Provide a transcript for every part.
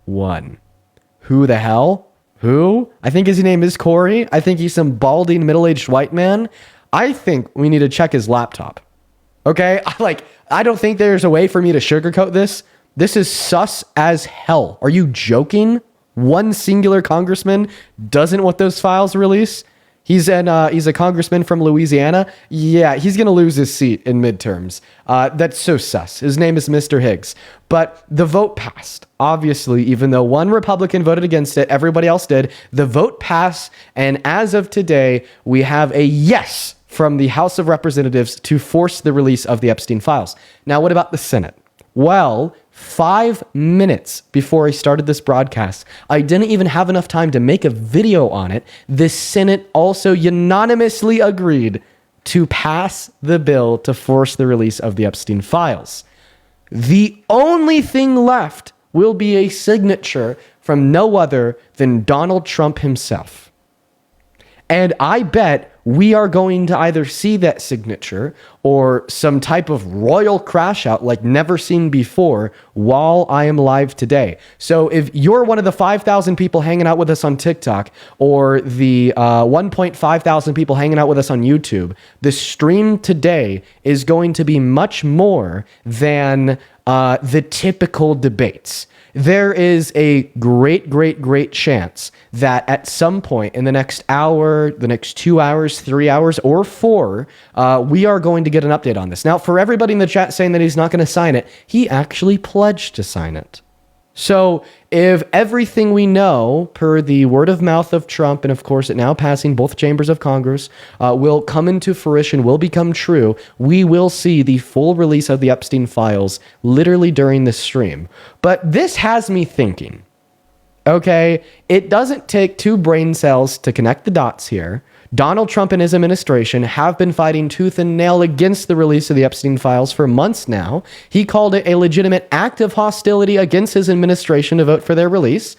one. Who the hell? Who? I think his name is Corey. I think he's some balding middle-aged white man. I think we need to check his laptop. Okay? I don't think there's a way for me to sugarcoat this. This is sus as hell. Are you joking? One singular congressman doesn't want those files released. He's a congressman from Louisiana. Yeah, he's going to lose his seat in midterms. That's so sus. His name is Mr. Higgs. But the vote passed. Obviously, even though one Republican voted against it, everybody else did. The vote passed. And as of today, we have a yes from the House of Representatives to force the release of the Epstein files. Now, what about the Senate? Well, 5 minutes before I started this broadcast, I didn't even have enough time to make a video on it. The Senate also unanimously agreed to pass the bill to force the release of the Epstein files. The only thing left will be a signature from no other than Donald Trump himself. And I bet we are going to either see that signature or some type of royal crash out like never seen before while I am live today. So if you're one of the 5,000 people hanging out with us on TikTok or the 1.5 thousand people hanging out with us on YouTube, the stream today is going to be much more than the typical debates. There is a great chance that at some point in the next hour, the next 2 hours, 3 hours, or 4, we are going to get an update on this. Now, for everybody in the chat saying that he's not going to sign it, he actually pledged to sign it. So if everything we know, per the word of mouth of Trump, and of course it now passing both chambers of Congress, will come into fruition, will become true, we will see the full release of the Epstein files literally during this stream. But this has me thinking, okay, it doesn't take 2 brain cells to connect the dots here. Donald Trump and his administration have been fighting tooth and nail against the release of the Epstein files for months now. He called it a legitimate act of hostility against his administration to vote for their release.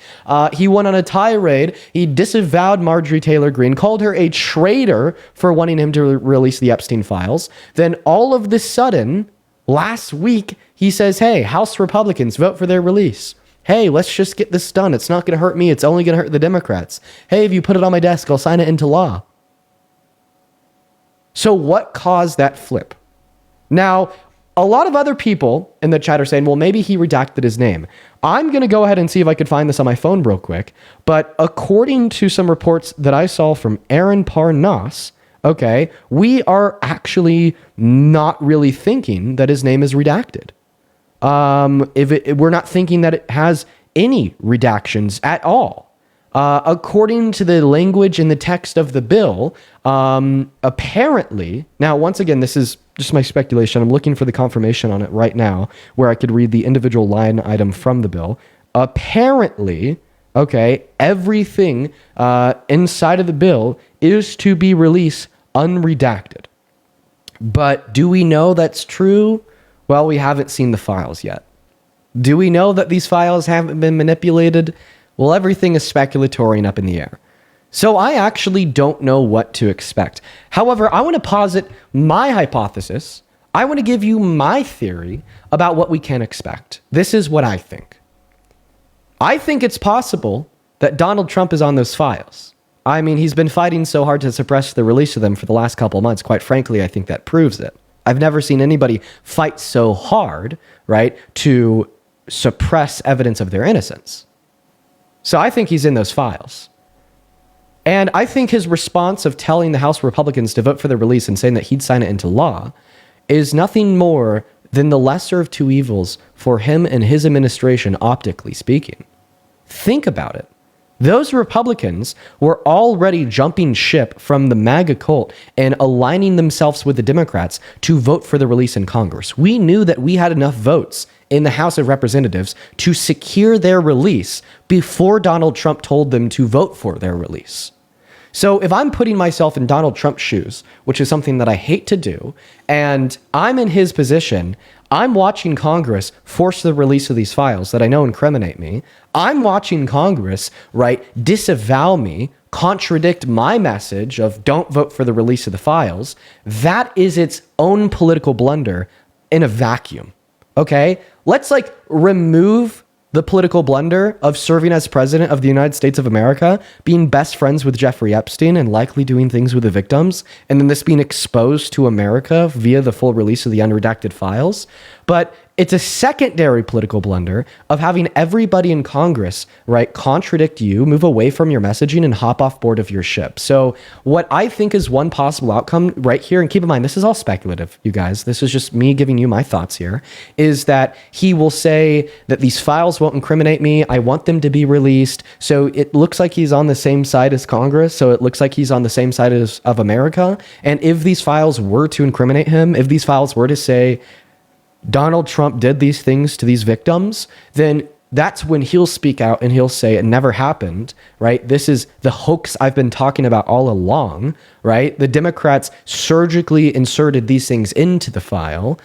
He went on a tirade. He disavowed Marjorie Taylor Greene, called her a traitor for wanting him to release the Epstein files. Then all of the sudden, last week, he says, hey, House Republicans, vote for their release. Hey, let's just get this done. It's not going to hurt me. It's only going to hurt the Democrats. Hey, if you put it on my desk, I'll sign it into law. So what caused that flip? Now, a lot of other people in the chat are saying, well, maybe he redacted his name. I'm going to go ahead and see if I could find this on my phone real quick. But according to some reports that I saw from Aaron Parnas, okay, we are actually not really thinking that his name is redacted. We're not thinking that it has any redactions at all. According to the language in the text of the bill, apparently, now, once again, this is just my speculation. I'm looking for the confirmation on it right now where I could read the individual line item from the bill. Apparently, okay, everything inside of the bill is to be released unredacted. But do we know that's true? Well, we haven't seen the files yet. Do we know that these files haven't been manipulated? Well, everything is speculatory and up in the air. So I actually don't know what to expect. However, I want to posit my hypothesis. I want to give you my theory about what we can expect. This is what I think. I think it's possible that Donald Trump is on those files. I mean, he's been fighting so hard to suppress the release of them for the last couple of months. Quite frankly, I think that proves it. I've never seen anybody fight so hard, right, to suppress evidence of their innocence. So I think he's in those files. And I think his response of telling the House Republicans to vote for the release and saying that he'd sign it into law is nothing more than the lesser of two evils for him and his administration, optically speaking. Think about it. Those Republicans were already jumping ship from the MAGA cult and aligning themselves with the Democrats to vote for the release in Congress. We knew that we had enough votes in the House of Representatives to secure their release before Donald Trump told them to vote for their release. So if I'm putting myself in Donald Trump's shoes, which is something that I hate to do, and I'm in his position, I'm watching Congress force the release of these files that I know incriminate me. I'm watching Congress, right, disavow me, contradict my message of don't vote for the release of the files. That is its own political blunder in a vacuum. Okay? Let's remove the political blunder of serving as president of the United States of America, being best friends with Jeffrey Epstein and likely doing things with the victims, and then this being exposed to America via the full release of the unredacted files. But it's a secondary political blunder of having everybody in Congress, right, contradict you, move away from your messaging, and hop off board of your ship. So what I think is one possible outcome right here, and keep in mind, this is all speculative, you guys. This is just me giving you my thoughts here, is that he will say that these files won't incriminate me. I want them to be released. So it looks like he's on the same side as Congress. So it looks like he's on the same side of America. And if these files were to incriminate him, if these files were to say, Donald Trump did these things to these victims, then that's when he'll speak out and he'll say it never happened, right? This is the hoax I've been talking about all along, right? The Democrats surgically inserted these things into the files,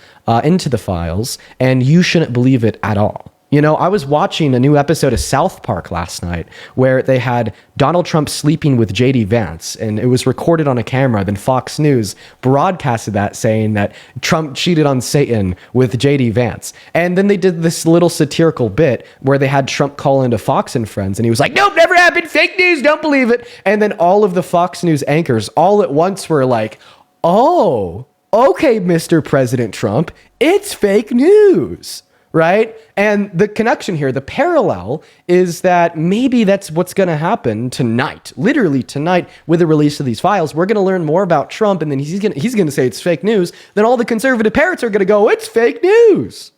and you shouldn't believe it at all. You know, I was watching a new episode of South Park last night where they had Donald Trump sleeping with JD Vance, and it was recorded on a camera. Then Fox News broadcasted that, saying that Trump cheated on Satan with JD Vance. And then they did this little satirical bit where they had Trump call into Fox and Friends, and he was like, nope, never happened, fake news, don't believe it. And then all of the Fox News anchors all at once were like, oh, okay, Mr. President Trump, it's fake news. Right? And the connection here, the parallel is that maybe that's what's going to happen tonight, literally tonight with the release of these files. We're going to learn more about Trump, and then he's going to say it's fake news. Then all the conservative parrots are going to go, it's fake news.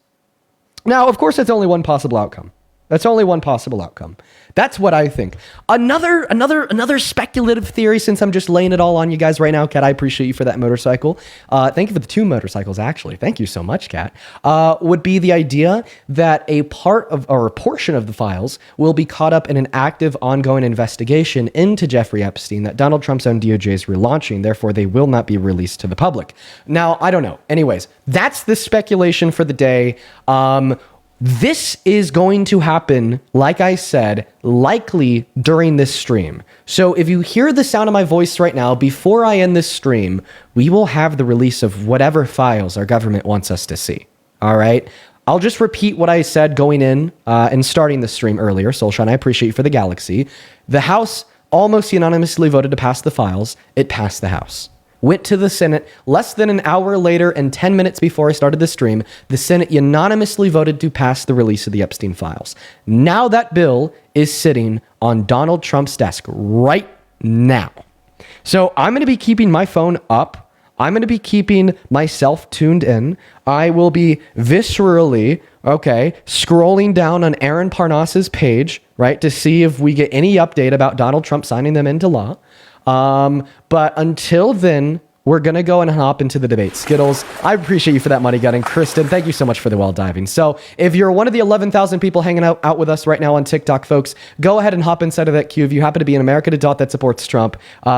Now, of course, that's only one possible outcome. That's only one possible outcome. That's what I think. Another speculative theory, since I'm just laying it all on you guys right now, Kat, I appreciate you for that motorcycle. Thank you for the 2 motorcycles, actually. Thank you so much, Kat. Would be the idea that a part of, or a portion of the files will be caught up in an active, ongoing investigation into Jeffrey Epstein that Donald Trump's own DOJ is relaunching. Therefore, they will not be released to the public. Now, I don't know. Anyways, that's the speculation for the day. This is going to happen, like I said, likely during this stream. So if you hear the sound of my voice right now, before I end this stream, we will have the release of whatever files our government wants us to see. All right? I'll just repeat what I said going in and starting the stream earlier. Solshan, I appreciate you for the galaxy. The House almost unanimously voted to pass the files. It passed the House. Went to the Senate less than an hour later, and 10 minutes before I started the stream, the Senate unanimously voted to pass the release of the Epstein files. Now that bill is sitting on Donald Trump's desk right now. So I'm going to be keeping my phone up. I'm going to be keeping myself tuned in. I will be viscerally, scrolling down on Aaron Parnas's page, right, to see if we get any update about Donald Trump signing them into law. But until then, we're going to go and hop into the debate. Skittles, I appreciate you for that money gun. And Kristen, thank you so much for the well diving. So if you're one of the 11,000 people hanging out with us right now on TikTok, folks, go ahead and hop inside of that queue. If you happen to be an American adult that supports Trump,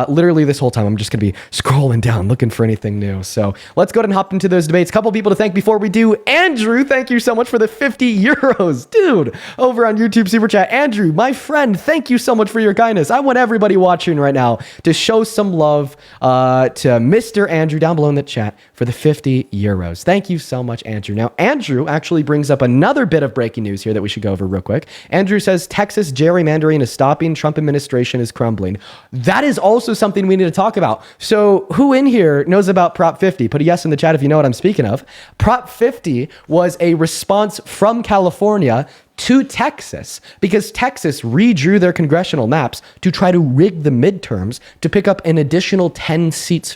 literally this whole time, I'm just going to be scrolling down, looking for anything new. So let's go ahead and hop into those debates. A couple people to thank before we do. Andrew, thank you so much for the 50 euros. Dude, over on YouTube Super Chat. Andrew, my friend, thank you so much for your kindness. I want everybody watching right now to show some love to Mr. Andrew down below in the chat for the 50 euros. Thank you so much, Andrew. Now, Andrew actually brings up another bit of breaking news here that we should go over real quick. Andrew says Texas gerrymandering is stopping, Trump administration is crumbling. That is also something we need to talk about. So who in here knows about Prop 50? Put a yes in the chat if you know what I'm speaking of. Prop 50 was a response from California to Texas, because Texas redrew their congressional maps to try to rig the midterms to pick up an additional 5 seats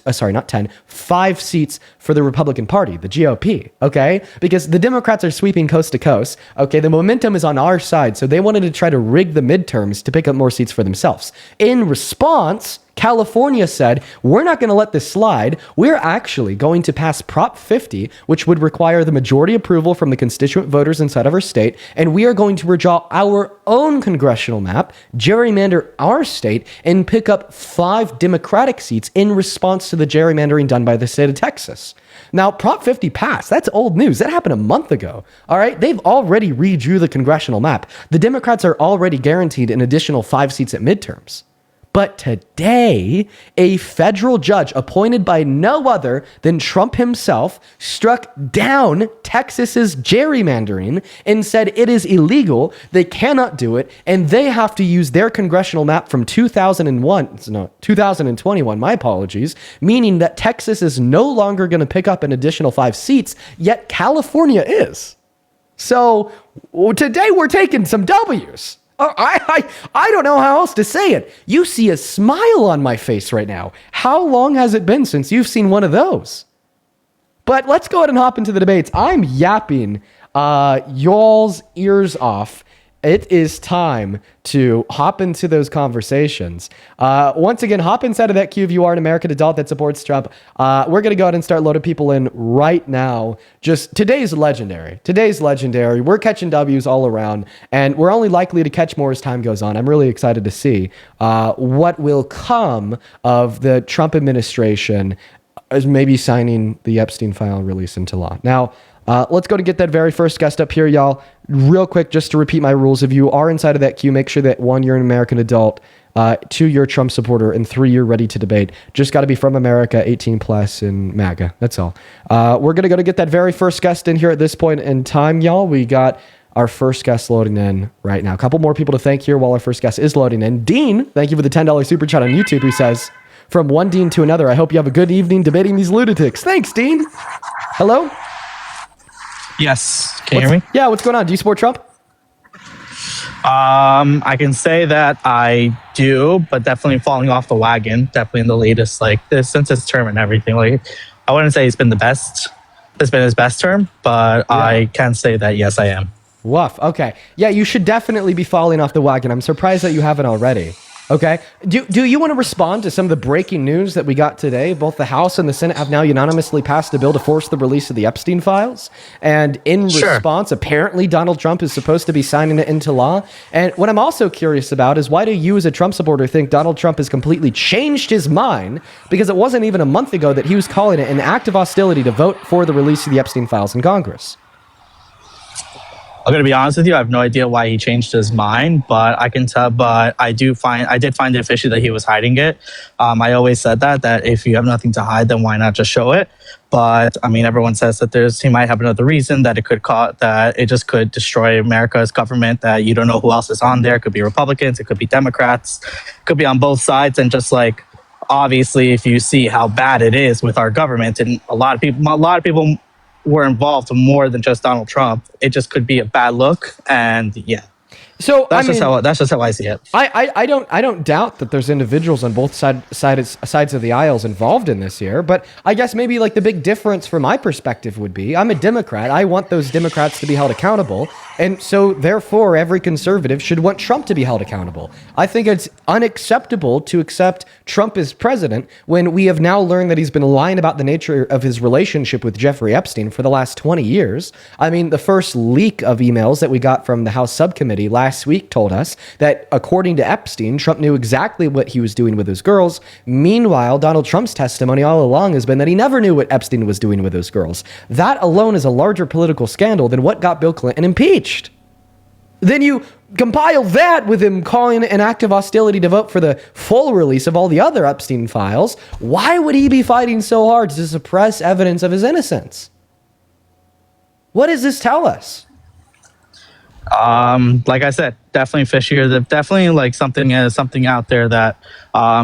for the Republican Party, the GOP, okay? Because the Democrats are sweeping coast to coast, okay? The momentum is on our side, so they wanted to try to rig the midterms to pick up more seats for themselves. In response, California said, we're not going to let this slide. We're actually going to pass Prop 50, which would require the majority approval from the constituent voters inside of our state, and we are going to redraw our own congressional map, gerrymander our state, and pick up 5 Democratic seats in response to the gerrymandering done by the state of Texas. Now, Prop 50 passed. That's old news. That happened a month ago. All right? They've already redrew the congressional map. The Democrats are already guaranteed an additional 5 seats at midterms. But today, a federal judge appointed by no other than Trump himself struck down Texas's gerrymandering and said it is illegal. They cannot do it, and they have to use their congressional map from 2021, my apologies, meaning that Texas is no longer going to pick up an additional 5 seats, yet California is. So today we're taking some W's. I don't know how else to say it. You see a smile on my face right now. How long has it been since you've seen one of those? But let's go ahead and hop into the debates. I'm yapping y'all's ears off. It is time to hop into those conversations. Once again, hop inside of that queue if you are an American adult that supports Trump. We're going to go ahead and start loading people in right now. Just today's legendary. We're catching W's all around, and we're only likely to catch more as time goes on. I'm really excited to see what will come of the Trump administration as maybe signing the Epstein file release into law. Now, let's go to get that very first guest up here, y'all. Real quick, just to repeat my rules. If you are inside of that queue, make sure that 1, you're an American adult, 2, you're a Trump supporter, and 3, you're ready to debate. Just got to be from America, 18 plus, and MAGA. That's all. We're going to go to get that very first guest in here at this point in time, y'all. We got our first guest loading in right now. A couple more people to thank here while our first guest is loading in. Dean, thank you for the $10 super chat on YouTube, who says, from one Dean to another, I hope you have a good evening debating these lunatics. Thanks, Dean. Hello? Yes. Can you hear me? Yeah, what's going on? Do you support Trump? I can say that I do, but definitely falling off the wagon. Definitely in the latest, since his term and everything. I wouldn't say he's been the best. It's been his best term, but yeah. I can say that yes, I am. Woof. Okay. Yeah, you should definitely be falling off the wagon. I'm surprised that you haven't already. Okay. Do you want to respond to some of the breaking news that we got today? Both the House and the Senate have now unanimously passed a bill to force the release of the Epstein files. And in response, apparently Donald Trump is supposed to be signing it into law. And what I'm also curious about is, why do you as a Trump supporter think Donald Trump has completely changed his mind? Because it wasn't even a month ago that he was calling it an act of hostility to vote for the release of the Epstein files in Congress. I'm going to be honest with you. I have no idea why he changed his mind, but I can tell. But I did find it fishy that he was hiding it. I always said that if you have nothing to hide, then why not just show it? But I mean, everyone says that he might have another reason, that it just could destroy America's government. That you don't know who else is on there. It could be Republicans, it could be Democrats, it could be on both sides, and just obviously, if you see how bad it is with our government, and a lot of people were involved more than just Donald Trump, it just could be a bad look. And yeah. So that's just how I see it. I don't doubt that there's individuals on both sides of the aisles involved in this here, but I guess maybe the big difference from my perspective would be, I'm a Democrat. I want those Democrats to be held accountable, and so therefore every conservative should want Trump to be held accountable. I think it's unacceptable to accept Trump as president when we have now learned that he's been lying about the nature of his relationship with Jeffrey Epstein for the last 20 years. I mean, the first leak of emails that we got from the House subcommittee last week told us that, according to Epstein, Trump knew exactly what he was doing with his girls. Meanwhile, Donald Trump's testimony all along has been that he never knew what Epstein was doing with those girls. That alone is a larger political scandal than what got Bill Clinton impeached. Then you compile that with him calling it an act of hostility to vote for the full release of all the other Epstein files. Why would he be fighting so hard to suppress evidence of his innocence? What does this tell us? Like I said, definitely fishier. Definitely something out there that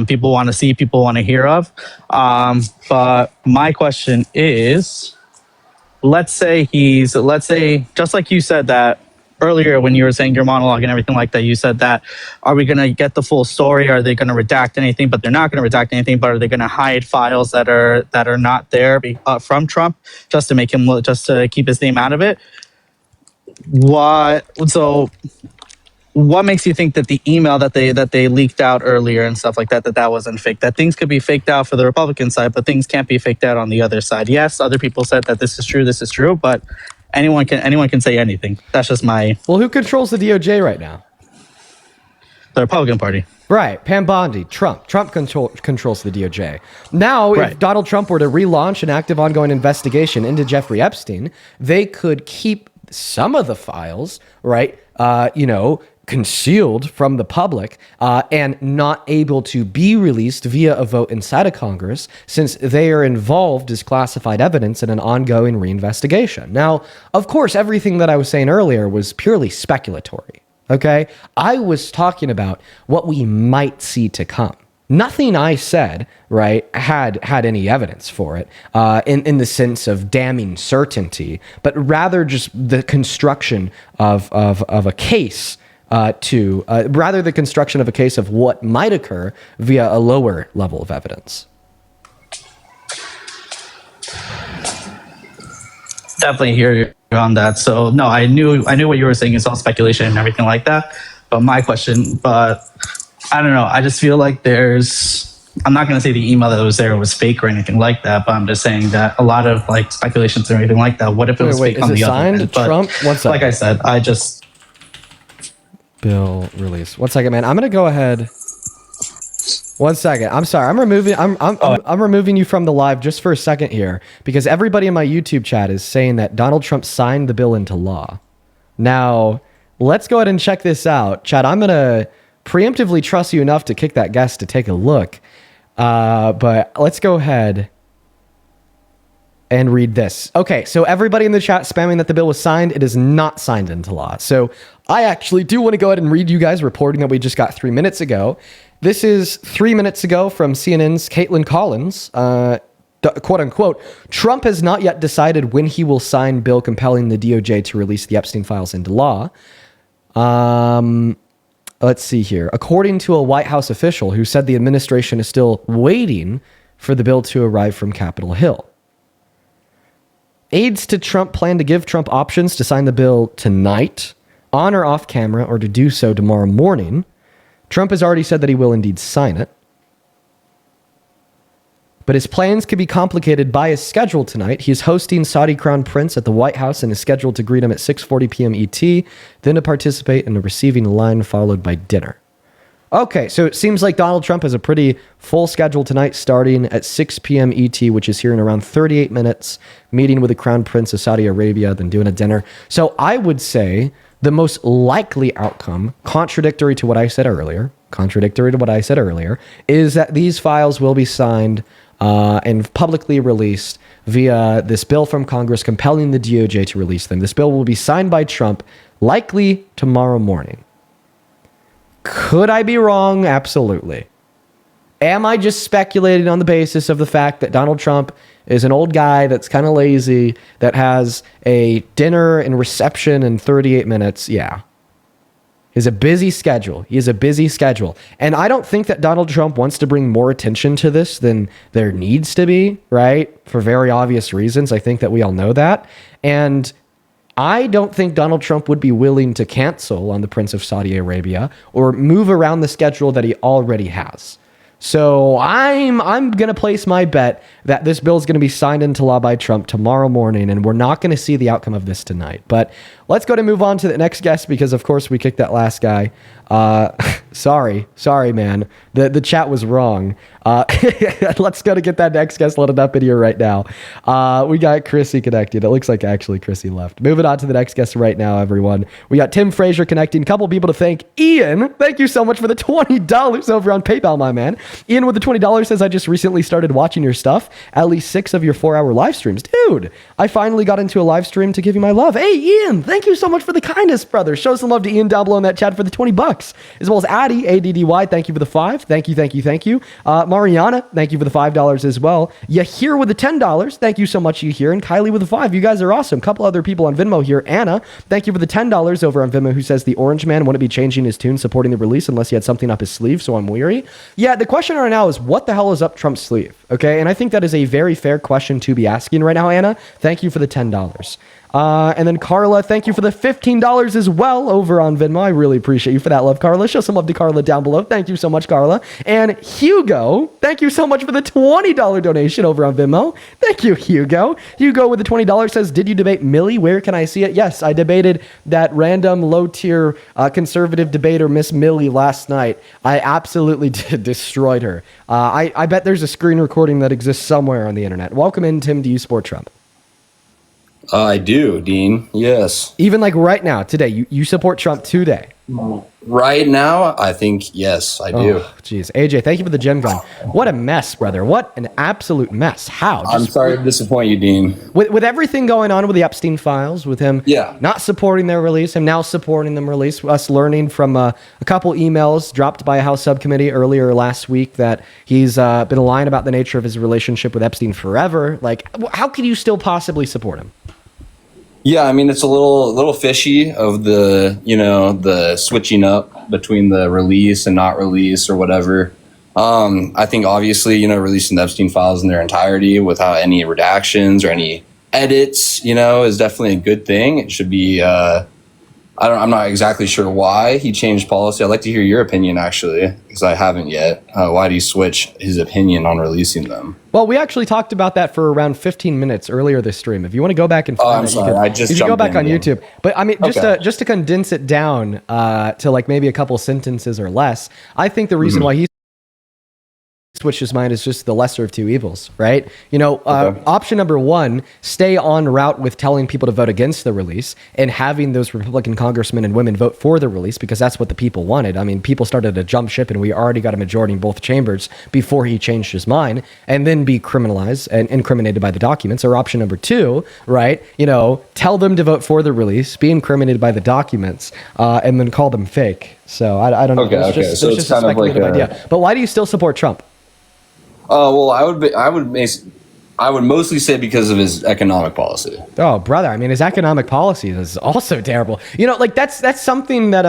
people want to see, people want to hear of. But my question is, let's say just like you said that earlier when you were saying your monologue and everything like that, you said that, are we going to get the full story? Are they going to redact anything? But they're not going to redact anything. But are they going to hide files that are not there from Trump just to keep his name out of it? What makes you think that the email that they leaked out earlier and stuff like that wasn't fake? That things could be faked out for the Republican side, but things can't be faked out on the other side. Yes, other people said that this is true, but anyone can say anything. That's just my... Well, who controls the DOJ right now? The Republican Party. Right, Pam Bondi, Trump. Trump controls the DOJ. Now, right. If Donald Trump were to relaunch an active ongoing investigation into Jeffrey Epstein, they could keep some of the files, right? concealed from the public and not able to be released via a vote inside of Congress, since they are involved as classified evidence in an ongoing reinvestigation. Now, of course, everything that I was saying earlier was purely speculatory. Okay, I was talking about what we might see to come. Nothing I said, right, had any evidence for it in the sense of damning certainty, but rather just the construction of a case rather the construction of a case of what might occur via a lower level of evidence. Definitely hear you on that. So no, I knew what you were saying. It's all speculation and everything like that. But I don't know. I just feel like I'm not going to say the email that was there was fake or anything like that, but I'm just saying that a lot of like speculations and everything like that. What if it was fake on the other end? Trump? One second. Like I said, bill release. 1 second, man. I'm going to go ahead. 1 second. I'm sorry. I'm removing you from the live just for a second here, because everybody in my YouTube chat is saying that Donald Trump signed the bill into law. Now, let's go ahead and check this out. Chad, I'm going to preemptively trust you enough to kick that guest to take a look. But let's go ahead and read this. Okay, so everybody in the chat spamming that the bill was signed, it is not signed into law. So I actually do want to go ahead and read you guys reporting that we just got 3 minutes ago. This is 3 minutes ago from CNN's Caitlin Collins. Quote unquote, Trump has not yet decided when he will sign bill compelling the DOJ to release the Epstein files into law. Let's see here. According to a White House official who said the administration is still waiting for the bill to arrive from Capitol Hill. Aides to Trump plan to give Trump options to sign the bill tonight, on or off camera, or to do so tomorrow morning. Trump has already said that he will indeed sign it. But his plans could be complicated by his schedule tonight. He's hosting Saudi Crown Prince at the White House and is scheduled to greet him at 6:40 p.m. ET, then to participate in a receiving line followed by dinner. Okay, so it seems like Donald Trump has a pretty full schedule tonight starting at 6 p.m. ET, which is here in around 38 minutes, meeting with the Crown Prince of Saudi Arabia, then doing a dinner. So I would say the most likely outcome, contradictory to what I said earlier, is that these files will be signed and publicly released via this bill from Congress compelling the DOJ to release them. This bill will be signed by Trump likely tomorrow morning. Could I be wrong? Absolutely. Am I just speculating on the basis of the fact that Donald Trump is an old guy that's kind of lazy, that has a dinner and reception in 38 minutes? Yeah. He has a busy schedule. And I don't think that Donald Trump wants to bring more attention to this than there needs to be, right? For very obvious reasons. I think that we all know that. And I don't think Donald Trump would be willing to cancel on the Prince of Saudi Arabia or move around the schedule that he already has. So I'm going to place my bet that this bill is going to be signed into law by Trump tomorrow morning, and we're not going to see the outcome of this tonight. But let's go to move on to the next guest, because of course we kicked that last guy. Sorry, man. The chat was wrong. Let's go to get that next guest loaded up in here right now. We got Chrissy connected. It looks like actually Chrissy left. Moving on to the next guest right now, everyone. We got Tim Frazier connecting. A couple people to thank. Ian, thank you so much for the $20 over on PayPal, my man. Ian with the $20 says, I just recently started watching your stuff. At least 6 of your 4-hour live streams. Dude, I finally got into a live stream to give you my love. Hey, Ian, thank you so much for the kindness, brother. Show some love to Ian down below in that chat for the $20. As well as Addie, ADDY, thank you for the 5. Thank you. Mariana, thank you for the $5 as well. Yahir with the $10. Thank you so much, Yahir. And Kylie with the 5. You guys are awesome. Couple other people on Venmo here. Anna, thank you for the $10 over on Venmo, who says the Orange Man wouldn't be changing his tune supporting the release unless he had something up his sleeve, so I'm weary. Yeah, the question right now is what the hell is up Trump's sleeve? Okay, and I think that is a very fair question to be asking right now, Anna. Thank you for the $10. And then Carla, thank you for the $15 as well over on Venmo. I really appreciate you for that love, Carla. Show some love to Carla down below. Thank you so much, Carla. And Hugo, thank you so much for the $20 donation over on Venmo. Thank you, Hugo. Hugo with the $20 says, did you debate Millie? Where can I see it? Yes, I debated that random low-tier conservative debater, Miss Millie, last night. I absolutely destroyed her. I bet there's a screen recording that exists somewhere on the internet. Welcome in, Tim. Do you support Trump? I do, Dean. Yes. Even like right now, today, you support Trump today? Right now, I think yes, I do. Oh, jeez. AJ, thank you for the gem gun. What a mess, brother. What an absolute mess. How? I'm sorry to disappoint you, Dean. With everything going on with the Epstein files, with him Yeah. not supporting their release, him now supporting them release, us learning from a couple emails dropped by a House subcommittee earlier last week that he's been lying about the nature of his relationship with Epstein forever. Like, how could you still possibly support him? Yeah, I mean it's a little fishy of the switching up between the release and not release or whatever. I think obviously releasing the Epstein files in their entirety without any redactions or any edits is definitely a good thing. It should be. I'm not exactly sure why he changed policy. I'd like to hear your opinion actually, because I haven't yet. Why did he switch his opinion on releasing them? Well, we actually talked about that for around 15 minutes earlier this stream. If you want to go back and find I'm it, sorry, I just you can go jumped back in on again. YouTube. But I mean, Okay. just to condense it down to like maybe a couple sentences or less, I think the reason why he switched his mind is just the lesser of two evils, right? Okay. Option number one, stay on route with telling people to vote against the release and having those Republican congressmen and women vote for the release because that's what the people wanted. I mean, people started to jump ship and we already got a majority in both chambers before he changed his mind and then be criminalized and incriminated by the documents. Or option number two, right? Tell them to vote for the release, be incriminated by the documents, and then call them fake. So I don't know. Okay, okay. So it's just a kind of like speculative a- idea. But why do you still support Trump? Well, I would mostly say because of his economic policy. Oh, brother. I mean, his economic policies is also terrible. That's something that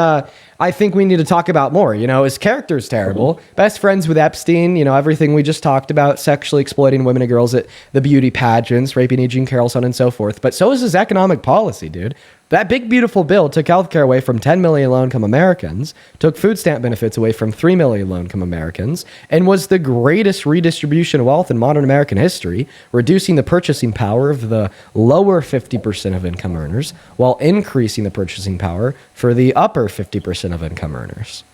I think we need to talk about more. His character is terrible. Best friends with Epstein, everything we just talked about, sexually exploiting women and girls at the beauty pageants, raping E. Jean Carroll, so on and so forth. But so is his economic policy, dude. That big, beautiful bill took healthcare away from 10 million low-income Americans, took food stamp benefits away from 3 million low-income Americans, and was the greatest redistribution of wealth in modern American history, reducing the purchasing power of the lower 50% of income earners while increasing the purchasing power for the upper 50% of income earners.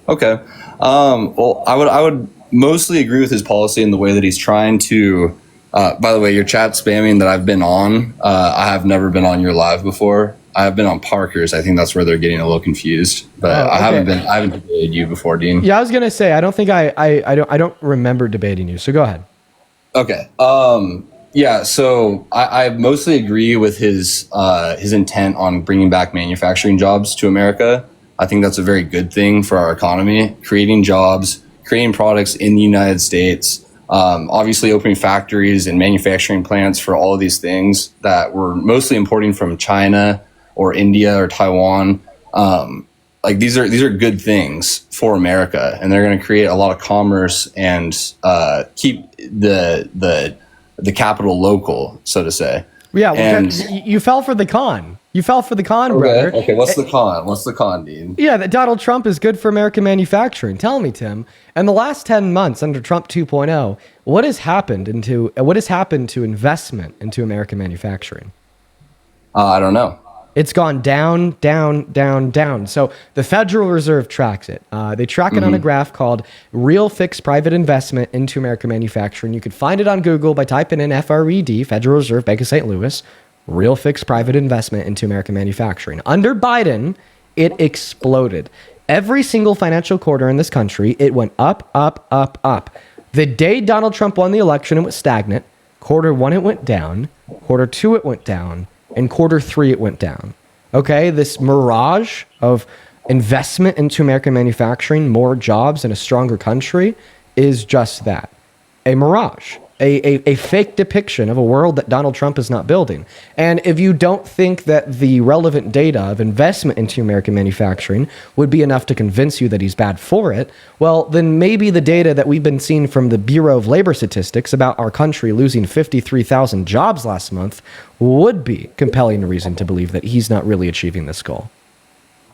Okay. Well, I would mostly agree with his policy in the way that he's trying to. By the way, your chat spamming that I've been on. I have never been on your live before. I have been on Parker's. I think that's where they're getting a little confused. But Oh, okay. I haven't debated you before, Dean. Yeah, I was gonna say I don't think I don't remember debating you. So go ahead. Okay. Yeah. So I mostly agree with his intent on bringing back manufacturing jobs to America. I think that's a very good thing for our economy, creating jobs, creating products in the United States. Obviously, opening factories and manufacturing plants for all of these things that we're mostly importing from China or India or Taiwan. Like these are good things for America, and they're going to create a lot of commerce and keep the capital local, so to say. Yeah, well, And- you fell for the con. You fell for the con, brother. Okay. What's the con? What's the con, Dean? Yeah, that Donald Trump is good for American manufacturing. Tell me, Tim. In the last 10 months under Trump 2.0, what has happened to investment into American manufacturing? I don't know. It's gone down, down, down, down. So the Federal Reserve tracks it. They track it on a graph called Real Fixed Private Investment into American Manufacturing. You could find it on Google by typing in FRED, Federal Reserve Bank of St. Louis, Real Fixed Private Investment into American Manufacturing. Under Biden, it exploded. Every single financial quarter in this country, it went up, up, up, up. The day Donald Trump won the election, it was stagnant. Quarter one, it went down. Quarter two, it went down. And quarter three, it went down. Okay, this mirage of investment into American manufacturing, more jobs, and a stronger country is just that. A mirage, a fake depiction of a world that Donald Trump is not building. And if you don't think that the relevant data of investment into American manufacturing would be enough to convince you that he's bad for it, well, then maybe the data that we've been seeing from the Bureau of Labor Statistics about our country losing 53,000 jobs last month would be compelling reason to believe that he's not really achieving this goal.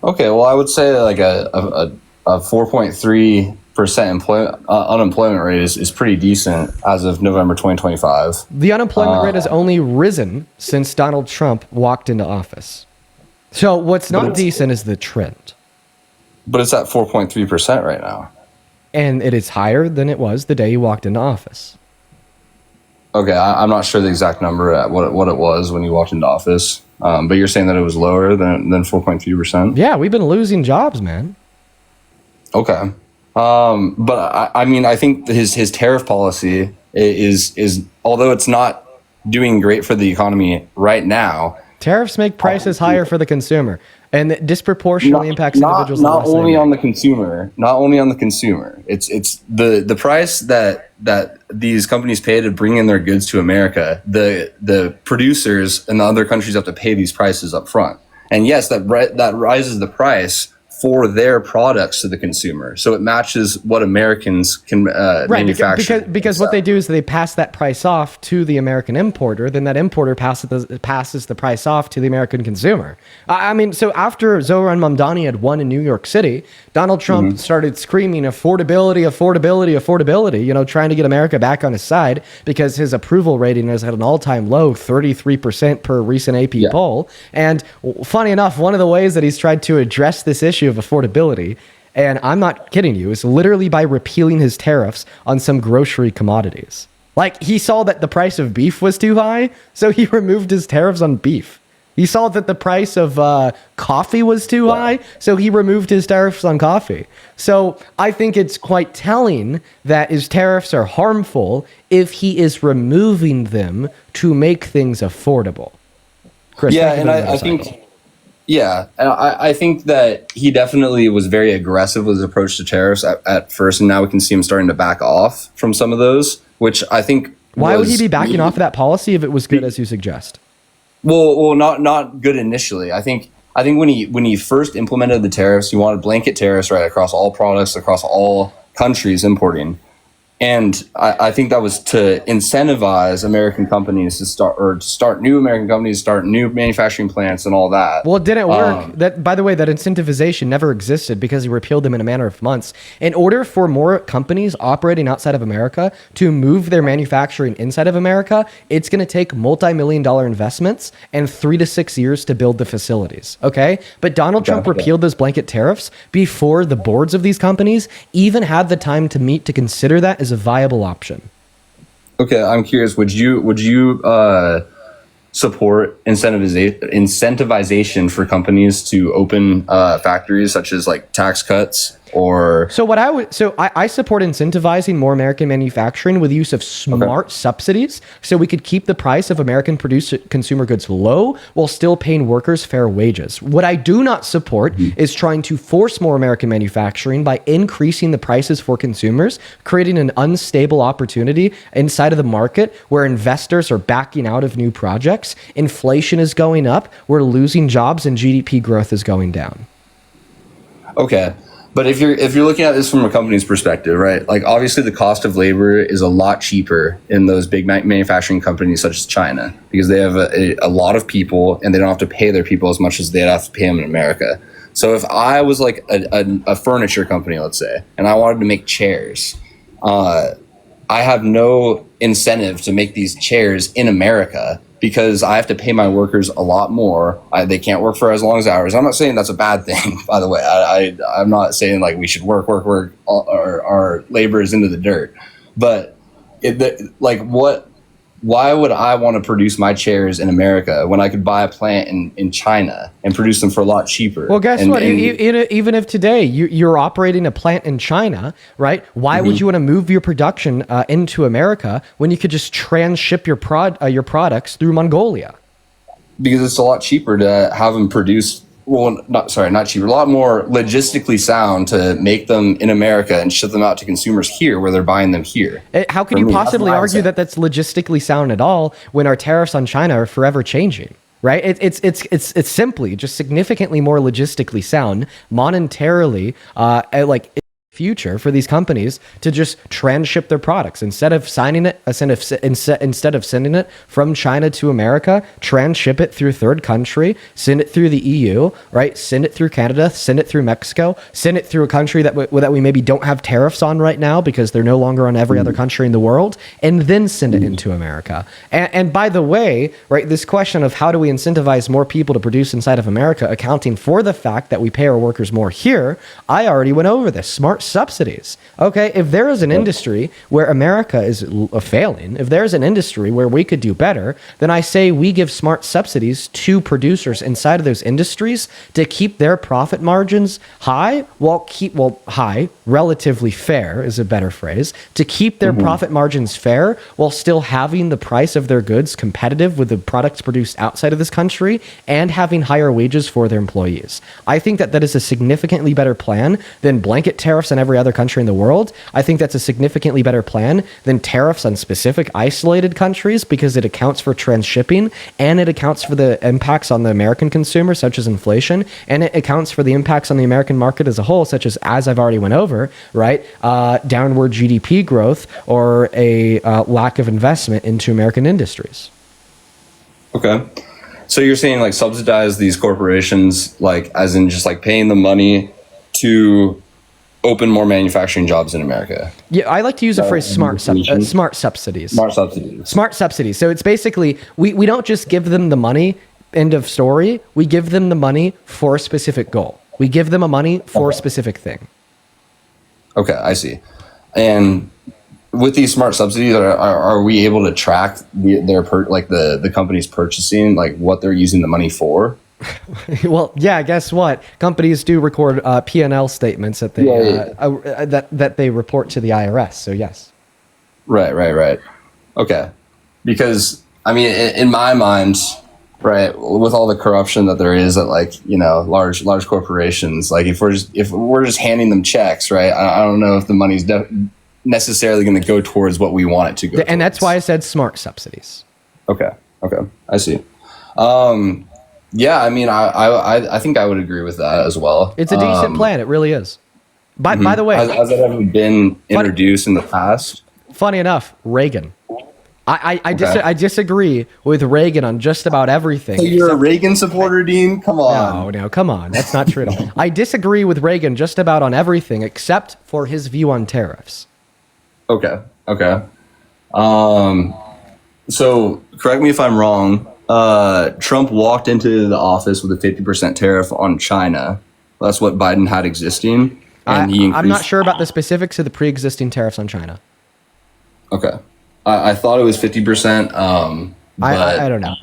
Okay, well, I would say like a 4.3% unemployment rate is pretty decent as of November 2025. The unemployment rate has only risen since Donald Trump walked into office. So what's not decent is the trend. But it's at 4.3% right now. And it is higher than it was the day he walked into office. Okay, I'm not sure the exact number at what it was when you walked into office. But you're saying that it was lower than 4.3%. Yeah, we've been losing jobs, man. Okay. But I mean, I think his tariff policy is although it's not doing great for the economy right now. Tariffs make prices higher for the consumer, and it disproportionately impacts individuals. Not only on the consumer. Not only on the consumer. It's the price that these companies pay to bring in their goods to America. The producers in the other countries have to pay these prices up front. And yes, that rises the price for their products to the consumer, so it matches what Americans can manufacture. Because what they do is they pass that price off to the American importer, then that importer passes the price off to the American consumer. I mean, so after Zohran Mamdani had won in New York City, Donald Trump started screaming affordability, affordability, affordability, you know, trying to get America back on his side because his approval rating is at an all-time low, 33% per recent AP poll. And funny enough, one of the ways that he's tried to address this issue of affordability, and I'm not kidding you, is literally by repealing his tariffs on some grocery commodities. Like, he saw that the price of beef was too high, so he removed his tariffs on beef. He saw that the price of coffee was too high, so he removed his tariffs on coffee. So I think it's quite telling that his tariffs are harmful if he is removing them to make things affordable. Chris, yeah, and I think... Yeah, and I think that he definitely was very aggressive with his approach to tariffs at first, and now we can see him starting to back off from some of those, which I think... Why would he be backing off of that policy if it was good as you suggest? Well, not good initially. I think when he first implemented the tariffs, he wanted blanket tariffs right across all products, across all countries importing. And I think that was to incentivize American companies to start new American companies, start new manufacturing plants and all that. Well, it didn't work. That, by the way, that incentivization never existed because he repealed them in a matter of months. In order for more companies operating outside of America to move their manufacturing inside of America, it's going to take multi-million-dollar investments and 3 to 6 years to build the facilities. Okay? But Donald Trump repealed those blanket tariffs before the boards of these companies even had the time to meet to consider that as a viable option. Okay, I'm curious. Would you support incentivization for companies to open factories, such as like tax cuts? I support incentivizing more American manufacturing with the use of smart subsidies so we could keep the price of American produced consumer goods low while still paying workers fair wages. What I do not support is trying to force more American manufacturing by increasing the prices for consumers, creating an unstable opportunity inside of the market where investors are backing out of new projects, inflation is going up, we're losing jobs, and GDP growth is going down. Okay. But if you're looking at this from a company's perspective, right? Like, obviously the cost of labor is a lot cheaper in those big manufacturing companies such as China because they have a lot of people and they don't have to pay their people as much as they'd have to pay them in America. So if I was like a furniture company, let's say, and I wanted to make chairs, I have no incentive to make these chairs in America because I have to pay my workers a lot more. They can't work for as long as hours. I'm not saying that's a bad thing, by the way. I'm not saying like we should work. Our labor is into the dirt. But why would I want to produce my chairs in America when I could buy a plant in China and produce them for a lot cheaper? Well, guess what? Even if today you're operating a plant in China, right? Why would you want to move your production into America when you could just transship your products through Mongolia? Because it's a lot cheaper to have them produced. Well, not cheaper. A lot more logistically sound to make them in America and ship them out to consumers here where they're buying them here. How can you possibly argue that that's logistically sound at all when our tariffs on China are forever changing? Right? It's simply just significantly more logistically sound, monetarily, future for these companies to just transship their products instead of sending it from China to America, transship it through third country, send it through the EU, right? Send it through Canada, send it through Mexico, send it through a country that we maybe don't have tariffs on right now because they're no longer on every other country in the world, and then send it into America. And by the way, right, this question of how do we incentivize more people to produce inside of America, accounting for the fact that we pay our workers more here, I already went over this. Smart subsidies. Okay, if there is an industry where America is failing, if there's an industry where we could do better, then I say we give smart subsidies to producers inside of those industries to keep their profit margins high, high, relatively fair is a better phrase, to keep their profit margins fair while still having the price of their goods competitive with the products produced outside of this country and having higher wages for their employees. I think that is a significantly better plan than blanket tariffs on every other country in the world. I think that's a significantly better plan than tariffs on specific isolated countries because it accounts for transshipping and it accounts for the impacts on the American consumer, such as inflation, and it accounts for the impacts on the American market as a whole, such as I've already went over, right? Downward GDP growth or a lack of investment into American industries. Okay. So you're saying like subsidize these corporations, like as in just like paying them money to open more manufacturing jobs in America. Yeah, I like to use the phrase smart subsidies. Smart subsidies. Smart subsidies. So it's basically, we don't just give them the money, end of story. We give them the money for a specific goal. We give them a money for a specific thing. Okay, I see. And with these smart subsidies, are we able to track the companies purchasing, like what they're using the money for? Well, yeah. Guess what? Companies do record P&L statements that they that they report to the IRS. So yes. Right. Okay, because I mean, in my mind, right, with all the corruption that there is at large corporations, like if we're just handing them checks, right? I don't know if the money's necessarily going to go towards what we want it to go. And that's why I said smart subsidies. Okay, I see. Yeah, I mean, I think I would agree with that as well. It's a decent plan. It really is. By the way, has it ever been introduced in the past? Funny enough, Reagan. I disagree with Reagan on just about everything. So you're a Reagan supporter, Dean? Come on. No, come on. That's not true at all. I disagree with Reagan just about on everything except for his view on tariffs. Okay. So correct me if I'm wrong. Trump walked into the office with a 50% tariff on China. That's what Biden had existing. And I'm not sure about the specifics of the pre-existing tariffs on China. Okay. I thought it was 50%. I don't know.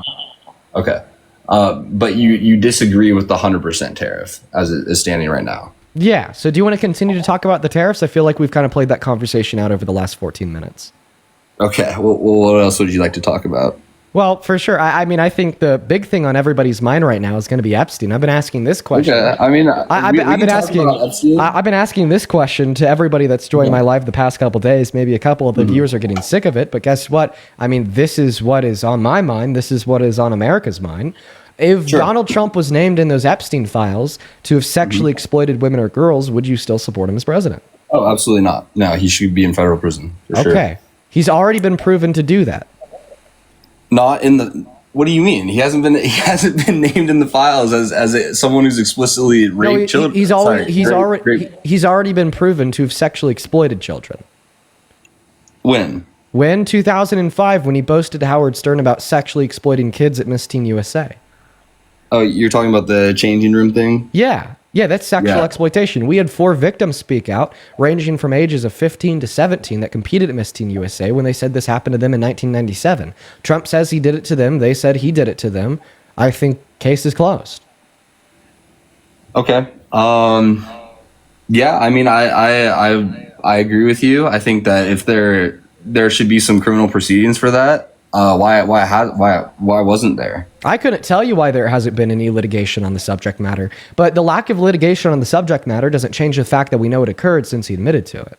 Okay. But you disagree with the 100% tariff as it is standing right now. Yeah. So do you want to continue to talk about the tariffs? I feel like we've kind of played that conversation out over the last 14 minutes. Okay. Well, what else would you like to talk about? Well, for sure. I mean, I think the big thing on everybody's mind right now is going to be Epstein. I've been asking this question. Okay. I mean, I've been asking this question to everybody that's joined my live the past couple days. Maybe a couple of the viewers are getting sick of it, but guess what? I mean, this is what is on my mind. This is what is on America's mind. If Donald Trump was named in those Epstein files to have sexually exploited women or girls, would you still support him as president? Oh, absolutely not. No, he should be in federal prison. For okay. Sure. He's already been proven to do that. Not in the. What do you mean? He hasn't been named in the files as someone who's explicitly raped children. He's already been proven to have sexually exploited children. When? 2005, when he boasted to Howard Stern about sexually exploiting kids at Miss Teen USA. Oh, you're talking about the changing room thing? Yeah, that's sexual exploitation. We had 4 victims speak out, ranging from ages of 15 to 17, that competed at Miss Teen USA when they said this happened to them in 1997. Trump says he did it to them. They said he did it to them. I think case is closed. Okay. Yeah, I mean, I agree with you. I think that if there should be some criminal proceedings for that. Why wasn't there? I couldn't tell you why there hasn't been any litigation on the subject matter, but the lack of litigation on the subject matter doesn't change the fact that we know it occurred since he admitted to it.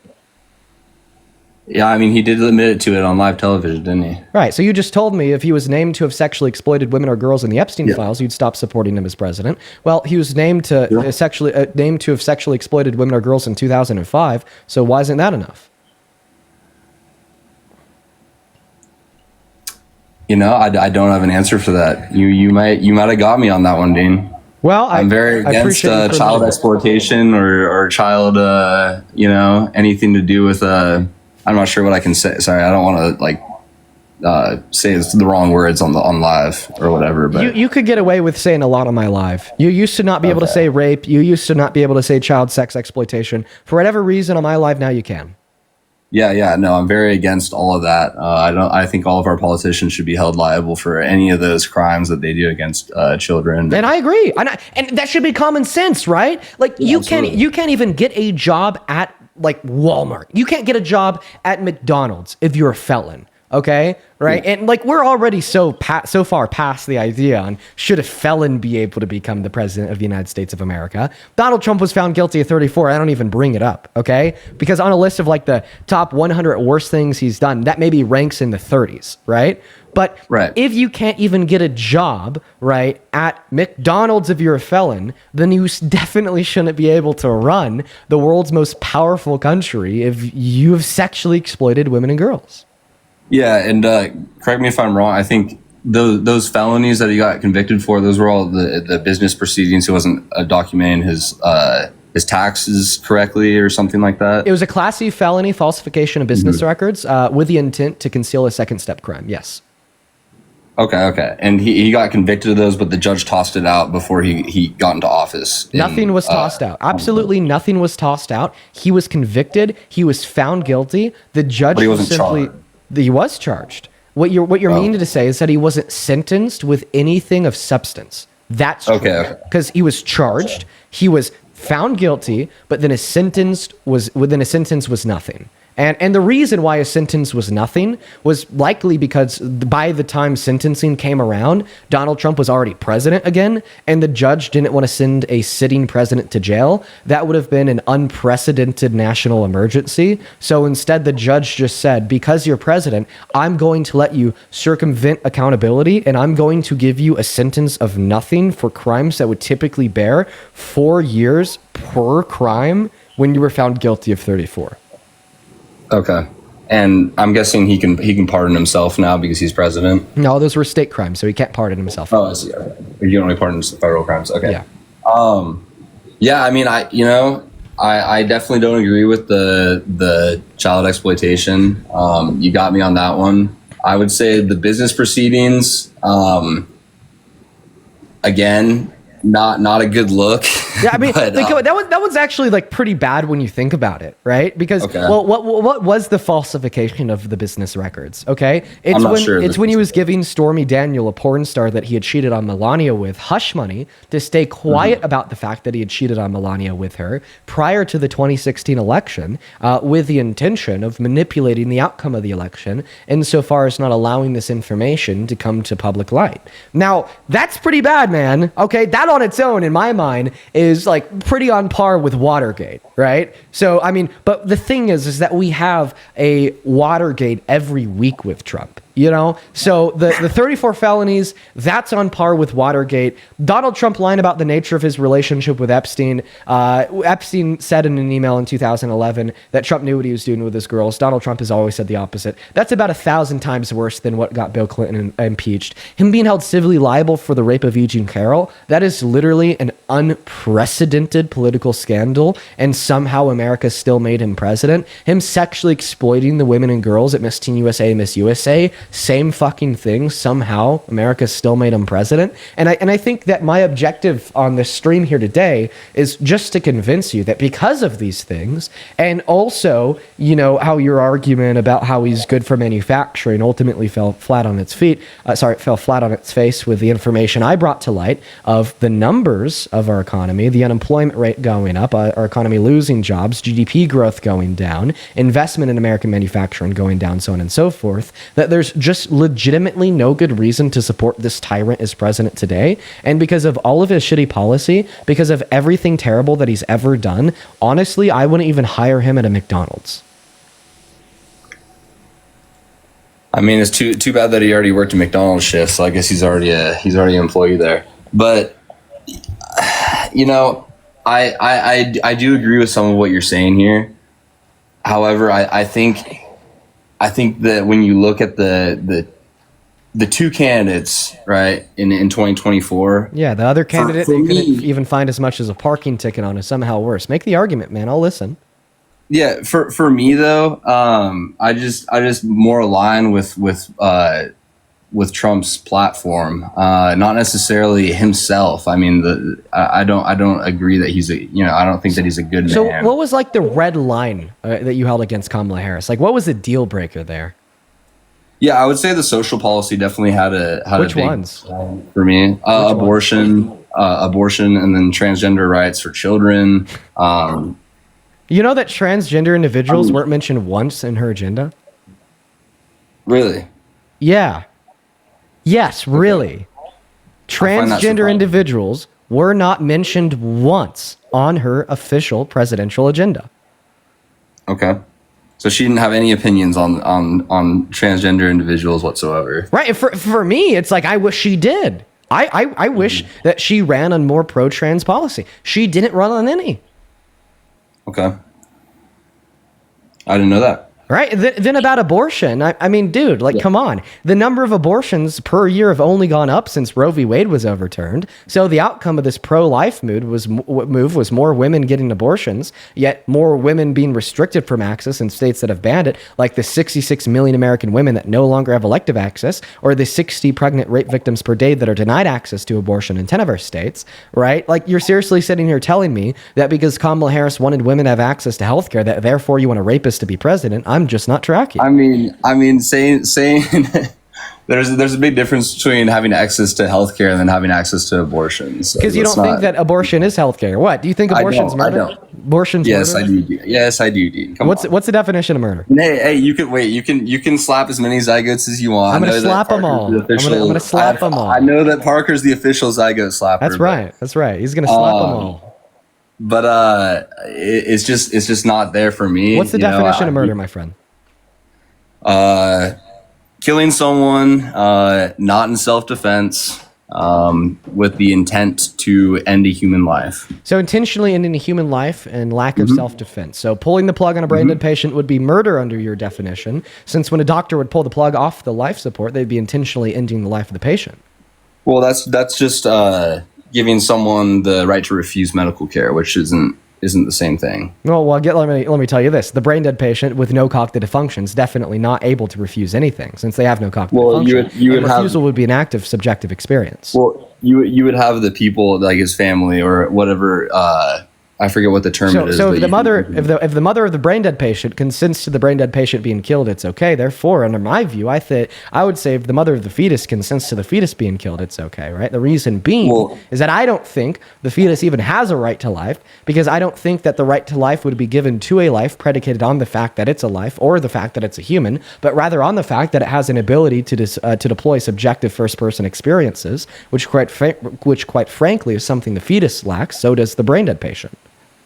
Yeah, I mean, he did admit it to it on live television, didn't he? Right. So you just told me if he was named to have sexually exploited women or girls in the Epstein files, you'd stop supporting him as president. Well, he was named to have sexually exploited women or girls in 2005. So why isn't that enough? You know, I don't have an answer for that. You might have got me on that one, Dean. Well, I'm very against child exploitation or child, anything to do with I'm not sure what I can say. Sorry, I don't want to say the wrong words on live or whatever. But You could get away with saying a lot on my live. You used to not be able to say rape. You used to not be able to say child sex exploitation. For whatever reason on my live now you can. yeah, no, I'm very against all of that. I think all of our politicians should be held liable for any of those crimes that they do against children. And I agree. And that should be common sense, right? Like absolutely. you can't even get a job at like Walmart. You can't get a job at McDonald's if you're a felon. Okay, right, and like we're already so far past the idea on should a felon be able to become the president of the United States of America. Donald Trump was found guilty of 34. I don't even bring it up, okay, because on a list of like the top 100 worst things he's done, that maybe ranks in the 30s, right? But if you can't even get a job, right, at McDonald's if you're a felon, then you definitely shouldn't be able to run the world's most powerful country if you have sexually exploited women and girls. Yeah, and correct me if I'm wrong. I think those felonies that he got convicted for, those were all the business proceedings. He wasn't documenting his taxes correctly or something like that. It was a Class C felony, falsification of business records, with the intent to conceal a second step crime. Yes. Okay. And he got convicted of those, but the judge tossed it out before he got into office. Nothing was tossed out. Absolutely nothing was tossed out. He was convicted. He was found guilty. The judge But he wasn't charged. He was charged. What you're meaning to say is that he wasn't sentenced with anything of substance. That's true. Okay. Because he was charged, he was found guilty, but then his sentence was nothing. And the reason why a sentence was nothing was likely because by the time sentencing came around, Donald Trump was already president again, and the judge didn't want to send a sitting president to jail. That would have been an unprecedented national emergency. So instead, the judge just said, because you're president, I'm going to let you circumvent accountability, and I'm going to give you a sentence of nothing for crimes that would typically bear 4 years per crime when you were found guilty of 34. Okay. And I'm guessing he can pardon himself now because he's president. No, those were state crimes, so he can't pardon himself. Oh, I see. Okay. You can only pardon federal crimes. Okay. Yeah. Yeah. I mean, I definitely don't agree with the child exploitation. You got me on that one. I would say the business proceedings. Again, not a good look. Yeah, I mean, but, that one's actually like pretty bad when you think about it, right? Because well, what was the falsification of the business records? Okay, it's when he was giving Stormy Daniel, a porn star that he had cheated on Melania with, hush money to stay quiet about the fact that he had cheated on Melania with her prior to the 2016 election, with the intention of manipulating the outcome of the election, insofar as not allowing this information to come to public light. Now, that's pretty bad, man. Okay, that on its own, in my mind, is like pretty on par with Watergate, right? So, I mean, but the thing is that we have a Watergate every week with Trump. You know, so the 34 felonies, that's on par with Watergate. Donald Trump lying about the nature of his relationship with Epstein. Epstein said in an email in 2011 that Trump knew what he was doing with his girls. Donald Trump has always said the opposite. That's about 1,000 times worse than what got Bill Clinton impeached. Him being held civilly liable for the rape of Eugene Carroll, that is literally an unprecedented political scandal, and somehow America still made him president. Him sexually exploiting the women and girls at Miss Teen USA, Miss USA, same fucking thing. Somehow America still made him president. And I think that my objective on this stream here today is just to convince you that because of these things, and also, you know, how your argument about how he's good for manufacturing ultimately fell flat on its face with the information I brought to light of the numbers of our economy, the unemployment rate going up, our economy losing jobs, GDP growth going down, investment in American manufacturing going down, so on and so forth, that there's just legitimately no good reason to support this tyrant as president today. And because of all of his shitty policy, because of everything terrible that he's ever done, honestly, I wouldn't even hire him at a McDonald's. I mean, it's too bad that he already worked a McDonald's shift, so I guess he's already an employee there. But you know, I do agree with some of what you're saying here. However, I think that when you look at the two candidates, right, in 2024. Yeah, the other candidate they couldn't even find as much as a parking ticket on is somehow worse. Make the argument, man. I'll listen. Yeah, for me though, I just more align with Trump's platform, not necessarily himself. I mean, I don't agree that he's a, I don't think that he's a good So man. what was like the red line that you held against Kamala Harris? Like what was the deal breaker there? Yeah, I would say the social policy definitely had Which a big ones? for me. ones? Abortion, and then transgender rights for children. You know that transgender individuals weren't mentioned once in her agenda? Really, Yeah. Yes, really. find that Transgender surprising. individuals were not mentioned once on her official presidential agenda. okay. So she didn't have any opinions on transgender individuals whatsoever. Right. For me, it's like I wish she did. I wish that she ran on more pro-trans policy. She didn't run on any. Okay, I didn't know that. Right. Then about abortion. I mean, dude, like, come on. The number of abortions per year have only gone up since Roe v. Wade was overturned. So the outcome of this pro-life move was more women getting abortions, yet more women being restricted from access in states that have banned it, like the 66 million American women that no longer have elective access, or the 60 pregnant rape victims per day that are denied access to abortion in 10 of our states, right? Like, you're seriously sitting here telling me that because Kamala Harris wanted women to have access to healthcare, that therefore you want a rapist to be president. I'm just not tracking. I mean, saying there's a big difference between having access to healthcare and then having access to abortions. Because you don't think that abortion is healthcare. What? Do you think abortion's I murder? don't. Abortion's Yes, murder? I do. Yes, I do, Dean. Come on. What's the definition of murder? Hey, you can wait. You can slap as many zygotes as you want. I'm gonna I know that slap 'em Parker's all. the I'm gonna official- slap 'em all. I know that Parker's the official zygote slapper. That's right. That's right. He's gonna slap them all. But it's just not there for me. What's the definition of murder, my friend? Killing someone, not in self-defense, with the intent to end a human life. So intentionally ending a human life and lack of self-defense. So pulling the plug on a brain dead patient would be murder under your definition, since when a doctor would pull the plug off the life support, they'd be intentionally ending the life of the patient. Well, that's just giving someone the right to refuse medical care, which isn't the same thing. Well, let me tell you this: the brain dead patient with no cognitive functions definitely not able to refuse anything, since they have no cognitive Well, you function. would And have- refusal would be an active subjective experience. Well, you would have the people like his family or whatever. I forget what the term So, it is. so but if the you mother, can- if the mother of the brain dead patient consents to the brain dead patient being killed, it's okay. Therefore, under my view, I would say if the mother of the fetus consents to the fetus being killed, it's okay, right? The reason being is that I don't think the fetus even has a right to life, because I don't think that the right to life would be given to a life predicated on the fact that it's a life or the fact that it's a human, but rather on the fact that it has an ability to deploy subjective first person experiences, which quite frankly is something the fetus lacks. So does the brain dead patient.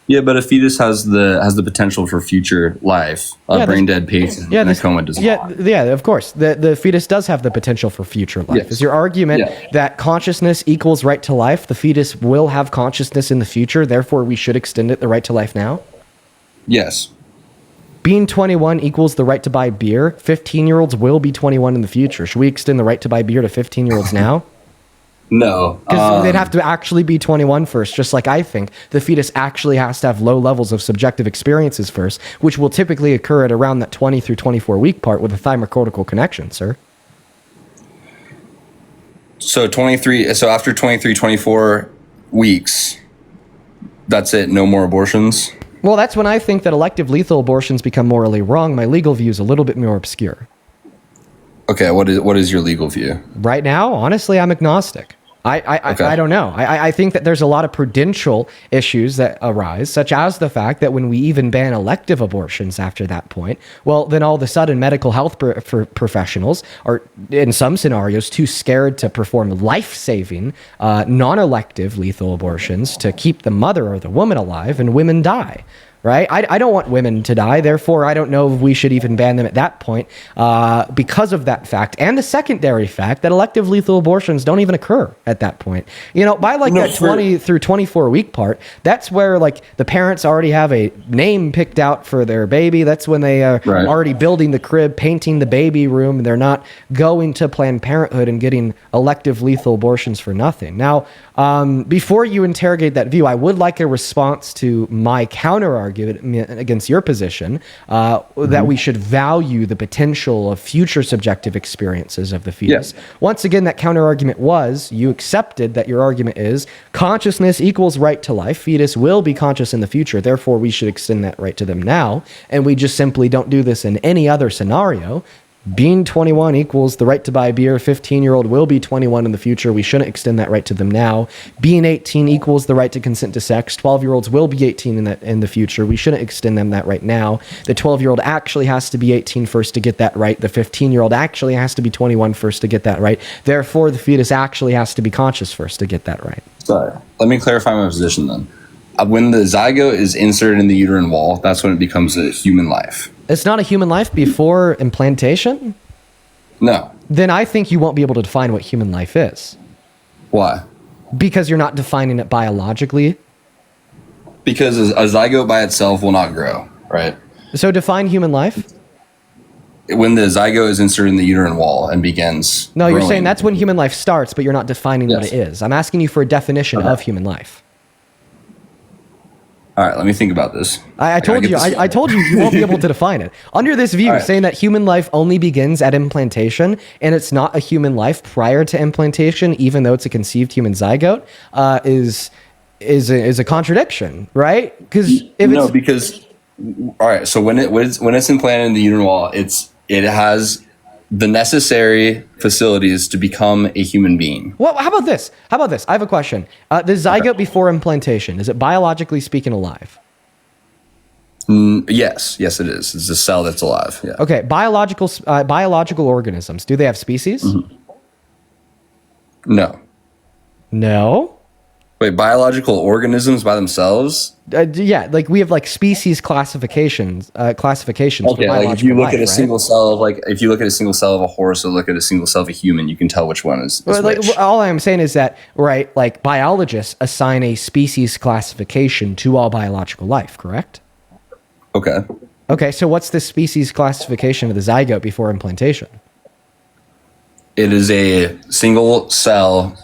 Yeah, but a fetus has the potential for future life. A Yeah, brain dead patient in a coma does not. Yeah, of course. The fetus does have the potential for future life. Yes. Is your argument Yeah. that consciousness equals right to life? The fetus will have consciousness in the future, therefore we should extend it the right to life now? Yes. Being 21 equals the right to buy beer. 15-year-olds will be 21 in the future. Should we extend the right to buy beer to 15-year-olds now? No. Because they'd have to actually be 21 first, just like I think the fetus actually has to have low levels of subjective experiences first, which will typically occur at around that 20 through 24 week part with a thymocortical connection, sir. So 23. So after 23, 24 weeks, that's it. No more abortions. Well, that's when I think that elective lethal abortions become morally wrong. My legal view is a little bit more obscure. Okay. What is your legal view? Right now, honestly, I'm agnostic. I don't know. I think that there's a lot of prudential issues that arise, such as the fact that when we even ban elective abortions after that point, well, then all of a sudden medical health professionals are, in some scenarios, too scared to perform life-saving, non-elective lethal abortions to keep the mother or the woman alive, and women die. Right? I don't want women to die. Therefore, I don't know if we should even ban them at that point because of that fact. And the secondary fact that elective lethal abortions don't even occur at that point. You know, by like that 20 through 24 week part, that's where like the parents already have a name picked out for their baby. That's when they are already building the crib, painting the baby room, and they're not going to Planned Parenthood and getting elective lethal abortions for nothing. Now, before you interrogate that view, I would like a response to my counter argument argument against your position that we should value the potential of future subjective experiences of the fetus. Yeah. Once again, that counter argument was you accepted that your argument is consciousness equals right to life. Fetus will be conscious in the future. Therefore, we should extend that right to them now. And we just simply don't do this in any other scenario. Being 21 equals the right to buy beer. 15-year-old will be 21 in the future. We shouldn't extend that right to them now. Being 18 equals the right to consent to sex. 12-year-olds will be 18 in the future. We shouldn't extend them that right now. The 12-year-old actually has to be 18 first to get that right. The 15-year-old actually has to be 21 first to get that right. Therefore, the fetus actually has to be conscious first to get that right. Sorry. Let me clarify my position then. When the zygote is inserted in the uterine wall, that's when it becomes a human life. It's not a human life before implantation? No. Then I think you won't be able to define what human life is. Why? Because you're not defining it biologically. Because a zygote by itself will not grow, right? So define human life. When the zygote is inserted in the uterine wall and begins No, you're growing. saying that's when human life starts, but you're not defining what Yes. it is. I'm asking you for a definition Okay. of human life. All right, let me think about this. I Can told get you, this- I told you, you won't be able to define it. Under this view, All right. saying that human life only begins at implantation and it's not a human life prior to implantation, even though it's a conceived human zygote, is a contradiction, right? Because if No, it's because all right. So when it's implanted in the uterine wall, it has the necessary facilities to become a human being. well, how about this? How about this? I have a question. The zygote before implantation, is it biologically speaking alive? Yes, it is. It's a cell that's alive. Yeah. Okay, biological organisms. Do they have species? Mm-hmm. No. No. Wait, biological organisms by themselves? Yeah, like we have like species classifications. Classifications. Okay, for like if you biological look life, at a right? single cell of if you look at a single cell of a horse or look at a single cell of a human, you can tell which one is Well, like, which. all I'm saying is that, right, like biologists assign a species classification to all biological life, correct? Okay. Okay, so what's the species classification of the zygote before implantation? It is a single cell.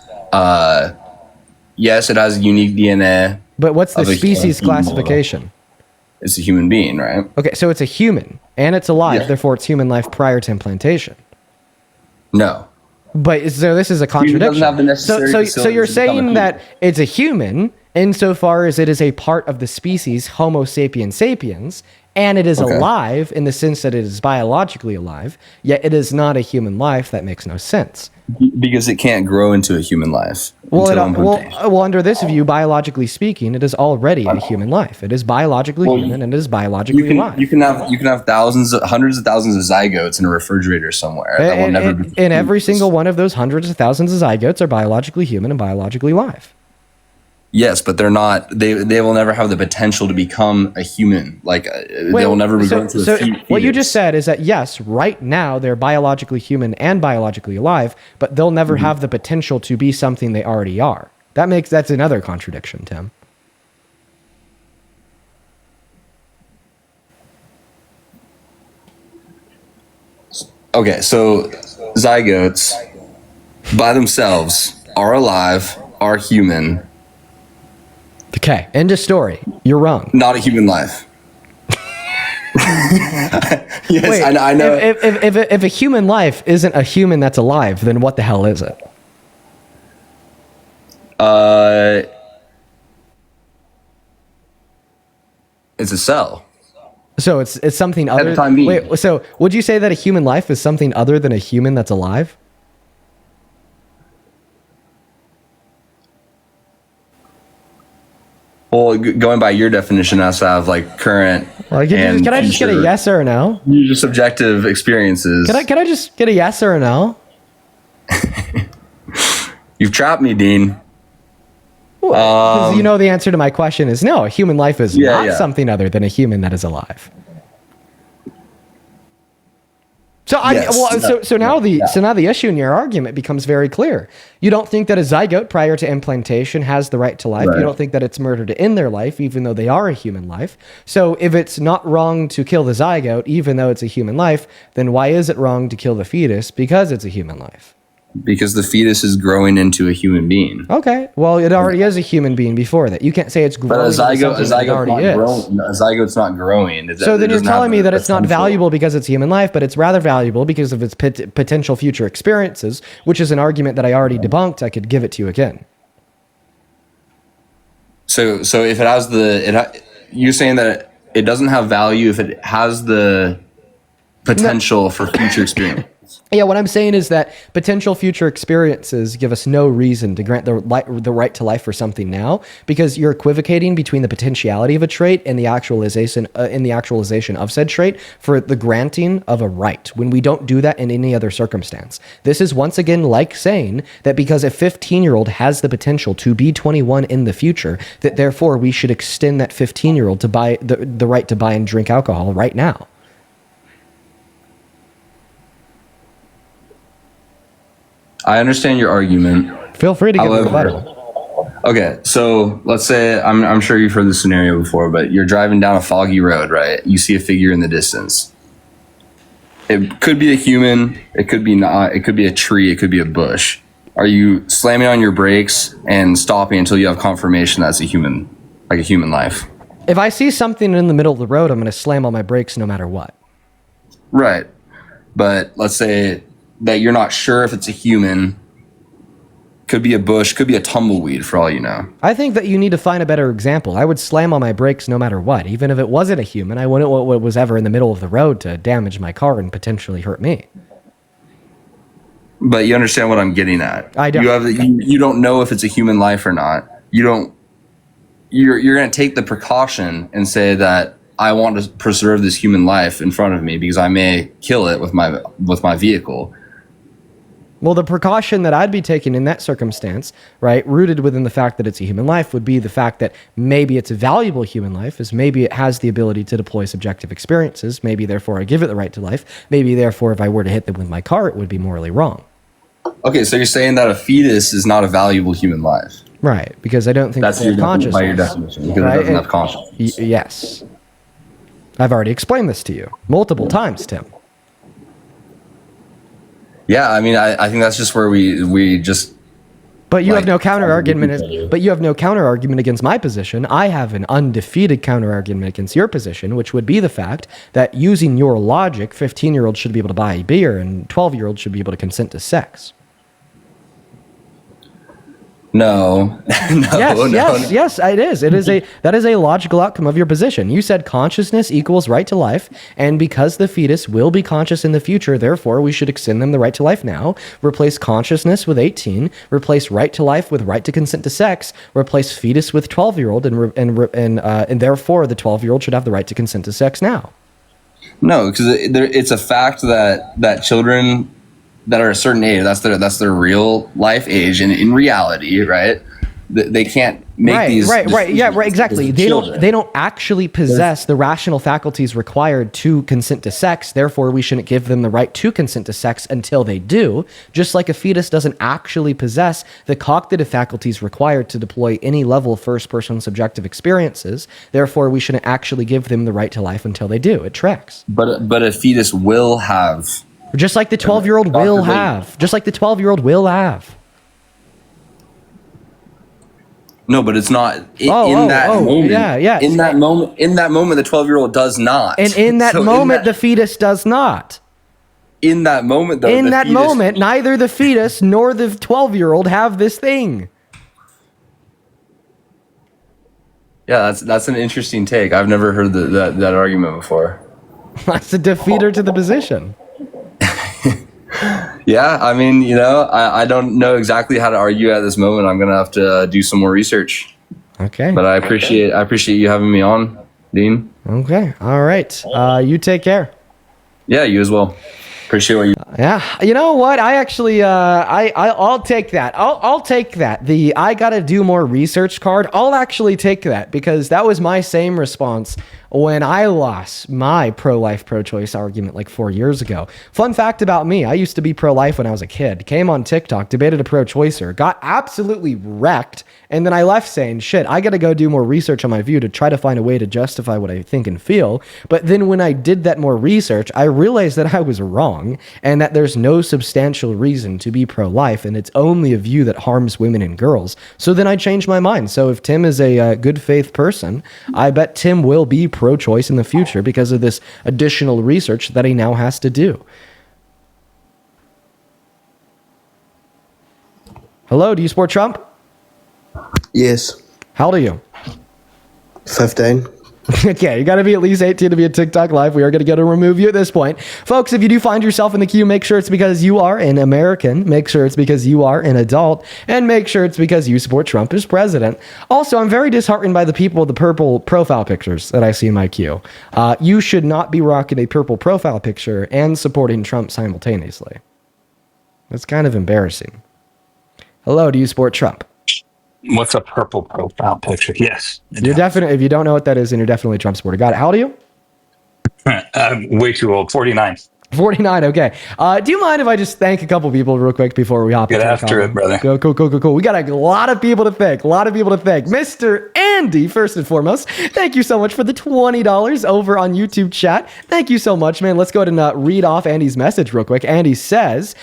Yes, it has unique DNA. But what's the Of a species human model. classification? It's a human being, right? Okay, so it's a human and it's alive, Yeah. therefore it's human life prior to implantation. No. But so this is a doesn't contradiction. have the necessary so you're facilities to become a saying human. that it's a human insofar as it is a part of the species Homo sapiens sapiens, and it is Okay. alive in the sense that it is biologically alive, yet it is not a human life. That makes no sense. Because it can't grow into a human life. Well, until well, implantation. well, under this view, biologically speaking, it is already a human life. It is biologically Well, human and it is biologically you can alive. you can have hundreds of thousands of zygotes in a refrigerator somewhere that will never be. And every single one of those hundreds of thousands of zygotes are biologically human and biologically alive. Yes, but they're not. They will never have the potential to become a human. They will never be going to a fetus. What you just said is that yes, right now they're biologically human and biologically alive, but they'll never Mm-hmm. have the potential to be something they already are. That's another contradiction, Tim. Okay, so zygotes by themselves are alive, are human, Okay, end of story. You're wrong. not a human life. Yes, Wait, I know. If a human life isn't a human that's alive, then what the hell is it? It's a cell. So it's something other. the time being. Wait, so would you say that a human life is something other than a human that's alive? Well, going by your definition, it has to have current. Like, and can I just get a future- yes or a no? Your subjective experiences. Can I just get a yes or a no? You've trapped me, Dean. Because you know the answer to my question is no. A human life is Yeah, not yeah. something other than a human that is alive. So Yes. now the issue in your argument becomes very clear. You don't think that a zygote prior to implantation has the right to life. Right. You don't think that it's murder to end their life, even though they are a human life. So if it's not wrong to kill the zygote, even though it's a human life, then why is it wrong to kill the fetus because it's a human life? because the fetus is growing into a human being. Okay. Well, it already is a human being before that. You can't say it's growing. But a into zygote, something that it already is. a zygote's not growing. So then you're telling me that it's not valuable because it's human life, but it's rather valuable because of its potential future experiences, which is an argument that I already debunked. I could give it to you again. So if it has you're saying that it doesn't have value if it has the potential for future experience. Yeah, what I'm saying is that potential future experiences give us no reason to grant the right to life for something now, because you're equivocating between the potentiality of a trait and the actualization of said trait for the granting of a right, when we don't do that in any other circumstance. This is once again like saying that because a 15-year-old has the potential to be 21 in the future, that therefore we should extend that 15-year-old to buy the right to buy and drink alcohol right now. I understand your argument. Feel free to give a However, rebuttal. Okay, so let's say I'm sure you've heard this scenario before, but you're driving down a foggy road, right? You see a figure in the distance. It could be a human, it could be not, it could be a tree, it could be a bush. Are you slamming on your brakes and stopping until you have confirmation that's a human, like a human life? If I see something in the middle of the road, I'm going to slam on my brakes no matter what. Right. But let's say that you're not sure if it's a human, could be a bush, could be a tumbleweed for all you know. I think that you need to find a better example. I would slam on my brakes no matter what. Even if it wasn't a human, I wouldn't want what was ever in the middle of the road to damage my car and potentially hurt me. But you understand what I'm getting at. I don't. You don't know if it's a human life or not. You're going to take the precaution and say that I want to preserve this human life in front of me because I may kill it with my vehicle. Well, the precaution that I'd be taking in that circumstance, right, rooted within the fact that it's a human life, would be the fact that maybe it's a valuable human life, is maybe it has the ability to deploy subjective experiences. Maybe, therefore, I give it the right to life. Maybe, therefore, if I were to hit them with my car, it would be morally wrong. Okay, so you're saying that a fetus is not a valuable human life. Right, because I don't think That's they have consciousness. by your definition, because right? it doesn't have consciousness. Yes. I've already explained this to you multiple times, Tim. Yeah, I mean, I think that's just where we just. But you Like, have no counter argument. But you have no counter argument against my position. I have an undefeated counter argument against your position, which would be the fact that using your logic, 15-year-olds should be able to buy beer and 12-year-olds should be able to consent to sex. No. Yes, it is. That is a logical outcome of your position. You said consciousness equals right to life, and because the fetus will be conscious in the future, therefore we should extend them the right to life now. Replace consciousness with 18. Replace right to life with right to consent to sex. Replace fetus with 12-year-old, and therefore the 12-year-old should have the right to consent to sex now. No, because it's a fact that children that are a certain age, that's their real life age, and in reality, right, they can't make these. Right, exactly. They don't actually possess the rational faculties required to consent to sex. Therefore, we shouldn't give them the right to consent to sex until they do. Just like a fetus doesn't actually possess the cognitive faculties required to deploy any level of first-person subjective experiences. Therefore, we shouldn't actually give them the right to life until they do. It tracks. But a fetus will have. Just like the 12-year-old will have. Just like the 12-year-old will have. No, but it's not in that moment. Yeah. In that moment, the 12-year-old does not. And in that moment, the fetus does not. In that moment, though. In that moment, neither the fetus nor the 12-year-old have this thing. Yeah, that's an interesting take. I've never heard that argument before. That's a defeater to the position. Yeah, I mean, I don't know exactly how to argue at this moment. I'm gonna have to do some more research. Okay. But I appreciate you having me on, Dean. Okay. All right. You take care. Yeah, you as well. Appreciate what you. Yeah. You know what? I actually, I'll take that. I'll take that. The I gotta do more research card. I'll actually take that because that was my same response when I lost my pro-life, pro-choice argument like 4 years ago. Fun fact about me, I used to be pro-life when I was a kid. Came on TikTok, debated a pro-choicer, got absolutely wrecked, and then I left saying, shit, I gotta go do more research on my view to try to find a way to justify what I think and feel. But then when I did that more research, I realized that I was wrong and that there's no substantial reason to be pro-life, and it's only a view that harms women and girls. So then I changed my mind. So if Tim is a good faith person, I bet Tim will be pro-choice in the future because of this additional research that he now has to do. Hello, do you support Trump? Yes. How old are you? 15. Okay, you got to be at least 18 to be a TikTok live. We are going to go to remove you at this point. Folks, if you do find yourself in the queue, make sure it's because you are an American. Make sure it's because you are an adult. And make sure it's because you support Trump as president. Also, I'm very disheartened by the people with the purple profile pictures that I see in my queue. You should not be rocking a purple profile picture and supporting Trump simultaneously. That's kind of embarrassing. Hello, do you support Trump? What's a purple profile picture? Yes. You're definitely, if you don't know what that is, then you're definitely a Trump supporter. Got it. How old are you? I'm way too old. 49. 49, okay. Do you mind if I just thank a couple people real quick before we hop Get into the after call? it, brother. Cool. We got a lot of people to thank. Mr. Andy, first and foremost, thank you so much for the $20 over on YouTube chat. Thank you so much, man. Let's go ahead and read off Andy's message real quick. Andy says,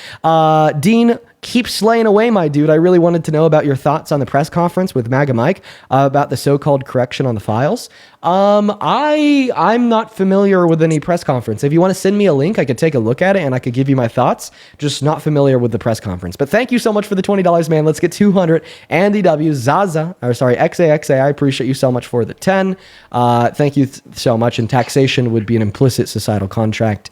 Dean, keep slaying away, my dude. I really wanted to know about your thoughts on the press conference with MAGA Mike about the so-called correction on the files. I'm not familiar with any press conference. If you want to send me a link, I could take a look at it and I could give you my thoughts. Just not familiar with the press conference. But thank you so much for the $20, man. Let's get 200. Andy W. XAXA. I appreciate you so much for the 10. Thank you so much. And taxation would be an implicit societal contract.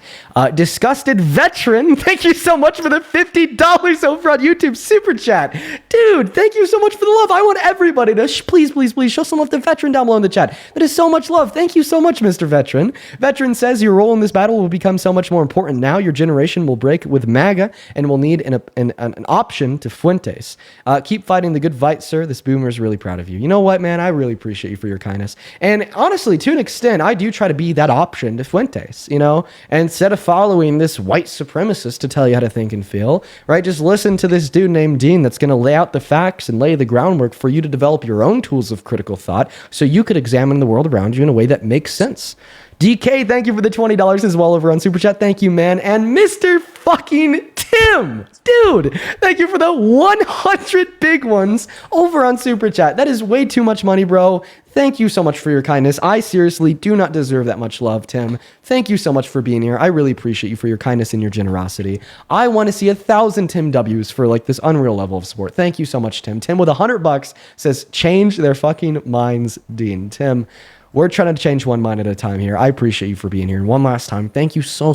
Disgusted Veteran. Thank you so much for the $50 over on YouTube super chat. Dude, thank you so much for the love. I want everybody to please show some love to Veteran down below in the chat. That is so much love. Thank you so much, Mr. Veteran. Veteran says your role in this battle will become so much more important now. Your generation will break with MAGA and will need an option to Fuentes. Keep fighting the good fight, sir. This boomer is really proud of you. You know what, man? I really appreciate you for your kindness. And honestly, to an extent, I do try to be that option to Fuentes, you know? And instead of following this white supremacist to tell you how to think and feel, right? Just listen to this dude named Dean that's going to lay out the facts and lay the groundwork for you to develop your own tools of critical thought so you could examine the world around you in a way that makes sense. DK, thank you for the $20 as well over on Super Chat. Thank you, man. And Mr. fucking Tim, dude, thank you for the 100 big ones over on Super Chat. That is way too much money, bro. Thank you so much for your kindness. I seriously do not deserve that much love, Tim. Thank you so much for being here. I really appreciate you for your kindness and your generosity. I want to see 1,000 Tim W's for like this unreal level of support. Thank you so much, Tim. Tim with $100 says, change their fucking minds, Dean. Tim, we're trying to change one mind at a time here. I appreciate you for being here. And one last time, thank you so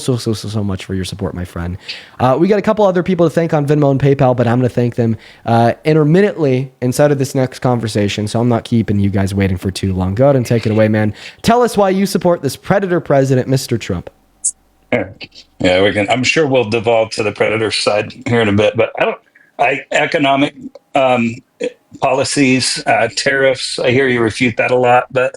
much for your support, my friend. We got a couple other people to thank on Venmo and PayPal, but I'm going to thank them intermittently inside of this next conversation, so I'm not keeping you guys waiting for too long. Go ahead and take it away, man. Tell us why you support this predator president, Mr. Trump. Yeah, we can. I'm sure we'll devolve to the predator side here in a bit, but economic policies, tariffs. I hear you refute that a lot, but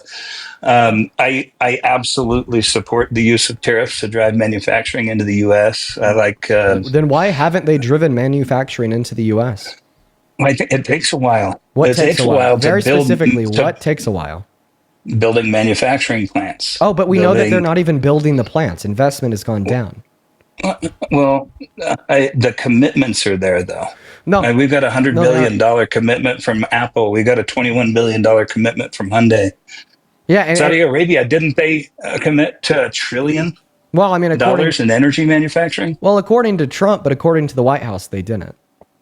I absolutely support the use of tariffs to drive manufacturing into the U.S. I like. Then why haven't they driven manufacturing into the U.S.? I think it takes a while. What takes a while? Very to build, specifically, what takes a while? Building manufacturing plants. Oh, but we know that they're not even building the plants. Investment has gone down. Well, the commitments are there, though. No, we've got $100 billion commitment from Apple. We got a $21 billion commitment from Hyundai. Yeah, and Saudi Arabia, didn't they commit to $1 trillion? Well, I mean, in energy manufacturing. Well, according to Trump, but according to the White House, they didn't.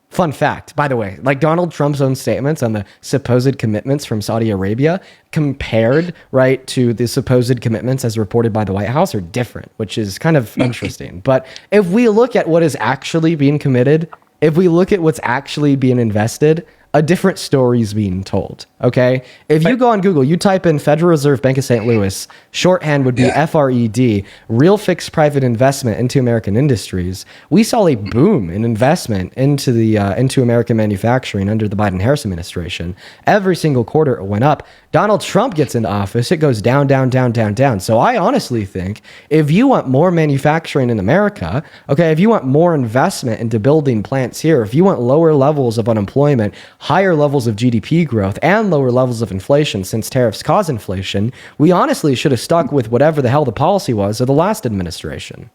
Fun fact, by the way, like Donald Trump's own statements on the supposed commitments from Saudi Arabia compared, right, to the supposed commitments as reported by the White House are different, which is kind of interesting. But if we look at what is actually being committed, if we look at what's actually being invested, a different story is being told. Okay. If you go on Google, you type in Federal Reserve Bank of St. Louis, shorthand would be FRED, real fixed private investment into American industries. We saw a boom in investment into into American manufacturing under the Biden-Harris administration. Every single quarter it went up. Donald Trump gets into office, it goes down, down, down, down, down. So I honestly think if you want more manufacturing in America, okay, if you want more investment into building plants here, if you want lower levels of unemployment, higher levels of GDP growth, and lower levels of inflation, since tariffs cause inflation, we honestly should have stuck with whatever the hell the policy was of the last administration.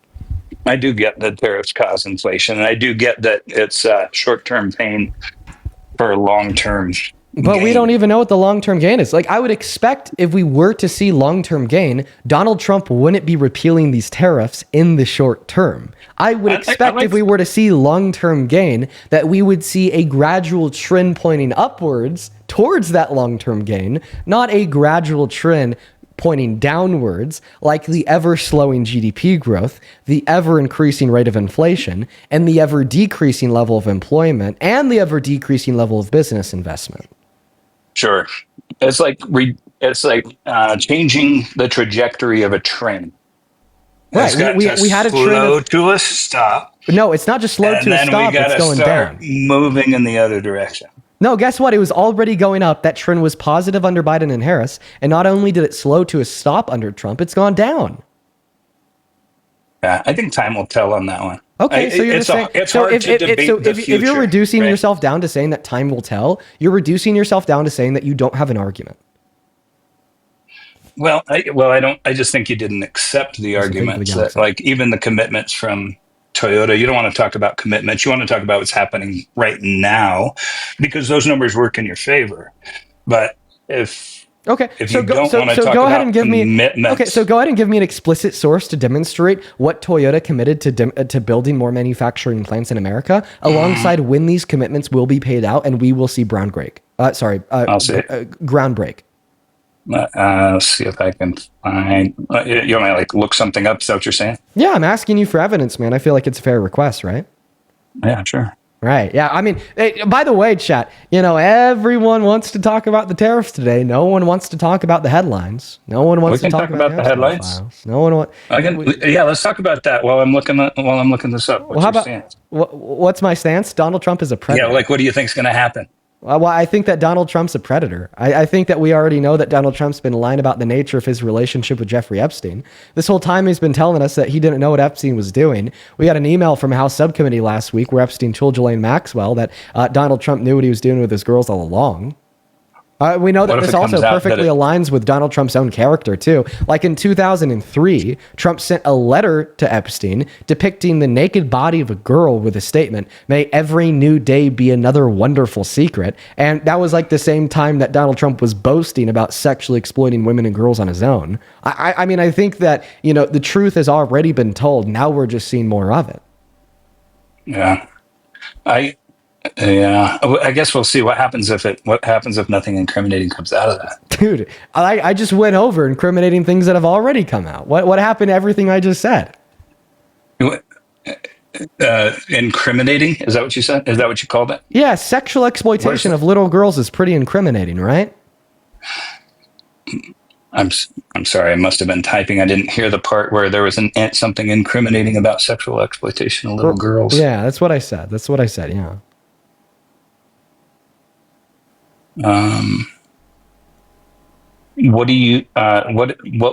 I do get that tariffs cause inflation, and I do get that it's short-term pain for long-term. But we don't even know what the long-term gain is. Like, I would expect if we were to see long-term gain, Donald Trump wouldn't be repealing these tariffs in the short term. I would expect if we were to see long-term gain, that we would see a gradual trend pointing upwards towards that long-term gain, not a gradual trend pointing downwards, like the ever slowing GDP growth, the ever increasing rate of inflation, and the ever decreasing level of employment, and the ever decreasing level of business investment. Sure, it's like changing the trajectory of a train. Right, we had a trend slow to a stop. No, it's not just slow to a stop, it's going down. Moving in the other direction. No, guess what? It was already going up. That trend was positive under Biden and Harris. And not only did it slow to a stop under Trump, it's gone down. Yeah, I think time will tell on that one. Okay, so you're saying if you're reducing right? yourself down to saying that time will tell, you're reducing yourself down to saying that you don't have an argument. Well, I just think you didn't accept the arguments that, like, even the commitments from Toyota. You don't want to talk about commitments. You want to talk about what's happening right now, because those numbers work in your favor. But if go ahead and give me an explicit source to demonstrate what Toyota committed to building more manufacturing plants in America, alongside when these commitments will be paid out and we will see groundbreak. See if I can find. You want me to look something up? Is that what you're saying? Yeah, I'm asking you for evidence, man. I feel like it's a fair request, right? Yeah, sure. Right. Yeah. I mean, by the way, chat, everyone wants to talk about the tariffs today. No one wants to talk about the headlines. No one wants to talk about the headlines. No one wants. Let's talk about that while I'm looking this up. What's my stance? Donald Trump is a predator. Yeah. What do you think is going to happen? Well, I think that Donald Trump's a predator. I think that we already know that Donald Trump's been lying about the nature of his relationship with Jeffrey Epstein. This whole time he's been telling us that he didn't know what Epstein was doing. We got an email from House Subcommittee last week where Epstein told Ghislaine Maxwell that Donald Trump knew what he was doing with his girls all along. We know that this also perfectly aligns with Donald Trump's own character, too. Like in 2003, Trump sent a letter to Epstein depicting the naked body of a girl with a statement, "May every new day be another wonderful secret." And that was like the same time that Donald Trump was boasting about sexually exploiting women and girls on his own. I mean, I think that, the truth has already been told. Now we're just seeing more of it. Yeah. I guess we'll see what happens if nothing incriminating comes out of that. Dude, I just went over incriminating things that have already come out. What happened to everything I just said? Incriminating? Is that what you said? Is that what you called it? Yeah, sexual exploitation of little girls is pretty incriminating, right? I'm sorry, I must have been typing. I didn't hear the part where there was something incriminating about sexual exploitation of little girls. Yeah, that's what I said. Yeah. What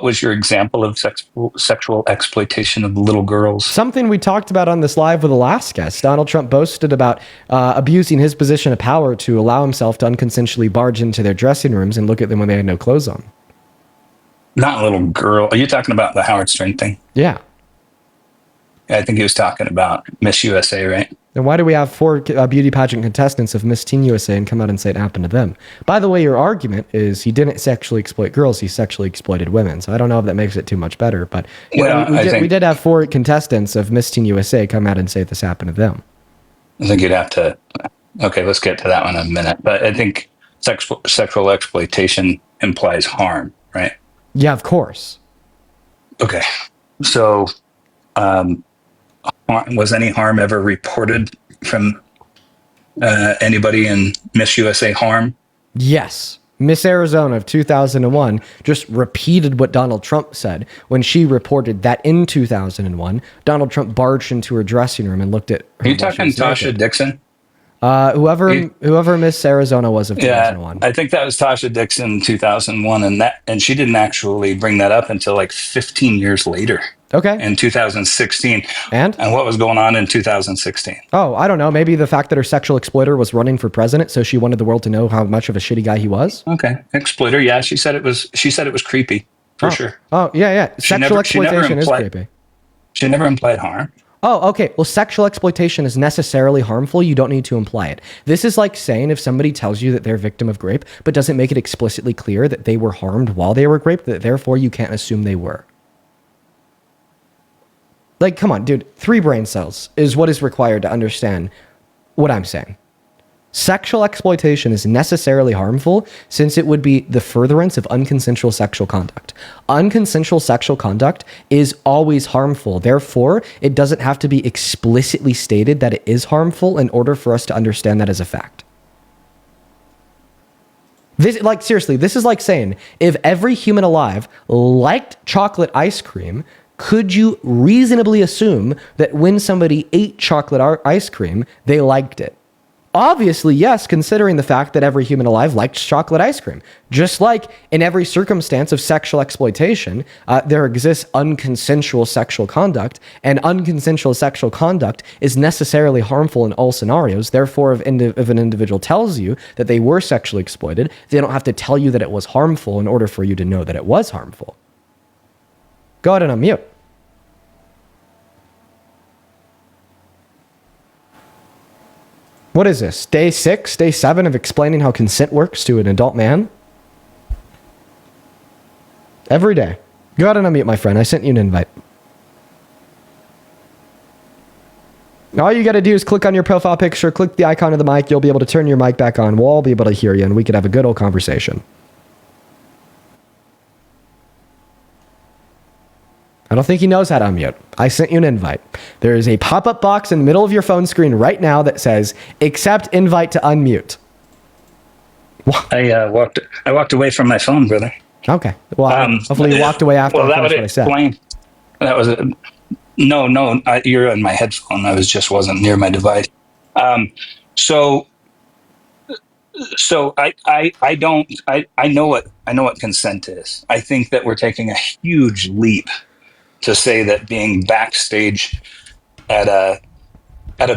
was your example of sexual exploitation of little girls? Something we talked about on this live with the last guest. Donald Trump boasted about abusing his position of power to allow himself to unconsensually barge into their dressing rooms and look at them when they had no clothes on. Not a little girl. Are you talking about the Howard Stern thing? Yeah. I think he was talking about Miss USA, right? Then why do we have 4 beauty pageant contestants of Miss Teen USA and come out and say it happened to them? By the way, your argument is he didn't sexually exploit girls, he sexually exploited women. So I don't know if that makes it too much better, but we did have 4 contestants of Miss Teen USA come out and say this happened to them. I think you'd have to... Okay, let's get to that one in a minute. But I think sexual exploitation implies harm, right? Yeah, of course. Okay. So... was any harm ever reported from anybody in Miss USA harm? Yes. Miss Arizona of 2001 just repeated what Donald Trump said when she reported that in 2001, Donald Trump barged into her dressing room and looked at her. Are you while she talking was Tasha naked. Dixon? Whoever Miss Arizona was of 2001. I think that was Tasha Dixon 2001, and she didn't actually bring that up until like 15 years later. Okay. In 2016. And what was going on in 2016? Oh, I don't know. Maybe the fact that her sexual exploiter was running for president, so she wanted the world to know how much of a shitty guy he was. Okay, exploiter. Yeah, she said it was creepy for sure. Oh, yeah. Sexual exploitation is creepy. She never implied harm. Oh, okay. Well, sexual exploitation is necessarily harmful. You don't need to imply it. This is like saying if somebody tells you that they're a victim of rape, but doesn't make it explicitly clear that they were harmed while they were raped, that therefore you can't assume they were. Like, come on, dude. 3 brain cells is what is required to understand what I'm saying. Sexual exploitation is necessarily harmful since it would be the furtherance of unconsensual sexual conduct. Unconsensual sexual conduct is always harmful. Therefore, it doesn't have to be explicitly stated that it is harmful in order for us to understand that as a fact. This, like, seriously, this is like saying if every human alive liked chocolate ice cream, could you reasonably assume that when somebody ate chocolate ice cream, they liked it? Obviously, yes, considering the fact that every human alive liked chocolate ice cream. Just like in every circumstance of sexual exploitation, there exists unconsensual sexual conduct, and unconsensual sexual conduct is necessarily harmful in all scenarios. Therefore, if an individual tells you that they were sexually exploited, they don't have to tell you that it was harmful in order for you to know that it was harmful. Go ahead and unmute. What is this? Day 6, day 7 of explaining how consent works to an adult man? Every day. Go ahead and unmute, my friend. I sent you an invite. All you got to do is click on your profile picture, click the icon of the mic. You'll be able to turn your mic back on. We'll all be able to hear you, and we could have a good old conversation. I don't think he knows how to unmute. I sent you an invite. There is a pop-up box in the middle of your phone screen right now that says, accept invite to unmute. I walked away from my phone, brother. Okay. Well, hopefully you walked away after well, I finished what I said. That was no. You're on my headphone. I wasn't near my device. So I know what consent is. I think that we're taking a huge leap to say that being backstage at a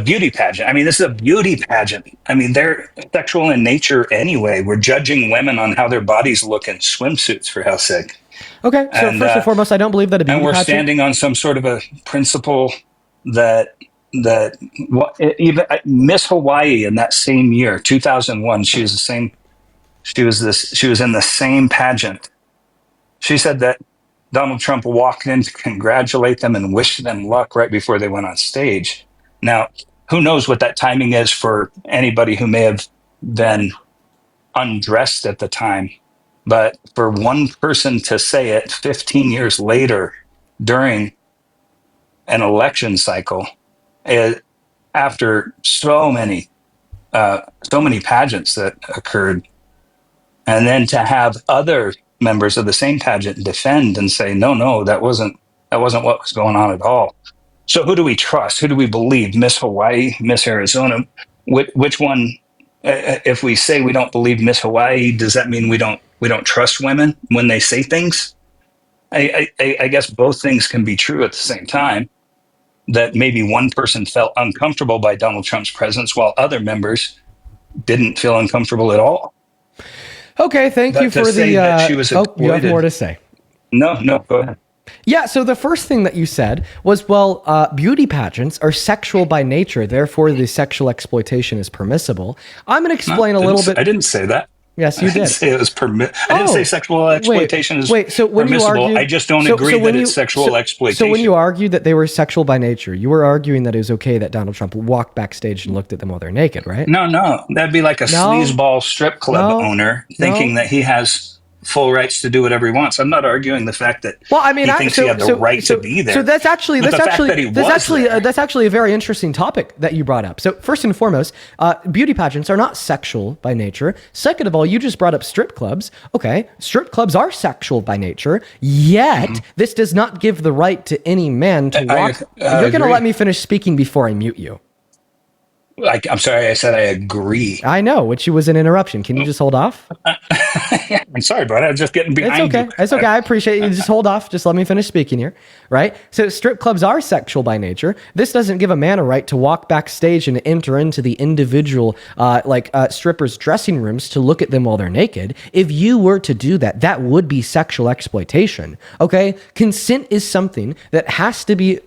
beauty pageant. I mean, this is a beauty pageant. I mean, they're sexual in nature anyway. We're judging women on how their bodies look in swimsuits, for how's sake. Okay, so first and foremost, I don't believe that a beauty pageant. And we're pageant... standing on some sort of a principle that even Miss Hawaii in that same year, 2001, she was in the same pageant. She said that Donald Trump walked in to congratulate them and wish them luck right before they went on stage. Now, who knows what that timing is for anybody who may have been undressed at the time. But for one person to say it 15 years later during an election cycle, after so many pageants that occurred, and then to have other members of the same pageant defend and say, no, that wasn't what was going on at all. So who do we trust? Who do we believe? Miss Hawaii, Miss Arizona? Which one? If we say we don't believe Miss Hawaii, does that mean we don't trust women when they say things? I guess both things can be true at the same time. That maybe one person felt uncomfortable by Donald Trump's presence while other members didn't feel uncomfortable at all. Okay, thank you for the... you have more to say. No, go ahead. Yeah, so the first thing that you said was, beauty pageants are sexual by nature, therefore the sexual exploitation is permissible. I'm going to explain a little bit... I didn't say that. Yes, you did. I didn't say it was I didn't say sexual exploitation is so when permissible. You argue, I just don't agree that it's sexual exploitation. So when you argued that they were sexual by nature, you were arguing that it was okay that Donald Trump walked backstage and looked at them while they're naked, right? No. That'd be like a sleazeball strip club owner thinking that he has full rights to do whatever he wants. I'm not arguing the fact that Well, I mean, he thinks he had the right to be there. So that's actually But the fact that he was there. that's actually a very interesting topic that you brought up. So first and foremost, beauty pageants are not sexual by nature. Second of all, you just brought up strip clubs. Okay, strip clubs are sexual by nature. Yet this does not give the right to any man to walk. You're going to let me finish speaking before I mute you. I'm sorry, I said I agree. I know, which was an interruption. Can you just hold off? I'm sorry, bro. I'm just getting behind It's okay. you. It's okay. I appreciate you. Just hold off. Just let me finish speaking here. Right? So strip clubs are sexual by nature. This doesn't give a man a right to walk backstage and enter into the individual strippers' dressing rooms to look at them while they're naked. If you were to do that, that would be sexual exploitation. Okay? Consent is something that has to be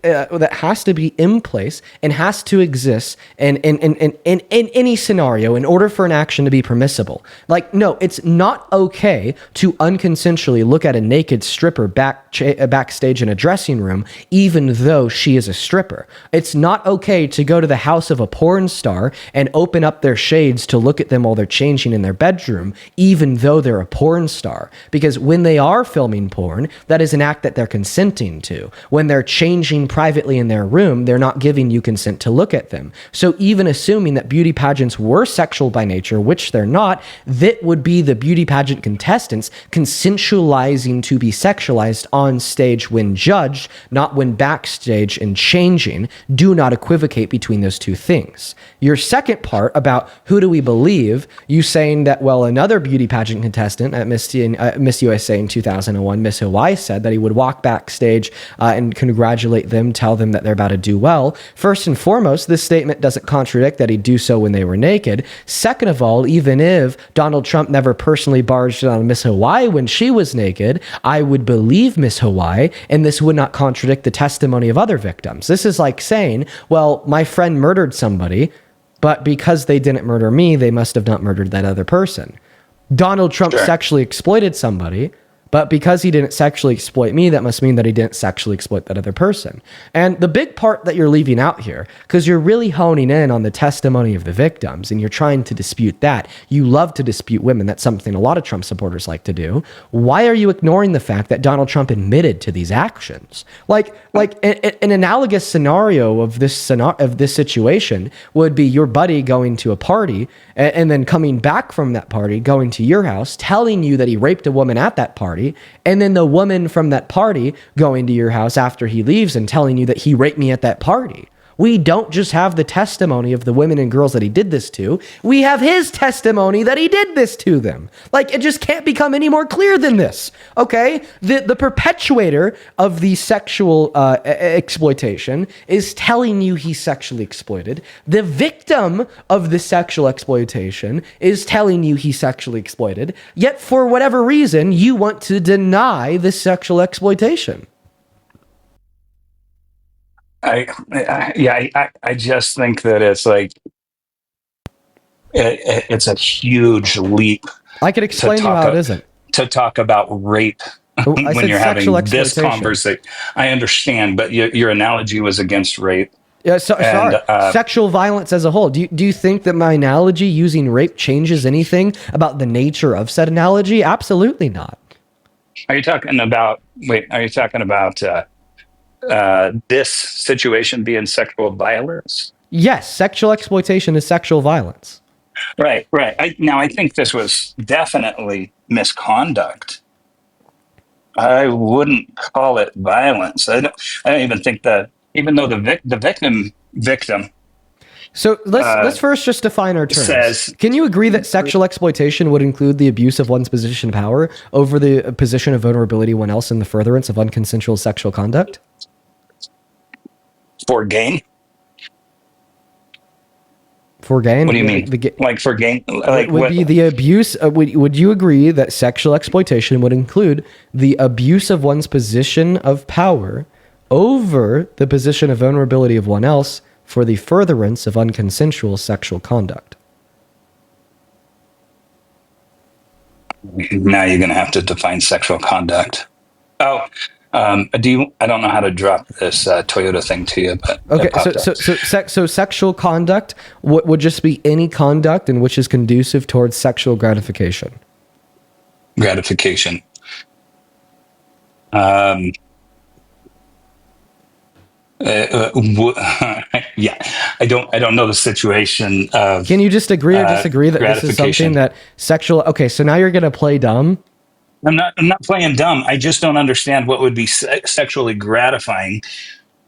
in place and has to exist in any scenario in order for an action to be permissible. Like, no, it's not okay to unconsensually look at a naked stripper backstage in a dressing room, even though she is a stripper. It's not okay to go to the house of a porn star and open up their shades to look at them while they're changing in their bedroom, even though they're a porn star. Because when they are filming porn, that is an act that they're consenting to. When they're changing privately in their room, they're not giving you consent to look at them. So even assuming that beauty pageants were sexual by nature, which they're not, that would be the beauty pageant contestants consensualizing to be sexualized on stage when judged, not when backstage and changing. Do not equivocate between those two things. Your second part about who do we believe, you saying that, well, another beauty pageant contestant at Miss USA in 2001, Miss Hawaii, said that he would walk backstage and congratulate them, tell them that they're about to do well. First and foremost, this statement doesn't contradict that he'd do so when they were naked. Second of all, even if Donald Trump never personally barged on Miss Hawaii when she was naked, I would believe Miss Hawaii, and this would not contradict the testimony of other victims. This is like saying, well, my friend murdered somebody, but because they didn't murder me, they must have not murdered that other person. Donald Trump sexually exploited somebody, but because he didn't sexually exploit me, that must mean that he didn't sexually exploit that other person. And the big part that you're leaving out here, because you're really honing in on the testimony of the victims and you're trying to dispute that. You love to dispute women. That's something a lot of Trump supporters like to do. Why are you ignoring the fact that Donald Trump admitted to these actions? Like an analogous scenario of this situation would be your buddy going to a party and then coming back from that party, going to your house, telling you that he raped a woman at that party, and then the woman from that party going to your house after he leaves and telling you that he raped me at that party. We don't just have the testimony of the women and girls that he did this to. We have his testimony that he did this to them. Like, it just can't become any more clear than this. Okay? The perpetuator of the sexual exploitation is telling you he sexually exploited. The victim of the sexual exploitation is telling you he sexually exploited. Yet, for whatever reason, you want to deny the sexual exploitation. I just think that it's like it's a huge leap. I could explain to you how it isn't. To talk about rape when you're having this conversation. I understand, but your analogy was against rape. Yeah, sorry. Sexual violence as a whole. Do you think that my analogy using rape changes anything about the nature of said analogy? Absolutely not. Are you talking about this situation being sexual violence? Yes, sexual exploitation is sexual violence. Right. I think this was definitely misconduct. I wouldn't call it violence. I don't even think that, even though the victim. So let's first just define our terms. Can you agree that sexual exploitation would include the abuse of one's position of power over the position of vulnerability of one else in the furtherance of unconsensual sexual conduct? For gain? For gain? What do you mean? Like for gain? Like would be the abuse? Would you agree that sexual exploitation would include the abuse of one's position of power over the position of vulnerability of one else for the furtherance of unconsensual sexual conduct? Now you're going to have to define sexual conduct. I don't know how to drop this Toyota thing to you, but okay. So sexual conduct would just be any conduct in which is conducive towards sexual gratification. gratification. Yeah, I don't know the situation of. Can you just agree or disagree that this is something that sexual? Okay, so now you're gonna play dumb. I'm not playing dumb. I just don't understand what would be sexually gratifying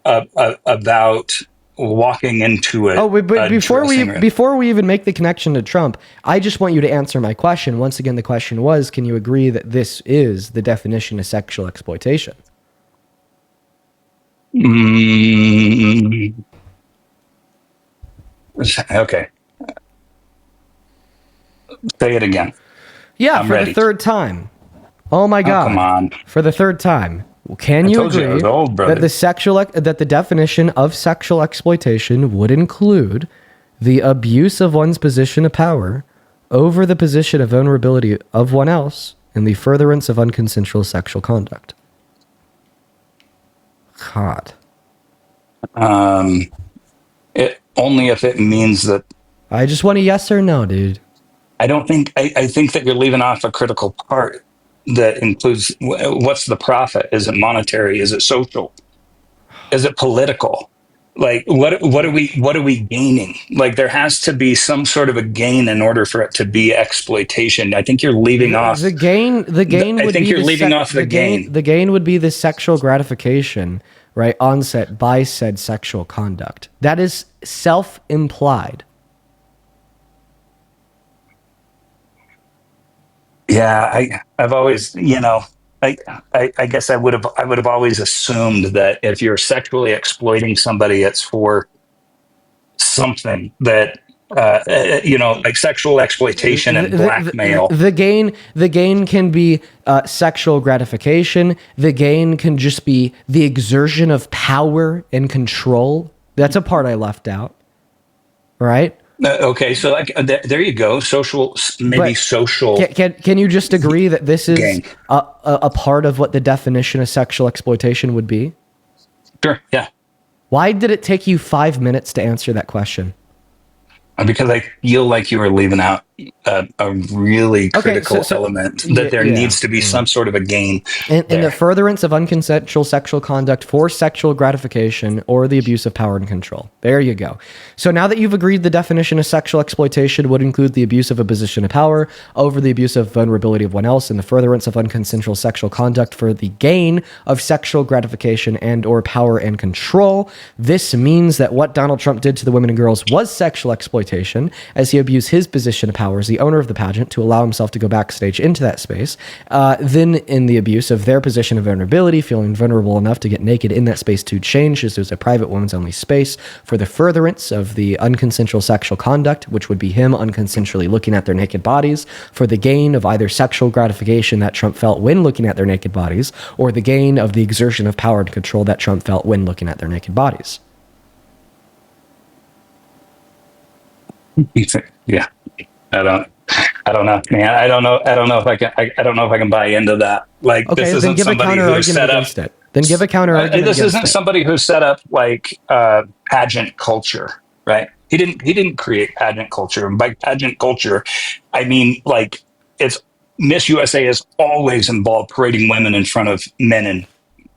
about walking into it. Oh, but before we even make the connection to Trump, I just want you to answer my question. Once again, the question was, can you agree that this is the definition of sexual exploitation? Okay. Say it again. Yeah, I'm for ready. the third time. Oh my God! Come on. For the third time. Can you agree that the definition of sexual exploitation would include the abuse of one's position of power over the position of vulnerability of one else and the furtherance of unconsensual sexual conduct? God. It only if it means that. I just want a yes or no, dude. I think that you're leaving off a critical part that includes what's the profit? Is it monetary? Is it social? Is it political? Like what are we gaining? Like there has to be some sort of a gain in order for it to be exploitation. I think you're leaving off the gain. The gain. I think you're leaving off the gain. The gain would be the sexual gratification, right? Onset by said sexual conduct. That is self-implied. Yeah, I've always, I guess I would have always assumed that if you're sexually exploiting somebody, it's for something that like sexual exploitation and blackmail. The gain can be sexual gratification. The gain can just be the exertion of power and control. That's a part I left out. Right? Okay, so there you go. Social. Can you just agree that this is a part of what the definition of sexual exploitation would be? Sure. Yeah. Why did it take you 5 minutes to answer that question? Because I feel like you were leaving out a really critical element that there needs to be some sort of a gain. In the furtherance of unconsensual sexual conduct for sexual gratification or the abuse of power and control. There you go. So now that you've agreed the definition of sexual exploitation would include the abuse of a position of power over the abuse of vulnerability of one else and the furtherance of unconsensual sexual conduct for the gain of sexual gratification and or power and control, this means that what Donald Trump did to the women and girls was sexual exploitation as he abused his position of power as the owner of the pageant to allow himself to go backstage into that space, then in the abuse of their position of vulnerability, feeling vulnerable enough to get naked in that space to change as there's a private women's only space for the furtherance of the unconsensual sexual conduct, which would be him unconsensually looking at their naked bodies for the gain of either sexual gratification that Trump felt when looking at their naked bodies or the gain of the exertion of power and control that Trump felt when looking at their naked bodies. Yeah. I don't know, man. I don't know if I can buy into that. Like, okay, this isn't somebody who set up. Then give a counter argument. This isn't somebody who set up like pageant culture, right? He didn't create pageant culture, and by pageant culture, I mean like it's Miss USA is always involved parading women in front of men and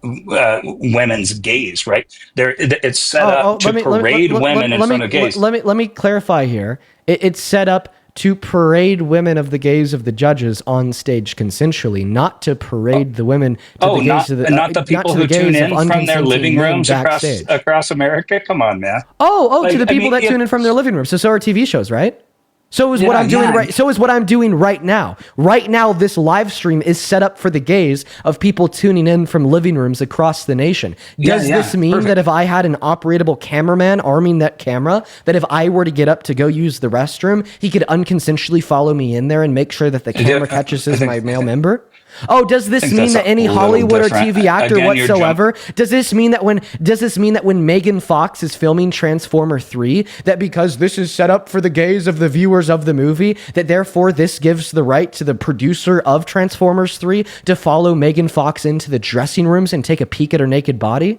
women's gaze, right? It's set up to parade women in front of gays. Let me clarify here. It's set up to parade women of the gaze of the judges on stage consensually, not to parade the women to the gaze of the not the people who tune in from their living rooms across America. Come on, man. To the people that tune in from their living rooms. So are TV shows, right? So is what I'm doing right. So is what I'm doing right now. Right now, this live stream is set up for the gaze of people tuning in from living rooms across the nation. Does this mean that if I had an operatable cameraman arming that camera, that if I were to get up to go use the restroom, he could unconsensually follow me in there and make sure that the camera catches my male member? Oh, does this mean that any Hollywood or TV actor whatsoever? Does this mean that when Megan Fox is filming Transformer 3, that because this is set up for the gaze of the viewers of the movie, that therefore this gives the right to the producer of Transformers 3 to follow Megan Fox into the dressing rooms and take a peek at her naked body?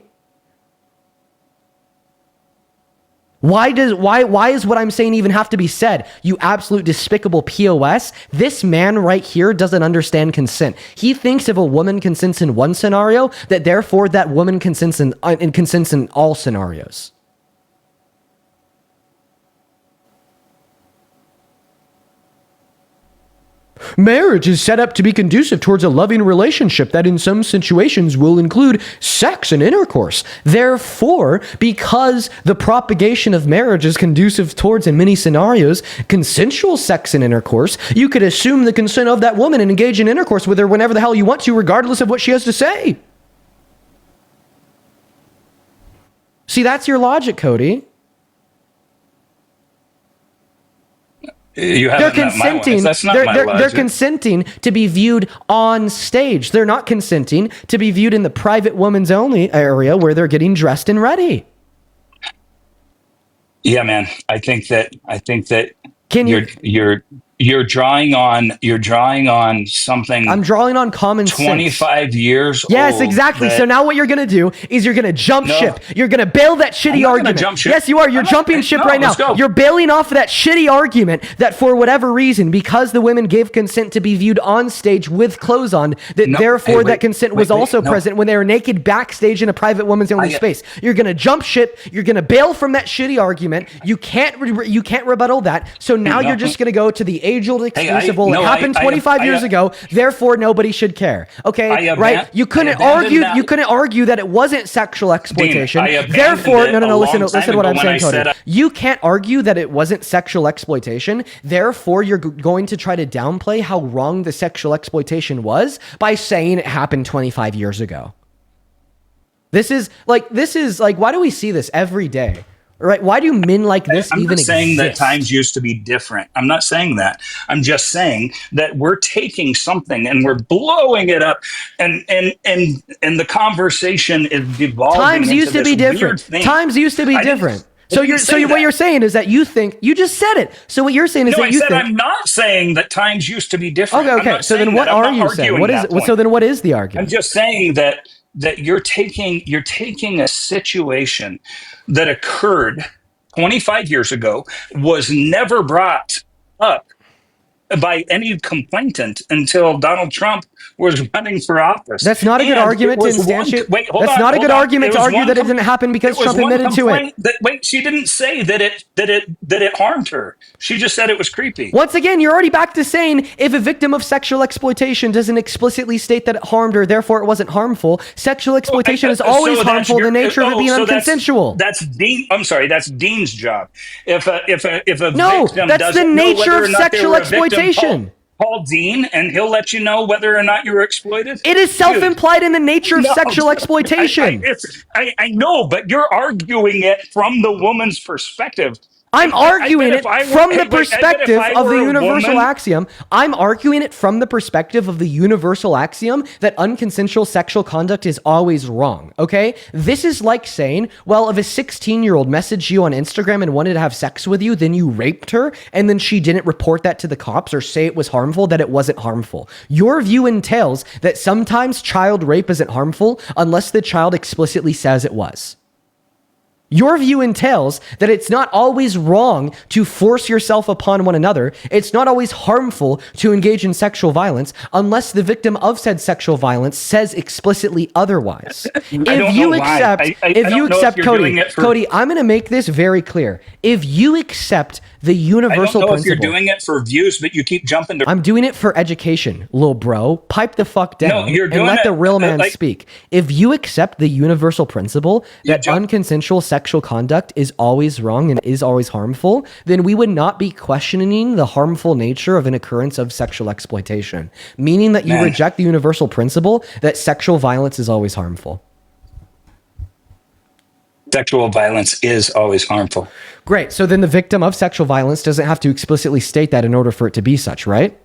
Why is what I'm saying even have to be said? You absolute despicable POS. This man right here doesn't understand consent. He thinks if a woman consents in one scenario, that therefore that woman consents in all scenarios. Marriage is set up to be conducive towards a loving relationship that in some situations will include sex and intercourse. Therefore, because the propagation of marriage is conducive towards, in many scenarios, consensual sex and intercourse, you could assume the consent of that woman and engage in intercourse with her whenever the hell you want to, regardless of what she has to say. See, that's your logic, Cody. You haven't met my wife. That's not my logic. They're consenting to be viewed on stage. They're not consenting to be viewed in the private women's only area where they're getting dressed and ready. Yeah, man. I think that Can you? you're drawing on something. I'm drawing on common 25 years Yes, old exactly. that- So now what you're going to do is you're going to jump ship. You're going to bail that shitty I'm not gonna argument. jump ship. Yes, you are. You're I'm not- jumping ship no, right now. let's go. You're bailing off of that shitty argument that for whatever reason, because the women gave consent to be viewed on stage with clothes on, that No, therefore hey, that wait, consent wait, was wait, also no. present when they were naked backstage in a private woman's only space. You're going to jump ship. You're going to bail from that shitty argument. You can't rebuttal that. So now No. you're just going to go to the age-old exclusive. Well, no, it happened 25 years ago. Therefore, nobody should care. Okay, right? You couldn't argue. that. You couldn't argue that it wasn't sexual exploitation. I abandoned Therefore, it no. a Listen long to time what I'm ago when saying, I Cody. said You can't argue that it wasn't sexual exploitation. Therefore, you're going to try to downplay how wrong the sexual exploitation was by saying it happened 25 years ago. This is like, why do we see this every day? Right? Why do men like this I'm even not saying that exist? times used to be different. I'm not saying that. I'm just saying that we're taking something and we're blowing it up, and the conversation is devolving. Times into used to this be weird different. thing. Times used to be I didn't- different. I So didn't you're say what that. you're saying is that you think you just said it. So what you're saying is No, that I you said think. I'm not saying that times used to be different. I'm Okay. not So then saying what that. I'm are not you saying? arguing What is that point. so then what is the I'm argument? just saying that you're taking a situation that occurred 25 years ago, was never brought up by any complainant until Donald Trump was running for office. That's not a good And argument it to was one- instantiate. Wait, hold That's on, not a hold good on. argument It to was argue one that it com- didn't happen because it was Trump one admitted to it. complaint wait, she didn't say that it harmed her. She just said it was creepy. Once again, you're already back to saying if a victim of sexual exploitation doesn't explicitly state that it harmed her, therefore it wasn't harmful. Sexual exploitation is always So that's harmful in the nature of it being so unconsensual. That's Dean. I'm sorry, that's Dean's job. If a No, victim that's the doesn't know nature whether of or not they sexual were a victim, exploitation. Call Dean, and he'll let you know whether or not you were exploited. It is self-implied in the nature of No, sexual exploitation. I know, but you're arguing it from the woman's perspective. I'm arguing it from the perspective of the were a universal woman- axiom. I'm arguing it from the perspective of the universal axiom that unconsensual sexual conduct is always wrong, okay? This is like saying, well, if a 16-year-old messaged you on Instagram and wanted to have sex with you, then you raped her, and then she didn't report that to the cops or say it was harmful, that it wasn't harmful. Your view entails that sometimes child rape isn't harmful unless the child explicitly says it was. Your view entails that it's not always wrong to force yourself upon one another. It's not always harmful to engage in sexual violence unless the victim of said sexual violence says explicitly otherwise. If you accept, Cody, I'm going to make this very clear. If you accept the universal I don't know principle, if you're doing it for views, but you keep jumping to. I'm doing it for education, little bro. Pipe the fuck down No, you're and doing let it, the real man like- speak. If you accept the universal principle that unconsensual sexual conduct is always wrong and is always harmful, then we would not be questioning the harmful nature of an occurrence of sexual exploitation, meaning that you Man. reject the universal principle that sexual violence is always harmful. Sexual violence is always harmful. Great. So then the victim of sexual violence doesn't have to explicitly state that in order for it to be such, right?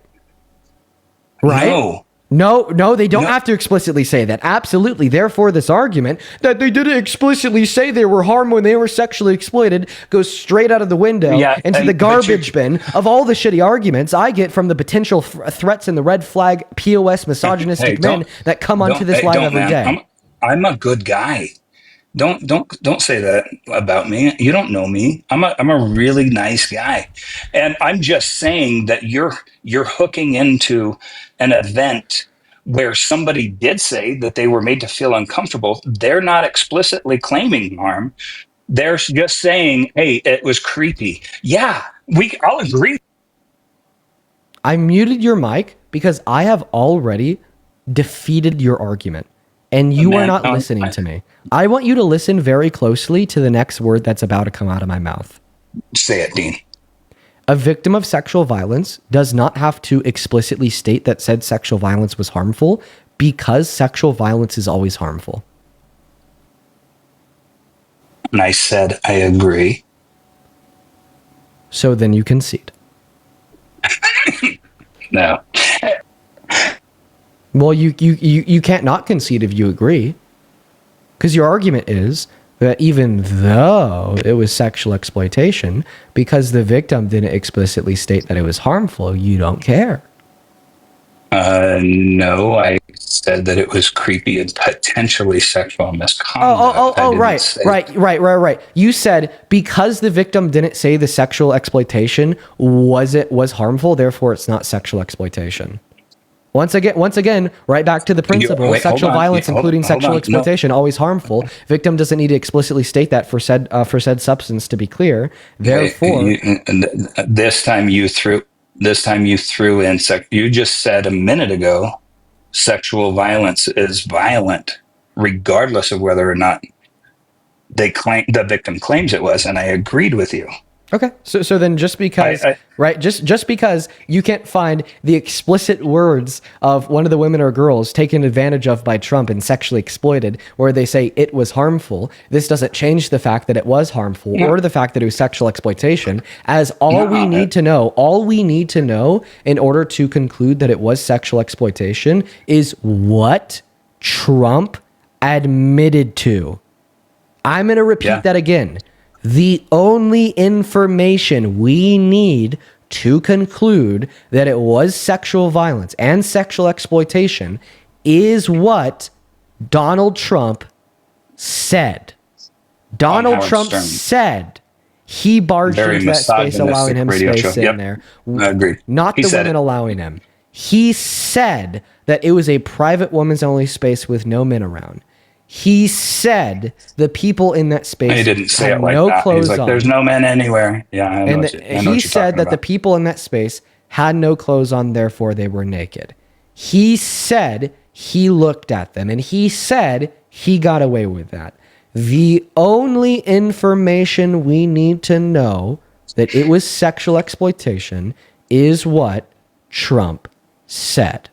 Right? No, they don't have to explicitly say that. Absolutely. Therefore, this argument that they didn't explicitly say they were harmed when they were sexually exploited goes straight out of the window into the garbage bin of all the shitty arguments I get from the potential threats and the red flag POS misogynistic men that come onto this live every day. I'm a good guy. Don't say that about me. You don't know me. I'm a really nice guy, and I'm just saying that you're hooking into an event where somebody did say that they were made to feel uncomfortable. They're not explicitly claiming harm. They're just saying, "Hey, it was creepy." Yeah, I'll agree. I muted your mic because I have already defeated your argument. And you are not listening to me. I want you to listen very closely to the next word that's about to come out of my mouth. Say it, Dean. A victim of sexual violence does not have to explicitly state that said sexual violence was harmful because sexual violence is always harmful. And I said, I agree. So then you concede. No. Well, you can't not concede if you agree. Because your argument is that even though it was sexual exploitation, because the victim didn't explicitly state that it was harmful, you don't care. No, I said that it was creepy and potentially sexual misconduct. Right. You said because the victim didn't say the sexual exploitation was harmful, therefore it's not sexual exploitation. Once again, right back to the principle: sexual violence, including sexual exploitation, always harmful. Victim doesn't need to explicitly state that for said substance to be clear. Therefore, this time you threw in. You just said a minute ago, sexual violence is violent, regardless of whether or not the victim claims it was, and I agreed with you. Okay, so then just because, just because you can't find the explicit words of one of the women or girls taken advantage of by Trump and sexually exploited, where they say it was harmful, this doesn't change the fact that it was harmful or the fact that it was sexual exploitation. As all we need to know in order to conclude that it was sexual exploitation is what Trump admitted to. I'm going to repeat that again. The only information we need to conclude that it was sexual violence and sexual exploitation is what Donald Trump said. Donald Trump said he barged into that space, allowing him space in there. I agree. Not the women allowing him. He said that it was a private women's only space with no men around. He said the people in that space he didn't say had it like no that. clothes He's like, on. there's no men anywhere. Yeah, I know. He said that the people in that space had no clothes on, therefore they were naked. He said he looked at them, and he said he got away with that. The only information we need to know that it was sexual exploitation is what Trump said.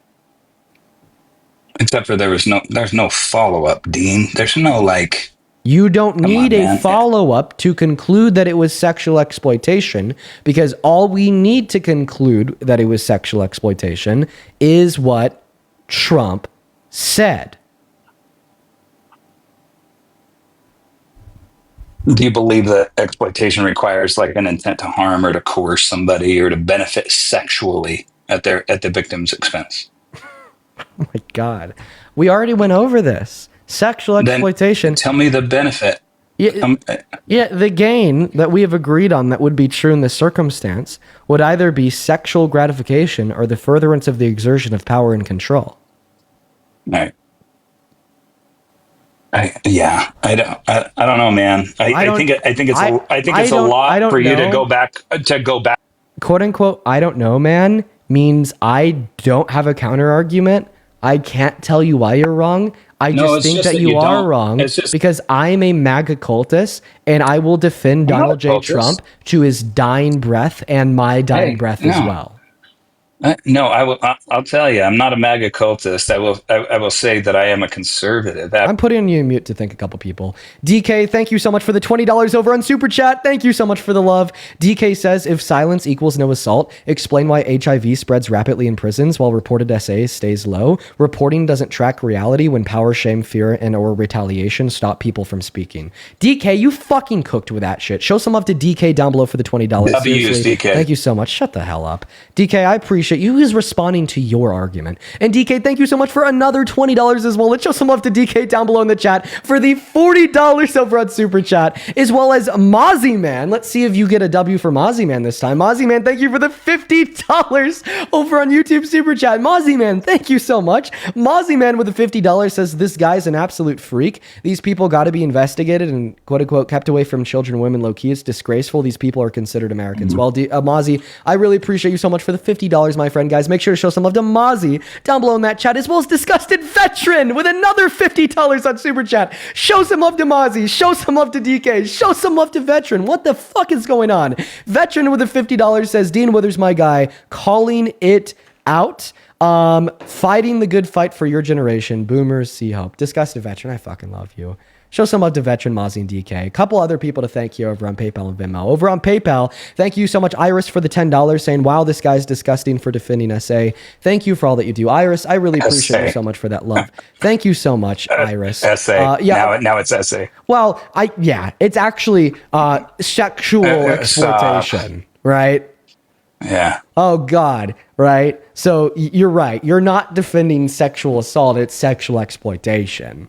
Except for there's no follow-up, Dean. There's no like... You don't need a follow-up to conclude that it was sexual exploitation, because all we need to conclude that it was sexual exploitation is what Trump said. Do you believe that exploitation requires like an intent to harm or to coerce somebody or to benefit sexually at the victim's expense? Oh my God. We already went over this. Sexual exploitation. Then tell me the benefit. Yeah, the gain that we have agreed on that would be true in this circumstance would either be sexual gratification or the furtherance of the exertion of power and control. Right. I don't know, man. I think it's a lot for you to go back. Quote unquote, I don't know, man, means I don't have a counter argument. I can't tell you why you're wrong. I just think that you are wrong because I'm a MAGA cultist and I will defend Donald J. Trump to his dying breath and my dying breath as well. No, I will. I'll tell you, I'm not a MAGA cultist. I will say that I am a conservative. I'm putting you on mute to thank a couple people. DK, thank you so much for the $20 over on Super Chat. Thank you so much for the love. DK says, if silence equals no assault, explain why HIV spreads rapidly in prisons while reported SA stays low. Reporting doesn't track reality when power, shame, fear, and or retaliation stop people from speaking. DK, you fucking cooked with that shit. Show some love to DK down below for the $20. Seriously, DK. Thank you so much. Shut the hell up. DK, I appreciate appreciate you. Who's responding to your argument? And DK, thank you so much for another $20 as well. Let's show some love to DK down below in the chat for the $40 over on Super Chat, as well as Mozzie Man. Let's see if you get a W for Mozzie Man this time. Mozzie Man, thank you for the $50 over on YouTube Super Chat. Mozzie Man, thank you so much. Mozzie Man with the $50 says, this guy's an absolute freak. These people got to be investigated and quote unquote kept away from children and women. Low key, it's disgraceful. These people are considered Americans. Well, Mozzie, I really appreciate you so much for the $50, my friend. Guys, make sure to show some love to Mozzie down below in that chat, as well as Disgusted Veteran with another $50 on Super Chat. Show some love to Mozzie. Show some love to DK. Show some love to Veteran. What the fuck is going on? Veteran with the $50 says, Dean Withers, my guy, calling it out. Fighting the good fight for your generation. Boomers see hope. Disgusted Veteran, I fucking love you. Show some love to Veteran, Mozzie, and DK. A couple other people to thank you over on PayPal and Venmo. Over on PayPal, thank you so much, Iris, for the $10, saying, wow, this guy's disgusting for defending SA. Thank you for all that you do. Iris, I really appreciate you so much for that love. Thank you so much, Iris. SA. Now it's SA. Well, it's actually sexual exploitation, right? Yeah. Oh, God, right? So you're right. You're not defending sexual assault. It's sexual exploitation.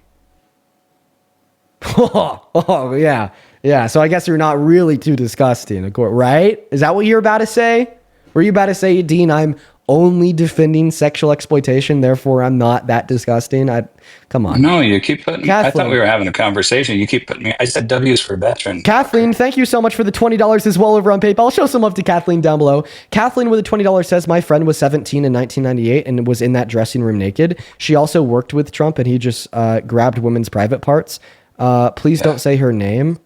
Oh, yeah. Yeah, so I guess you're not really too disgusting, right? Is that what you're about to say? Were you about to say, Dean, I'm only defending sexual exploitation, therefore I'm not that disgusting? Come on. No, you keep putting... Kathleen. I thought we were having a conversation. You keep putting me... I said W's for Veteran. Kathleen, thank you so much for the $20 as well over on PayPal. Show some love to Kathleen down below. Kathleen with a $20 says, my friend was 17 in 1998 and was in that dressing room naked. She also worked with Trump and he just grabbed women's private parts. Please don't say her name.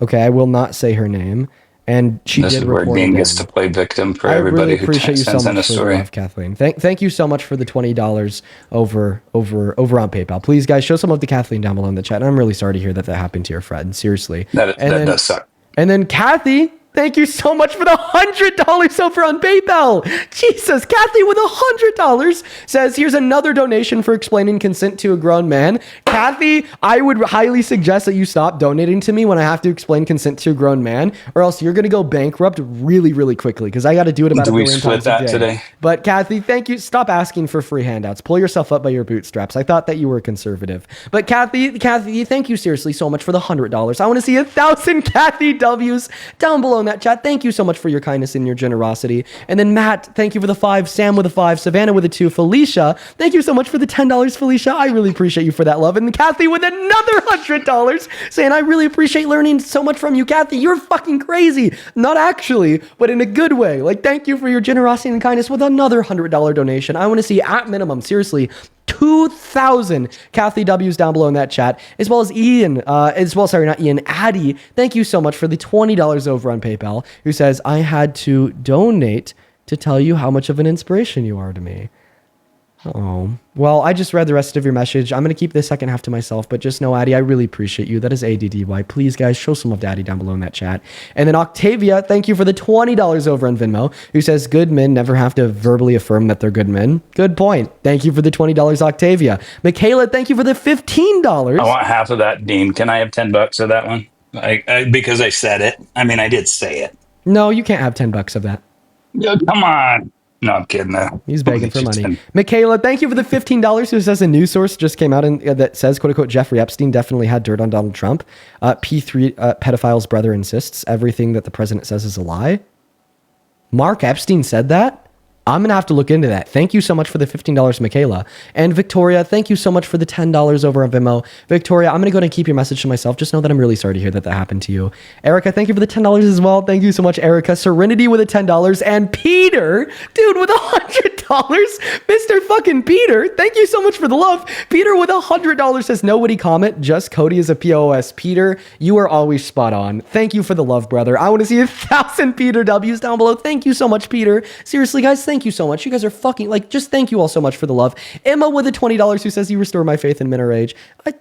Okay, I will not say her name. And she this did is where report Dean again. gets to play victim for I everybody really appreciate you so sends in a much for the story. love, Kathleen. Thank you so much for the $20 over on PayPal. Please, guys, show some love to Kathleen down below in the chat. And I'm really sorry to hear that happened to your friend. Seriously. That does suck. And then Kathy, thank you so much for the $100 over on PayPal. Jesus, Kathy with $100 says, here's another donation for explaining consent to a grown man. Kathy, I would highly suggest that you stop donating to me when I have to explain consent to a grown man, or else you're going to go bankrupt really, really quickly, because I got to do it about Do a we billion split times that a day. today? But Kathy, thank you. Stop asking for free handouts. Pull yourself up by your bootstraps. I thought that you were conservative. But Kathy, thank you seriously so much for the $100. I want to see 1,000 Kathy W's down below in that chat. Thank you so much for your kindness and your generosity. And then Matt, thank you for the 5. Sam with a 5. Savannah with a 2. Felicia, thank you so much for the $10, Felicia. I really appreciate you for that love. And Kathy with another $100 saying, I really appreciate learning so much from you. Kathy, you're fucking crazy. Not actually, but in a good way. Like, thank you for your generosity and kindness with another $100 donation. I want to see at minimum, seriously, 2,000 Kathy W's down below in that chat, as well as Ian, Addy. Thank you so much for the $20 over on PayPal, who says, I had to donate to tell you how much of an inspiration you are to me. Oh, well, I just read the rest of your message. I'm going to keep the second half to myself, but just know, Addy, I really appreciate you. That is ADDY. Please, guys, show some love to Addy down below in that chat. And then Octavia, thank you for the $20 over on Venmo, who says, good men never have to verbally affirm that they're good men. Good point. Thank you for the $20, Octavia. Michaela, thank you for the $15. I want half of that, Dean. Can I have $10 of that one? Because I said it. I mean, I did say it. No, you can't have $10 of that. Yeah, come on. No, I'm kidding. He's begging for money. Michaela, thank you for the $15. Who says a news source just came out that says, quote unquote, Jeffrey Epstein definitely had dirt on Donald Trump. P3 pedophile's brother insists everything that the president says is a lie. Mark Epstein said that? I'm going to have to look into that. Thank you so much for the $15, Michaela. And Victoria, thank you so much for the $10 over on Venmo. Victoria, I'm going to go ahead and keep your message to myself. Just know that I'm really sorry to hear that happened to you. Erica, thank you for the $10 as well. Thank you so much, Erica. Serenity with a $10. And Peter, dude, with $100. Mr. fucking Peter, thank you so much for the love. Peter with $100 says, nobody comment, just Cody is a POS. Peter, you are always spot on. Thank you for the love, brother. I want to see 1,000 Peter W's down below. Thank you so much, Peter. Seriously, guys, thank you so much. You guys are fucking, just thank you all so much for the love. Emma with the $20 who says, you restore my faith in men our age.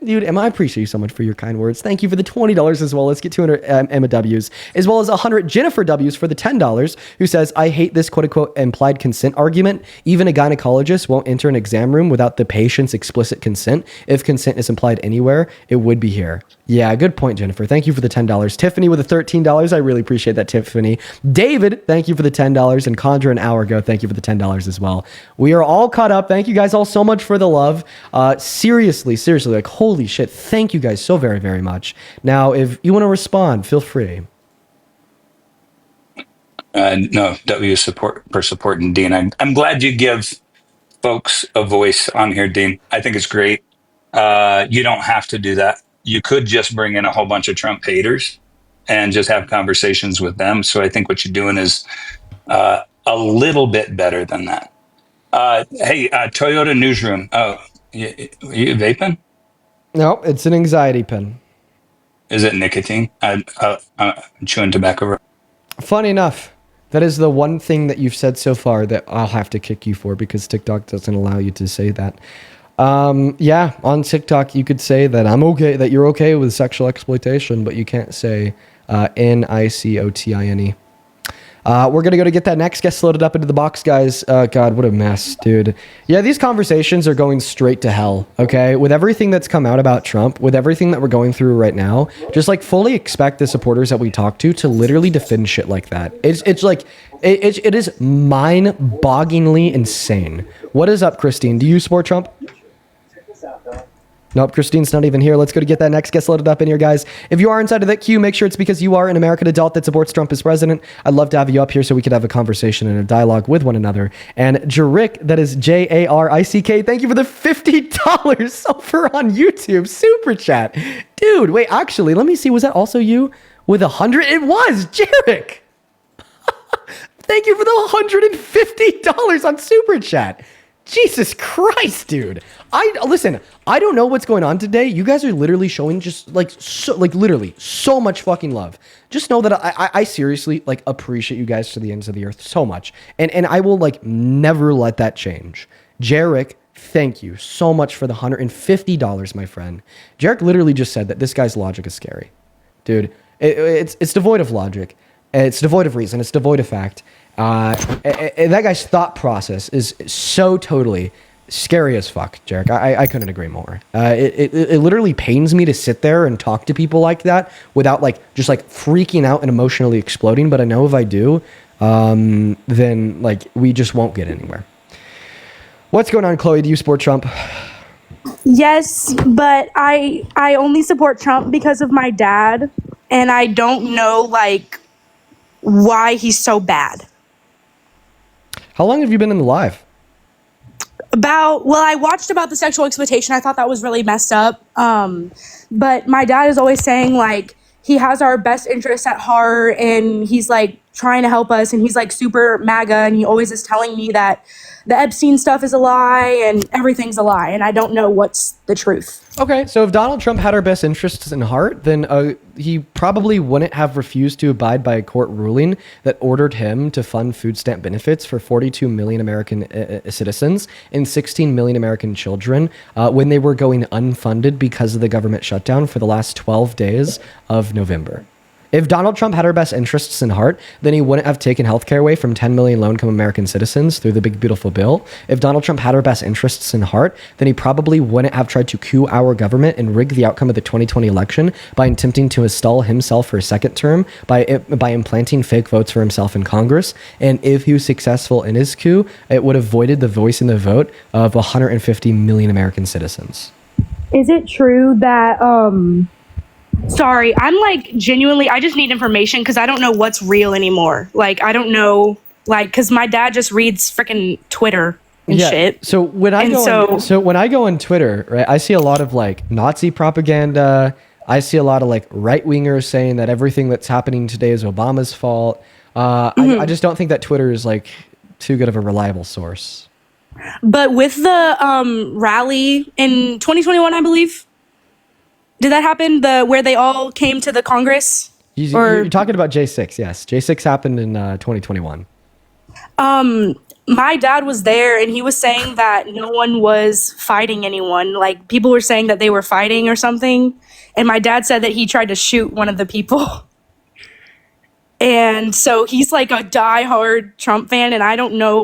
Dude, Emma, I appreciate you so much for your kind words. Thank you for the $20 as well. Let's get 200 Emma W's, as well as 100 Jennifer W's for the $10, who says, I hate this quote unquote implied consent argument. Even a gynecologist won't enter an exam room without the patient's explicit consent. If consent is implied anywhere, it would be here. Yeah, good point, Jennifer. Thank you for the $10. Tiffany with the $13. I really appreciate that, Tiffany. David, thank you for the $10. And Condra an hour ago, thank you for the $10 as well. We are all caught up. Thank you guys all so much for the love. Seriously, like, holy shit. Thank you guys so very, very much. Now, if you want to respond, feel free. No, W support for supporting Dean. I'm glad you give folks a voice on here, Dean. I think it's great. You don't have to do that. You could just bring in a whole bunch of Trump haters and just have conversations with them. So I think what you're doing is a little bit better than that. Hey, Toyota Newsroom. Oh, you vaping? No, it's an anxiety pin. Is it nicotine? I'm chewing tobacco. Funny enough, that is the one thing that you've said so far that I'll have to kick you for because TikTok doesn't allow you to say that. Yeah, on TikTok, you could say that that you're okay with sexual exploitation, but you can't say NICOTINE. We're going to go to get that next guest loaded up into the box, guys. God, what a mess, dude. Yeah, these conversations are going straight to hell, okay? With everything that's come out about Trump, with everything that we're going through right now, just like fully expect the supporters that we talk to literally defend shit like that. It's like, it is mind-bogglingly insane. What is up, Christine? Do you support Trump? Nope, Christine's not even here. Let's go to get that next guest loaded up in here, guys. If you are inside of that queue, make sure it's because you are an American adult that supports Trump as president. I'd love to have you up here so we could have a conversation and a dialogue with one another. And Jarick, that is Jarick, thank you for the $50 over on YouTube super chat. Dude, wait, actually, let me see. Was that also you with 100? It was, Jarick. Thank you for the $150 on super chat. Jesus Christ, dude. Listen, I don't know what's going on today. You guys are literally showing just literally so much fucking love. Just know that I seriously appreciate you guys to the ends of the earth so much. And I will never let that change. Jarek, thank you so much for the $150, my friend. Jarek literally just said that this guy's logic is scary. Dude, it's devoid of logic. It's devoid of reason. It's devoid of fact. That guy's thought process is so totally scary as fuck, Jarek. I couldn't agree more. It literally pains me to sit there and talk to people like that without just freaking out and emotionally exploding. But I know if I do, then we just won't get anywhere. What's going on, Chloe? Do you support Trump? Yes, but I only support Trump because of my dad, and I don't know why he's so bad. How long have you been in the live? I watched about the sexual exploitation. I thought that was really messed up. But my dad is always saying he has our best interests at heart and he's trying to help us and he's super MAGA and he always is telling me that the Epstein stuff is a lie and everything's a lie and I don't know what's the truth. Okay, so if Donald Trump had our best interests in heart, then he probably wouldn't have refused to abide by a court ruling that ordered him to fund food stamp benefits for 42 million American citizens and 16 million American children when they were going unfunded because of the government shutdown for the last 12 days of November. If Donald Trump had our best interests in heart, then he wouldn't have taken healthcare away from 10 million low-income American citizens through the big, beautiful bill. If Donald Trump had our best interests in heart, then he probably wouldn't have tried to coup our government and rig the outcome of the 2020 election by attempting to install himself for a second term, by implanting fake votes for himself in Congress. And if he was successful in his coup, it would have voided the voice and the vote of 150 million American citizens. Is it true that... Sorry, I'm genuinely, I just need information because I don't know what's real anymore. I don't know, because my dad just reads freaking Twitter and shit. So when I go on Twitter, right, I see a lot of Nazi propaganda. I see a lot of right wingers saying that everything that's happening today is Obama's fault. I just don't think that Twitter is too good of a reliable source. But with the rally in 2021, I believe. Did that happen? Where they all came to the Congress? You're talking about J6, yes. J6 happened in 2021. My dad was there, and he was saying that no one was fighting anyone. People were saying that they were fighting or something. And my dad said that he tried to shoot one of the people. And so he's a diehard Trump fan, and I don't know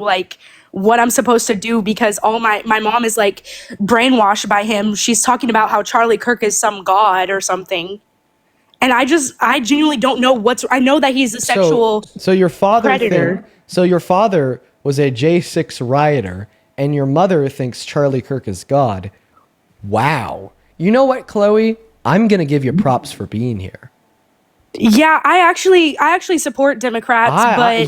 what I'm supposed to do because all my mom is like brainwashed by him. She's talking about how Charlie Kirk is some god or something. And I genuinely don't know I know that he's a sexual So your father predator. So your father was a J6 rioter, and your mother thinks Charlie Kirk is God. Wow. You know what, Chloe? I'm gonna give you props for being here. Yeah, I actually support Democrats, but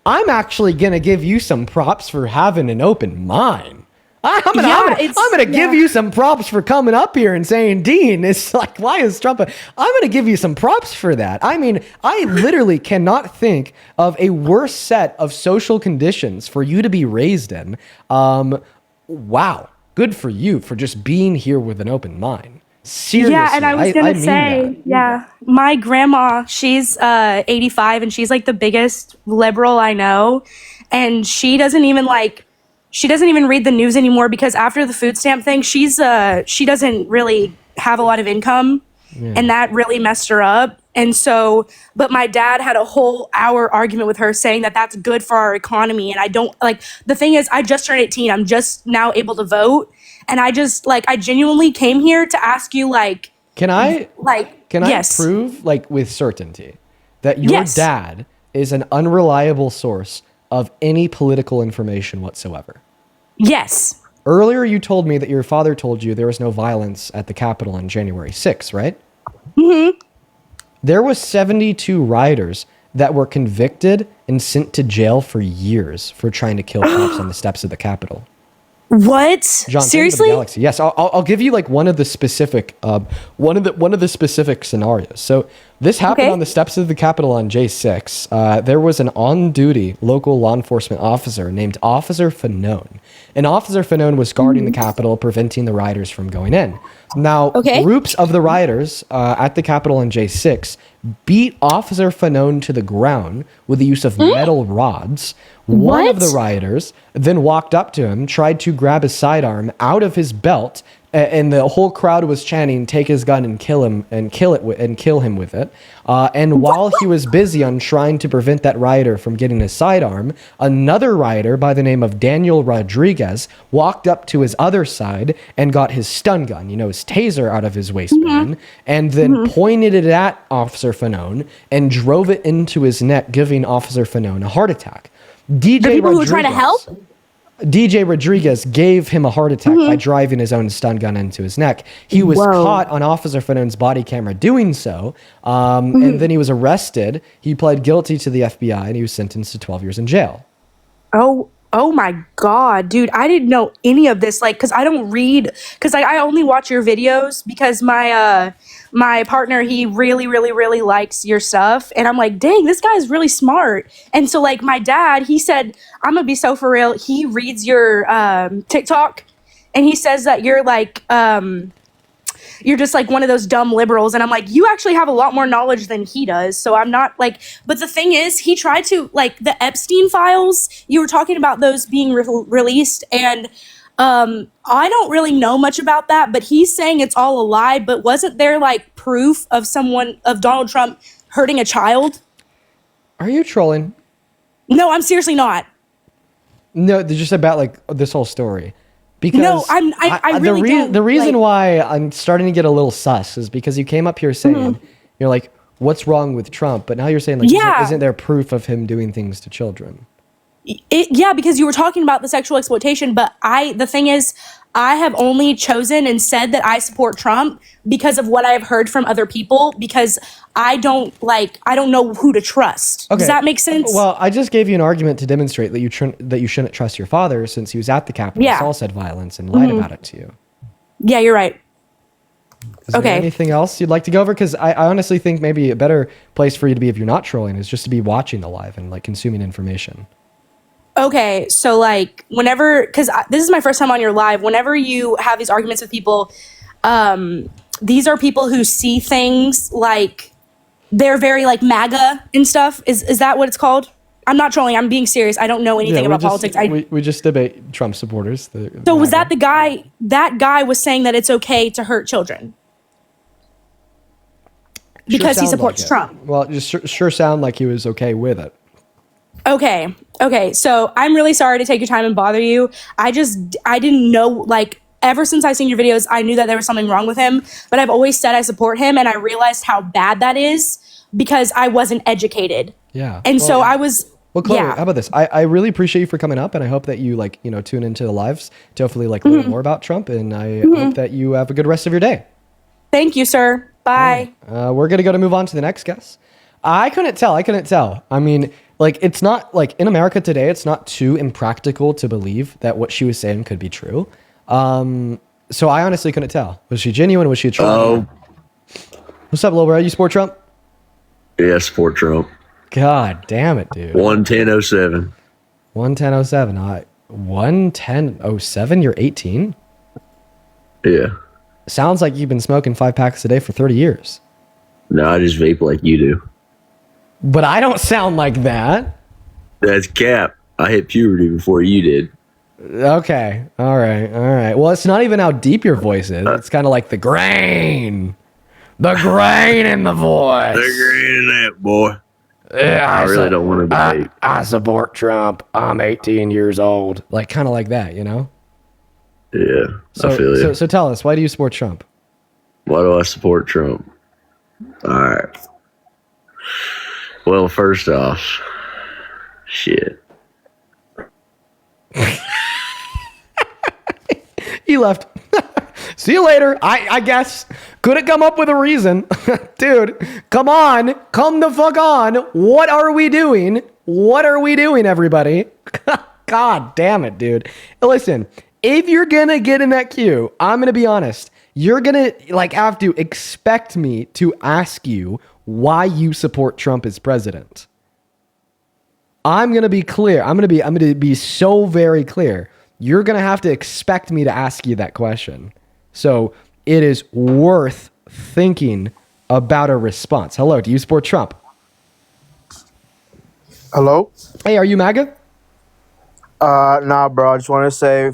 I'm actually gonna give you some props for having an open mind. I'm gonna give you some props for coming up here and saying, Dean, it's like, why is Trump? I'm gonna give you some props for that. I mean, I literally cannot think of a worse set of social conditions for you to be raised in. Wow, good for you for just being here with an open mind. Seriously, yeah, and I was gonna mean say, that. yeah, my grandma, she's 85, and she's like the biggest liberal I know, and she doesn't even read the news anymore because after the food stamp thing, she doesn't really have a lot of income, and that really messed her up. And so, but my dad had a whole hour argument with her saying that that's good for our economy, and I don't like. The thing is, I just turned 18. I'm just now able to vote. And I genuinely came here to ask you, can I yes. prove, with certainty that your Yes. dad is an unreliable source of any political information whatsoever? Yes. Earlier, you told me that your father told you there was no violence at the Capitol on January 6th, right? Mm-hmm. There was 72 rioters that were convicted and sent to jail for years for trying to kill cops on the steps of the Capitol. What? John, Seriously? Galaxy. Yes, I'll give you one of the specific specific scenarios. So this happened on the steps of the Capitol on J6. There was an on-duty local law enforcement officer named Officer Fanone. And Officer Fanone was guarding the Capitol, preventing the rioters from going in. Now, groups of the rioters at the Capitol on J6 beat Officer Fanone to the ground with the use of metal rods. One of the rioters then walked up to him, tried to grab his sidearm out of his belt, and the whole crowd was chanting, "Take his gun and kill him, and kill him with it." And while he was busy on trying to prevent that rioter from getting his sidearm, another rioter by the name of Daniel Rodriguez walked up to his other side and got his stun gun, his taser, out of his waistband, and then pointed it at Officer Fanone and drove it into his neck, giving Officer Fanone a heart attack. The people who were trying to help? DJ Rodriguez gave him a heart attack by driving his own stun gun into his neck. He was caught on Officer Fanone's body camera doing so, and then he was arrested. He pled guilty to the FBI, and he was sentenced to 12 years in jail. Oh my God, dude. I didn't know any of this. Cause I don't read, cause I only watch your videos because my partner, he really, really, really likes your stuff. And I'm like, dang, this guy's really smart. And so my dad, he said, I'm gonna be so for real. He reads your TikTok and he says that you're just one of those dumb liberals. And I'm like, you actually have a lot more knowledge than he does. So I'm not but the thing is, he tried to the Epstein files, you were talking about those being released. And I don't really know much about that, but he's saying it's all a lie. But wasn't there proof of Donald Trump hurting a child? Are you trolling? No, I'm seriously not. No, they're just about this whole story. Because no, I really don't. The reason why I'm starting to get a little sus is because you came up here saying, you're like, what's wrong with Trump? But now you're saying, isn't there proof of him doing things to children? Yeah, because you were talking about the sexual exploitation, but the thing is, I have only chosen and said that I support Trump because of what I have heard from other people, because I don't know who to trust. Okay. Does that make sense? Well, I just gave you an argument to demonstrate that you shouldn't trust your father since he was at the Capitol, Saul said violence, and lied about it to you. Yeah, you're right. Is there anything else you'd like to go over? Because I honestly think maybe a better place for you to be if you're not trolling is just to be watching the live and consuming information. Okay, so whenever, because this is my first time on your live, whenever you have these arguments with people, these are people who see things they're very MAGA and stuff. Is that what it's called? I'm not trolling. I'm being serious. I don't know anything about politics. We just debate Trump supporters. So was that the guy? That guy was saying that it's okay to hurt children because he supports Trump. Well, it just sure sound like he was okay with it. Okay. Okay, so I'm really sorry to take your time and bother you. I didn't know, like, ever since I seen your videos, I knew that there was something wrong with him, but I've always said I support him, and I realized how bad that is because I wasn't educated. Yeah. And so I was, Well, Chloe, yeah. how about this? I really appreciate you for coming up, and I hope that you like, tune into the lives to hopefully like learn more about Trump, and I hope that you have a good rest of your day. Thank you, sir. Bye. We're going to move on to the next guest. I couldn't tell. I mean, like, it's not like in America today, it's not too impractical to believe that what she was saying could be true. So I honestly couldn't tell. Was she genuine? Was she a troll? Oh, What's up, little bro? You support Trump? yeah, support Trump. God damn it, dude. 11007. 11007. 11007. You're 18. Yeah. Sounds like you've been smoking 5 packs a day for 30 years. No, I just vape like you do. But I don't sound like that. That's cap. I hit puberty before you did. Okay. All right. Well, it's not even how deep your voice is. It's kind of like the grain. The grain in the voice. They're great in that, boy. Yeah, I really don't want to debate. I support Trump. I'm 18 years old. Like, kind of like that, you know? Yeah, I feel you. So tell us, why do you support Trump? Why do I support Trump? All right. Well, first off, shit. He left. See you later. I guess. Couldn't come up with a reason. Dude, come on. Come the fuck on. What are we doing? What are we doing, everybody? God damn it, dude. Listen, if you're gonna get in that queue, I'm gonna be honest. You're gonna like have to expect me to ask you why you support Trump as president. I'm gonna be clear. I'm gonna be so very clear. You're gonna have to expect me to ask you that question. So it is worth thinking about a response. Hello, do you support Trump? Hello? Hey, are you MAGA? Nah, bro. I just want to say,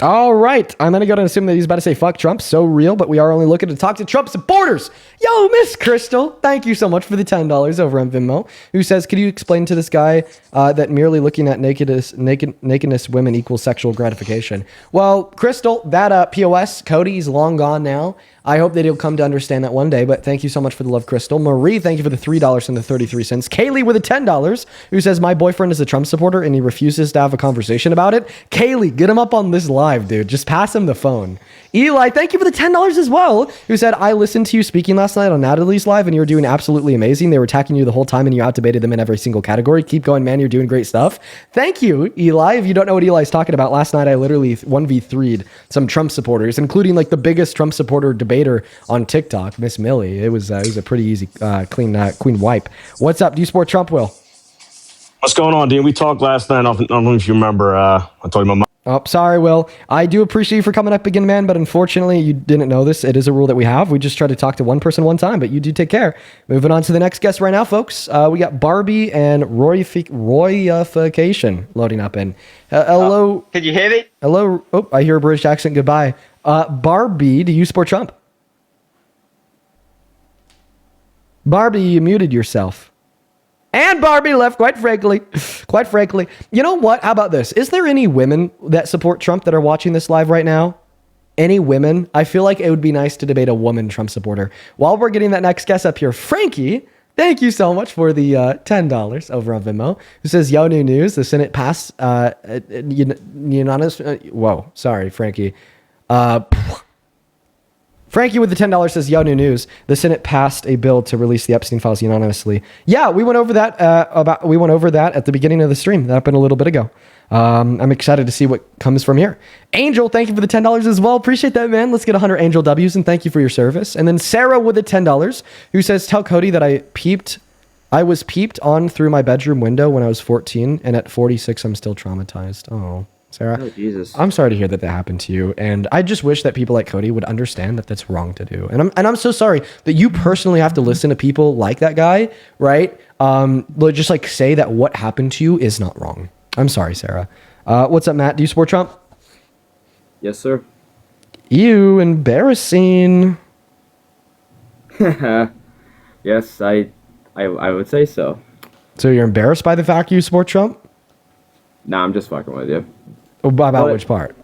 All right. I'm going to go and assume that he's about to say fuck Trump. So real, but we are only looking to talk to Trump supporters. Yo, Miss Crystal, thank you so much for the $10 over on Venmo, who says, could you explain to this guy that merely looking at nakedness women equals sexual gratification? Well, Crystal, that POS, Cody's long gone now. I hope that he'll come to understand that one day, but thank you so much for the love, Crystal. Marie, thank you for the $3 and the 33 cents. Kaylee with the $10, who says, my boyfriend is a Trump supporter and he refuses to have a conversation about it. Kaylee, get him up on this live, dude. Just pass him the phone. Eli, thank you for the $10 as well, who said, I listened to you speaking last night on Natalie's live and you were doing absolutely amazing. They were attacking you the whole time and you out-debated them in every single category. Keep going, man. You're doing great stuff. Thank you, Eli. If you don't know what Eli's talking about, last night I literally 1v3'd some Trump supporters, including like the biggest Trump supporter debater on TikTok, Miss Millie. It was a pretty easy, clean wipe. What's up? Do you support Trump, Will? What's going on, Dean? We talked last night. I don't know if you remember. I told you my mom. Oh, sorry, Will. I do appreciate you for coming up again, man, but unfortunately, you didn't know this. It is a rule that we have. We just try to talk to one person one time, but you do take care. Moving on to the next guest right now, folks. We got Barbie and Royification loading up in. Hello. Can you hear me? Hello. Oh, I hear a British accent. Goodbye. Barbie, do you support Trump? Barbie, you muted yourself. And Barbie left, quite frankly. Quite frankly. You know what? How about this? Is there any women that support Trump that are watching this live right now? Any women? I feel like it would be nice to debate a woman Trump supporter. While we're getting that next guest up here, Frankie, thank you so much for the $10 over on Venmo, who says, yo, new news. The Senate passed unanimous. Whoa, sorry, Frankie. Frankie with the $10 says, yo, new news. The Senate passed a bill to release the Epstein files unanimously. Yeah, we went over that at the beginning of the stream. That happened a little bit ago. I'm excited to see what comes from here. Angel, thank you for the $10 as well. Appreciate that, man. Let's get 100 Angel W's and thank you for your service. And then Sarah with the $10, who says, tell Cody that I was peeped on through my bedroom window when I was 14, and at 46, I'm still traumatized. Oh, Sarah. Oh, Jesus. I'm sorry to hear that happened to you, and I just wish that people like Cody would understand that that's wrong to do. And I'm so sorry that you personally have to listen to people like that guy, right? Just like say that what happened to you is not wrong. I'm sorry, Sarah. What's up, Matt? Do you support Trump? Yes, sir. You embarrassing. Yes, I would say so. So you're embarrassed by the fact you support Trump? Nah, I'm just fucking with you. About But- which part?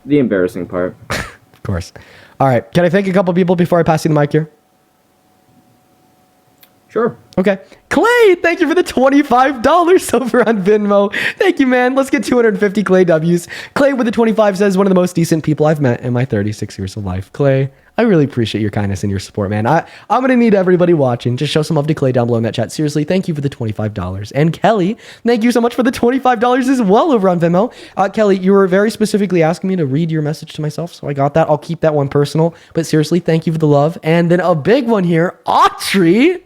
The embarrassing part. Of course. All right. Can I thank a couple people before I pass you the mic here? Sure. Okay. Clay, thank you for the $25 over on Venmo. Thank you, man. Let's get 250 Clay W's. Clay with the 25 says, one of the most decent people I've met in my 36 years of life. Clay, I really appreciate your kindness and your support, man. I'm going to need everybody watching. Just show some love to Clay down below in that chat. Seriously, thank you for the $25. And Kelly, thank you so much for the $25 as well over on Venmo. Kelly, you were very specifically asking me to read your message to myself, so I got that. I'll keep that one personal. But seriously, thank you for the love. And then a big one here, Autry.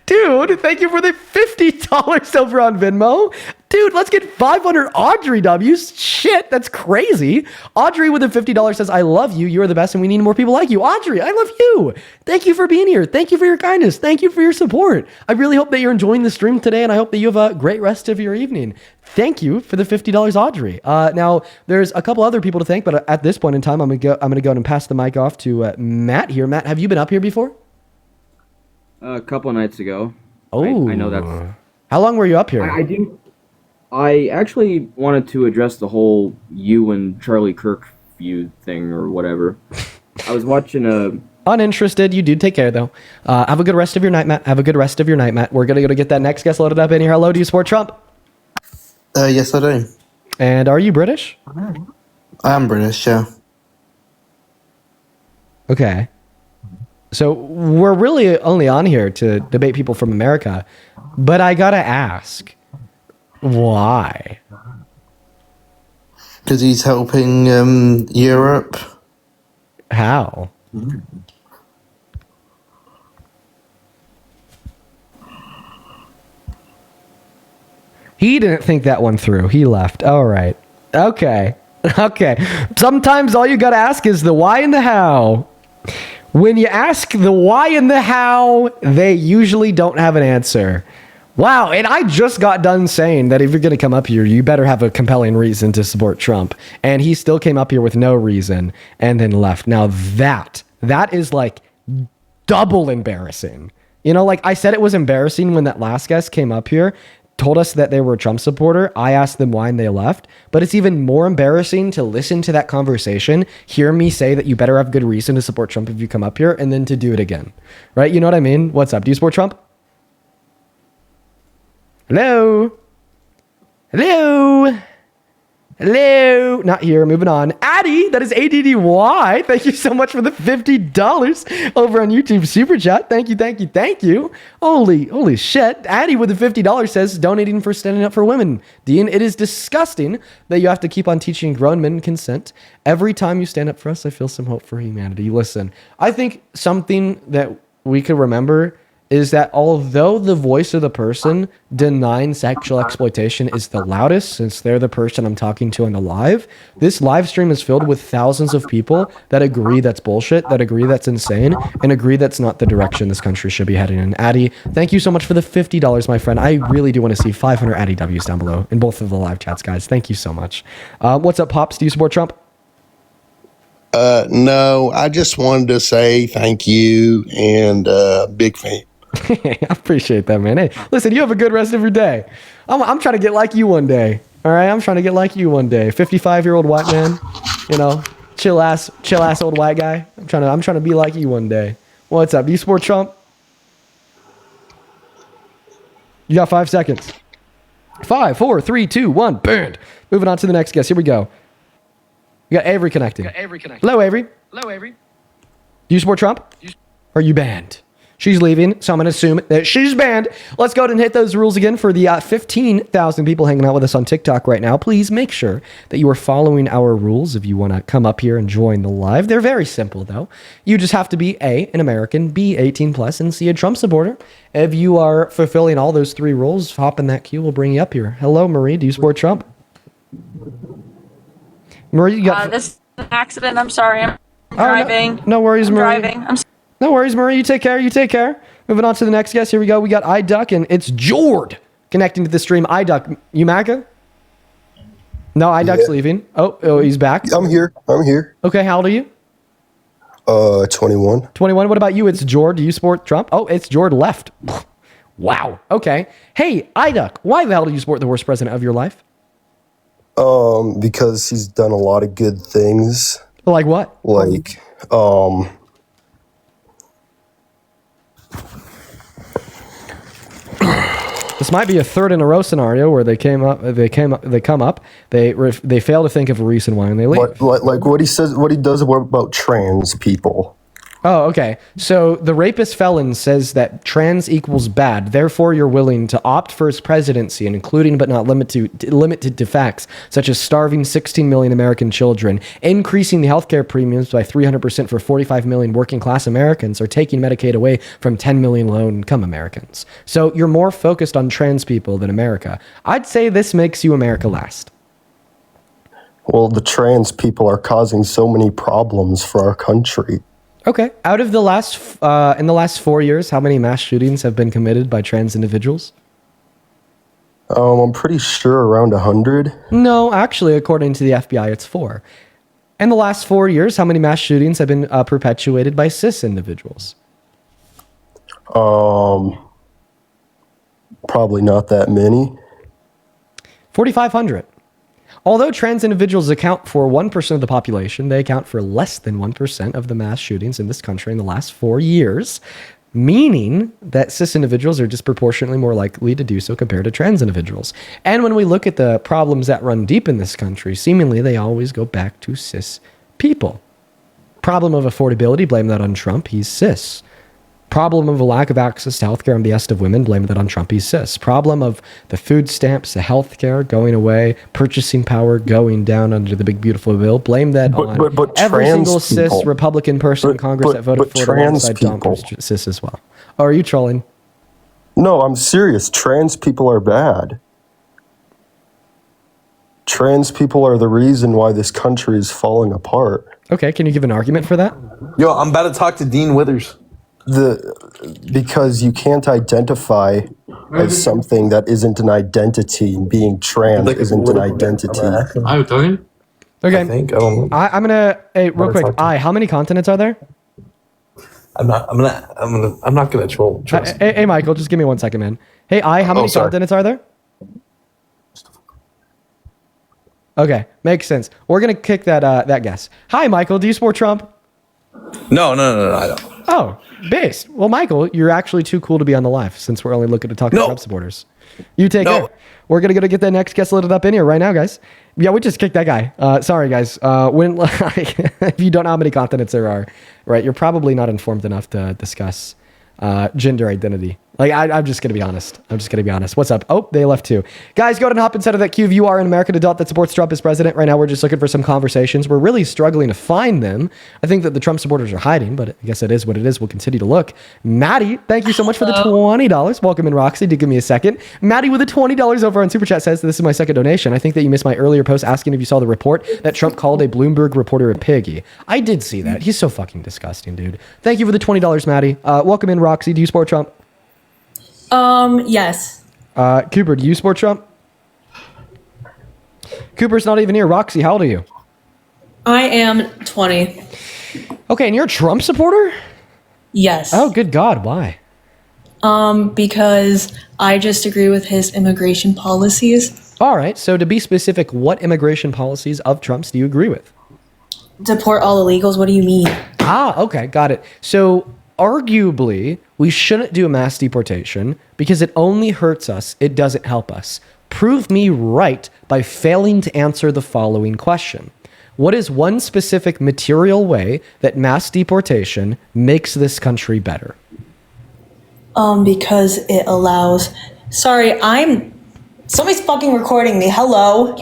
Dude, thank you for the $50 over on Venmo. Dude, let's get 500 Audrey W's. Shit, that's crazy. Audrey with the $50 says, I love you. You're the best and we need more people like you. Audrey, I love you. Thank you for being here. Thank you for your kindness. Thank you for your support. I really hope that you're enjoying the stream today and I hope that you have a great rest of your evening. Thank you for the $50, Audrey. Now, there's a couple other people to thank, but at this point in time, I'm gonna go ahead and pass the mic off to Matt here. Matt, have you been up here before? A couple nights ago. Oh, I know that's... How long were you up here? I do. I actually wanted to address the whole you and Charlie Kirk feud thing or whatever. I was watching a... Uninterested. You do take care, though. Have a good rest of your night, Matt. Have a good rest of your night, Matt. We're going to go to get that next guest loaded up in here. Hello, do you support Trump? Yes, I do. And are you British? I am British, yeah. Okay. So we're really only on here to debate people from America. But I got to ask, why? Because he's helping Europe. How? He didn't think that one through. He left. All right. Okay. Okay. Sometimes all you got to ask is the why and the how. When you ask the why and the how, they usually don't have an answer. Wow, and I just got done saying that if you're going to come up here, you better have a compelling reason to support Trump. And he still came up here with no reason and then left. Now that is like double embarrassing. You know, like I said it was embarrassing when that last guest came up here, told us that they were a Trump supporter. I asked them why and they left. But it's even more embarrassing to listen to that conversation, hear me say that you better have good reason to support Trump if you come up here, and then to do it again. Right? You know what I mean? What's up? Do you support Trump? Hello? Hello? Hello? Not here. Moving on. Addy, that is ADDY. Thank you so much for the $50 over on YouTube Super Chat. Thank you, thank you, thank you. Holy shit. Addy with the $50 says, donating for standing up for women. Dean, it is disgusting that you have to keep on teaching grown men consent. Every time you stand up for us, I feel some hope for humanity. Listen, I think something that we could remember is that although the voice of the person denying sexual exploitation is the loudest, since they're the person I'm talking to on the live, this live stream is filled with thousands of people that agree that's bullshit, that agree that's insane, and agree that's not the direction this country should be heading in. Addy, thank you so much for the $50, my friend. I really do want to see 500 Addy W's down below in both of the live chats, guys. Thank you so much. What's up, Pops? Do you support Trump? No, I just wanted to say thank you and big fan. I appreciate that, man. Hey, listen, you have a good rest of your day. I'm trying to get like you one day. All right, I'm trying to get like you one day. 55-year-old white man, you know, chill ass old white guy. I'm trying to be like you one day. What's up? Do you support Trump? You got 5 seconds. 5, 4, 3, 2, 1. Burned. Moving on to the next guest. Here we go. You got Avery connecting. Hello, Avery. Do you support Trump? Or are you banned? She's leaving, so I'm going to assume that she's banned. Let's go ahead and hit those rules again for the 15,000 people hanging out with us on TikTok right now. Please make sure that you are following our rules if you want to come up here and join the live. They're very simple, though. You just have to be A, an American, B, 18 plus, and C, a Trump supporter. If you are fulfilling all those 3 rules, hop in that queue. We'll bring you up here. Hello, Marie. Do you support Trump? Marie, you got... This is an accident. I'm sorry. I'm driving. No worries, Marie. Driving. No worries, Marie. You take care. Moving on to the next guest. Here we go. We got iDuck, and it's Jord connecting to the stream. iDuck, you Maca? No, iDuck's leaving. Oh, he's back. I'm here. Okay, how old are you? 21. 21. What about you? It's Jord. Do you support Trump? Oh, it's Jord left. Wow. Okay. Hey, IDUC, why the hell do you support the worst president of your life? Because he's done a lot of good things. Like what? Like, This might be a third in a row scenario where they come up, they fail to think of a reason why and they leave. like what he says, what he does about trans people. Oh, okay. So the rapist felon says that trans equals bad. Therefore, you're willing to opt for his presidency, and including but not limited to facts such as starving 16 million American children, increasing the healthcare premiums by 300% for 45 million working class Americans, or taking Medicaid away from 10 million low-income Americans. So you're more focused on trans people than America. I'd say this makes you America last. Well, the trans people are causing so many problems for our country. Okay. Out of the last, in the last 4 years, how many mass shootings have been committed by trans individuals? I'm pretty sure around 100. No, actually, according to the FBI, it's 4. In the last 4 years, how many mass shootings have been perpetuated by cis individuals? Probably not that many. 4,500. Although trans individuals account for 1% of the population, they account for less than 1% of the mass shootings in this country in the last 4 years, meaning that cis individuals are disproportionately more likely to do so compared to trans individuals. And when we look at the problems that run deep in this country, seemingly they always go back to cis people. Problem of affordability, blame that on Trump, he's cis. Problem of a lack of access to healthcare on behest of women, blame that on Trump, he's cis. Problem of the food stamps, the healthcare going away, purchasing power going down under the big beautiful bill, blame that on every single cis Republican person in Congress that voted for it alongside Trump's cis as well. Oh, are you trolling? No, I'm serious. Trans people are bad. Trans people are the reason why this country is falling apart. Okay, can you give an argument for that? Yo, I'm about to talk to Dean Withers. Because you can't identify as something that isn't an identity. Being trans isn't an identity. Are you talking? Okay. I'm gonna real quick. How many continents are there? I'm not gonna troll. Trust me. Hey, Michael, just give me 1 second, man. Hey, how many continents are there? Okay, makes sense. We're gonna kick that guess. Hi, Michael. Do you support Trump? No, I don't. Oh, based. Well, Michael, you're actually too cool to be on the live since we're only looking to talk to Trump supporters. You take care. We're going to get that next guest loaded up in here right now, guys. Yeah, we just kicked that guy. Sorry, guys. If you don't know how many continents there are, right, you're probably not informed enough to discuss gender identity. Like, I'm just going to be honest. What's up? Oh, they left too. Guys, go ahead and hop inside of that queue if you are an American adult that supports Trump as president. Right now, we're just looking for some conversations. We're really struggling to find them. I think that the Trump supporters are hiding, but I guess it is what it is. We'll continue to look. Maddie, thank you so much for the $20. Welcome in, Roxy. Do give me a second. Maddie with the $20 over on Super Chat says, this is my second donation. I think that you missed my earlier post asking if you saw the report that Trump called a Bloomberg reporter a piggy. I did see that. He's so fucking disgusting, dude. Thank you for the $20, Maddie. Welcome in, Roxy. Do you support Trump? Yes. Cooper, do you support Trump? Cooper's not even here. Roxy, how old are you? I am 20. Okay, and you're a Trump supporter? Yes. Oh, good God. Why? Because I just agree with his immigration policies. All right. So to be specific, what immigration policies of Trump's do you agree with? Deport all illegals. What do you mean? Okay. Got it. So arguably, we shouldn't do a mass deportation because it only hurts us. It doesn't help us. Prove me right by failing to answer the following question. What is one specific material way that mass deportation makes this country better? Because it allows... Sorry, somebody's fucking recording me. Hello.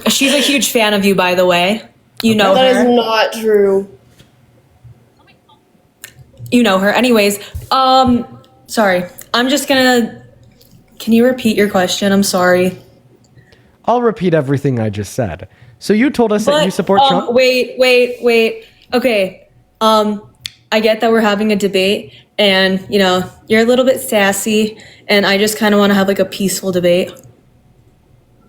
She's a huge fan of you, by the way. You know her. That is not true. You know her. Anyways, sorry. I'm just gonna... Can you repeat your question? I'm sorry. I'll repeat everything I just said. So you told us that you support Trump? Wait. Okay. I get that we're having a debate and, you're a little bit sassy and I just kind of want to have like a peaceful debate.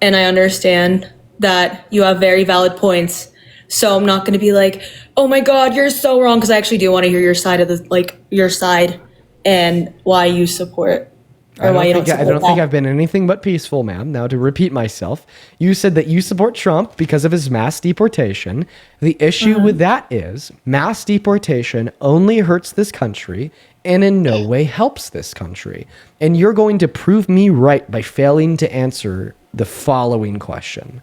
And I understand that you have very valid points. So I'm not going to be like, oh my God, you're so wrong. Because I actually do want to hear your side of your side and why you support or why you don't support I don't think that. I've been anything but peaceful, ma'am. Now, to repeat myself, you said that you support Trump because of his mass deportation. The issue with that is mass deportation only hurts this country and in no way helps this country. And you're going to prove me right by failing to answer the following question.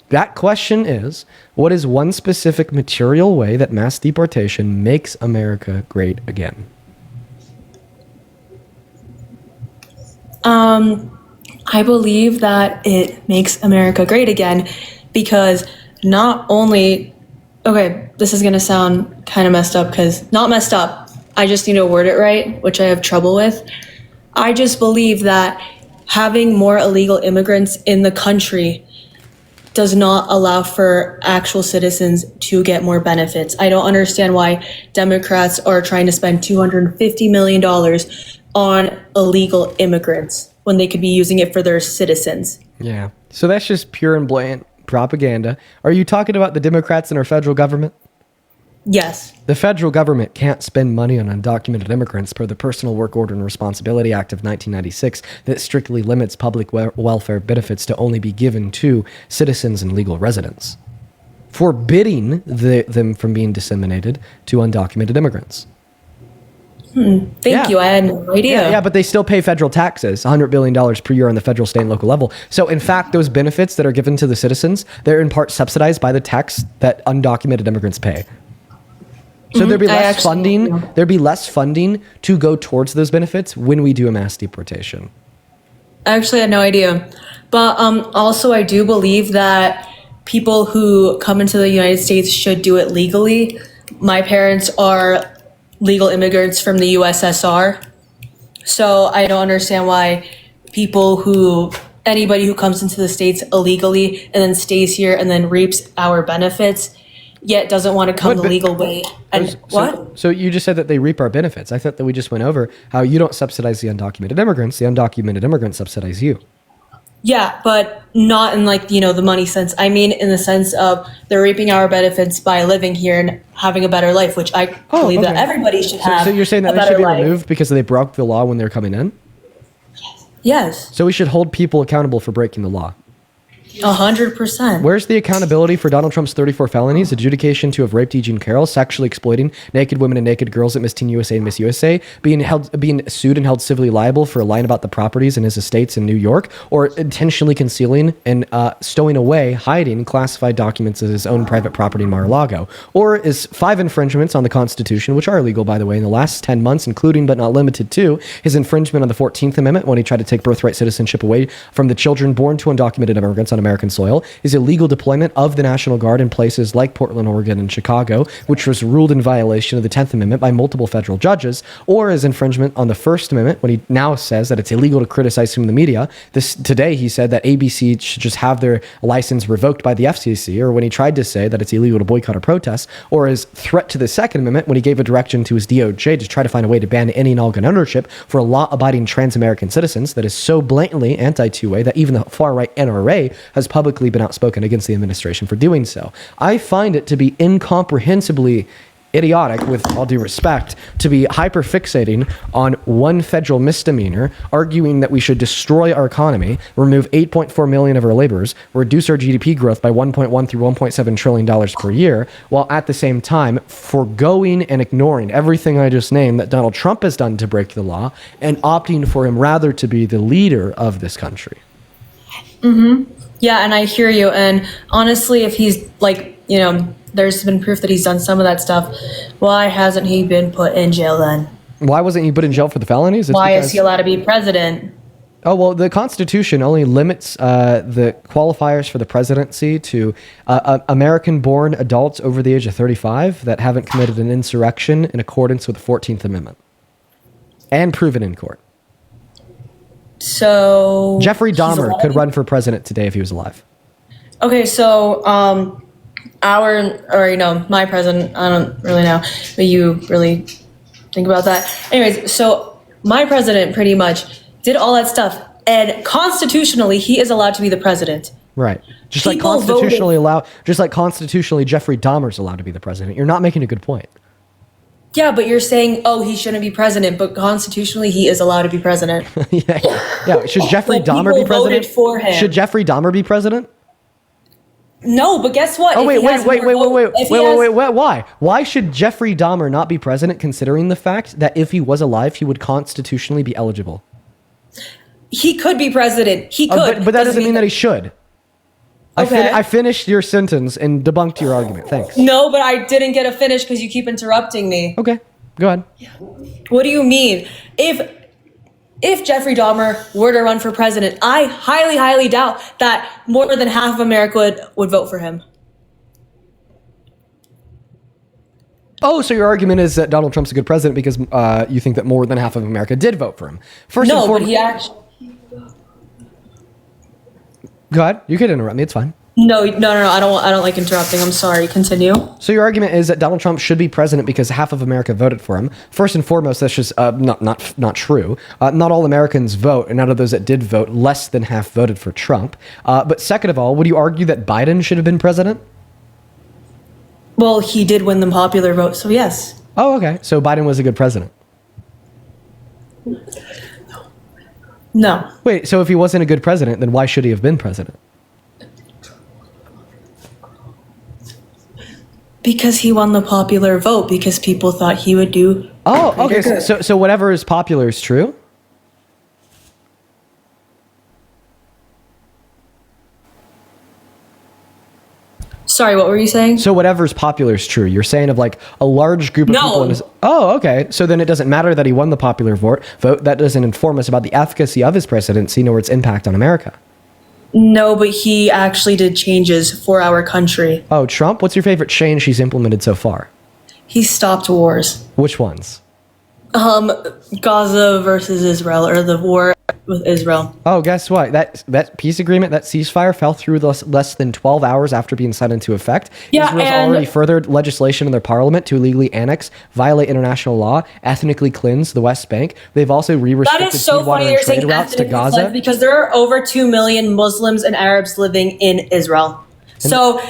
That question is, what is one specific material way that mass deportation makes America great again? I believe that it makes America great again because not only, okay, this is going to sound kind of messed up because not messed up. I just need to word it right, which I have trouble with. I just believe that having more illegal immigrants in the country does not allow for actual citizens to get more benefits. I don't understand why Democrats are trying to spend $250 million on illegal immigrants when they could be using it for their citizens. Yeah. So that's just pure and blatant propaganda. Are you talking about the Democrats in our federal government? Yes. The federal government can't spend money on undocumented immigrants per the Personal Work Order and Responsibility Act of 1996 that strictly limits public welfare benefits to only be given to citizens and legal residents, forbidding them from being disseminated to undocumented immigrants. Thank you. I had no idea. Yeah, but they still pay federal taxes, $100 billion per year on the federal, state, and local level. So, in fact, those benefits that are given to the citizens, they're in part subsidized by the tax that undocumented immigrants pay. So there'd be less funding. There'd be less funding to go towards those benefits when we do a mass deportation. I actually had no idea. But also, I do believe that people who come into the United States should do it legally. My parents are legal immigrants from the USSR. So I don't understand why anybody who comes into the States illegally and then stays here and then reaps our benefits, yet doesn't want to come the legal way. And So you just said that they reap our benefits. I thought that we just went over how you don't subsidize the undocumented immigrants. The undocumented immigrants subsidize you. Yeah, but not in the money sense. I mean, in the sense of they're reaping our benefits by living here and having a better life, which I believe that everybody should have. So you're saying that they should be removed because they broke the law when they're coming in? Yes. So we should hold people accountable for breaking the law. 100%. Where's the accountability for Donald Trump's 34 felonies, adjudication to have raped E. Jean Carroll, sexually exploiting naked women and naked girls at Miss Teen USA and Miss USA, being sued and held civilly liable for lying about the properties in his estates in New York, or intentionally concealing and stowing away, hiding classified documents of his own private property in Mar-a-Lago, or is 5 infringements on the Constitution, which are illegal, by the way, in the last 10 months, including but not limited to his infringement on the 14th Amendment when he tried to take birthright citizenship away from the children born to undocumented immigrants on American soil, is illegal deployment of the National Guard in places like Portland, Oregon, and Chicago, which was ruled in violation of the 10th Amendment by multiple federal judges, or is infringement on the First Amendment when he now says that it's illegal to criticize him in the media. Today he said that ABC should just have their license revoked by the FCC, or when he tried to say that it's illegal to boycott or protest, or his threat to the Second Amendment when he gave a direction to his DOJ to try to find a way to ban any and all gun ownership for law-abiding trans-American citizens that is so blatantly anti-2A that even the far-right NRA has publicly been outspoken against the administration for doing so. I find it to be incomprehensibly idiotic, with all due respect, to be hyperfixating on one federal misdemeanor, arguing that we should destroy our economy, remove 8.4 million of our laborers, reduce our GDP growth by 1.1 through 1.7 trillion dollars per year, while at the same time foregoing and ignoring everything I just named that Donald Trump has done to break the law, and opting for him rather to be the leader of this country. Yeah, and I hear you. And honestly, if he's there's been proof that he's done some of that stuff, why hasn't he been put in jail then? Why wasn't he put in jail for the felonies? Why is he allowed to be president? Oh, well, the Constitution only limits the qualifiers for the presidency to American-born adults over the age of 35 that haven't committed an insurrection in accordance with the 14th Amendment and proven in court. So Jeffrey Dahmer could run for president today if he was alive. Okay, so my president, I don't really know, but you really think about that. Anyways, so my president pretty much did all that stuff, and constitutionally, he is allowed to be the president. Right. Just like constitutionally Jeffrey Dahmer's allowed to be the president. You're not making a good point. Yeah, but you're saying, oh, he shouldn't be president, but constitutionally he is allowed to be president. yeah. Should Jeffrey But Dahmer be people voted president? for him. Should Jeffrey Dahmer be president? No, but guess what? Oh If wait, he has wait. more vote- if he has- Why? Why should Jeffrey Dahmer not be president, considering the fact that if he was alive, he would constitutionally be eligible? He could be president. He could. But that doesn't mean that he should. Okay. I finished your sentence and debunked your argument. Thanks. No, but I didn't get a finish because you keep interrupting me. Okay, go ahead. What do you mean? If Jeffrey Dahmer were to run for president, I highly, highly doubt that more than half of America would vote for him. Oh, so your argument is that Donald Trump's a good president because you think that more than half of America did vote for him. First and No, but foremost, he actually. go ahead. You can interrupt me. It's fine. No. I don't like interrupting. I'm sorry. Continue. So your argument is that Donald Trump should be president because half of America voted for him. First and foremost, that's just not true. Not all Americans vote, and out of those that did vote, less than half voted for Trump. But second of all, would you argue that Biden should have been president? Well, he did win the popular vote, so yes. Oh, okay. So Biden was a good president. No. Wait, so if he wasn't a good president, then why should he have been president? Because he won the popular vote, because people thought he would do. Oh, okay. good. So whatever is popular is true? Sorry, what were you saying? So whatever's popular is true. You're saying of like a large group of people. In his, oh, okay. So then it doesn't matter that he won the popular vote. That doesn't inform us about the efficacy of his presidency nor its impact on America. No, but he actually did changes for our country. Oh, Trump? What's your favorite change he's implemented so far? He stopped wars. Which ones? Gaza versus Israel, or the war with Israel. Oh, guess what? That peace agreement, that ceasefire, fell through less than 12 hours after being signed into effect. Yeah, Israel's and already furthered legislation in their parliament to illegally annex, violate international law, ethnically cleanse the West Bank. They've also That re-restricted is so seawater funny and you're trade saying routes to ethnically Gaza. cleansed, because there are over 2 million Muslims and Arabs living in Israel. So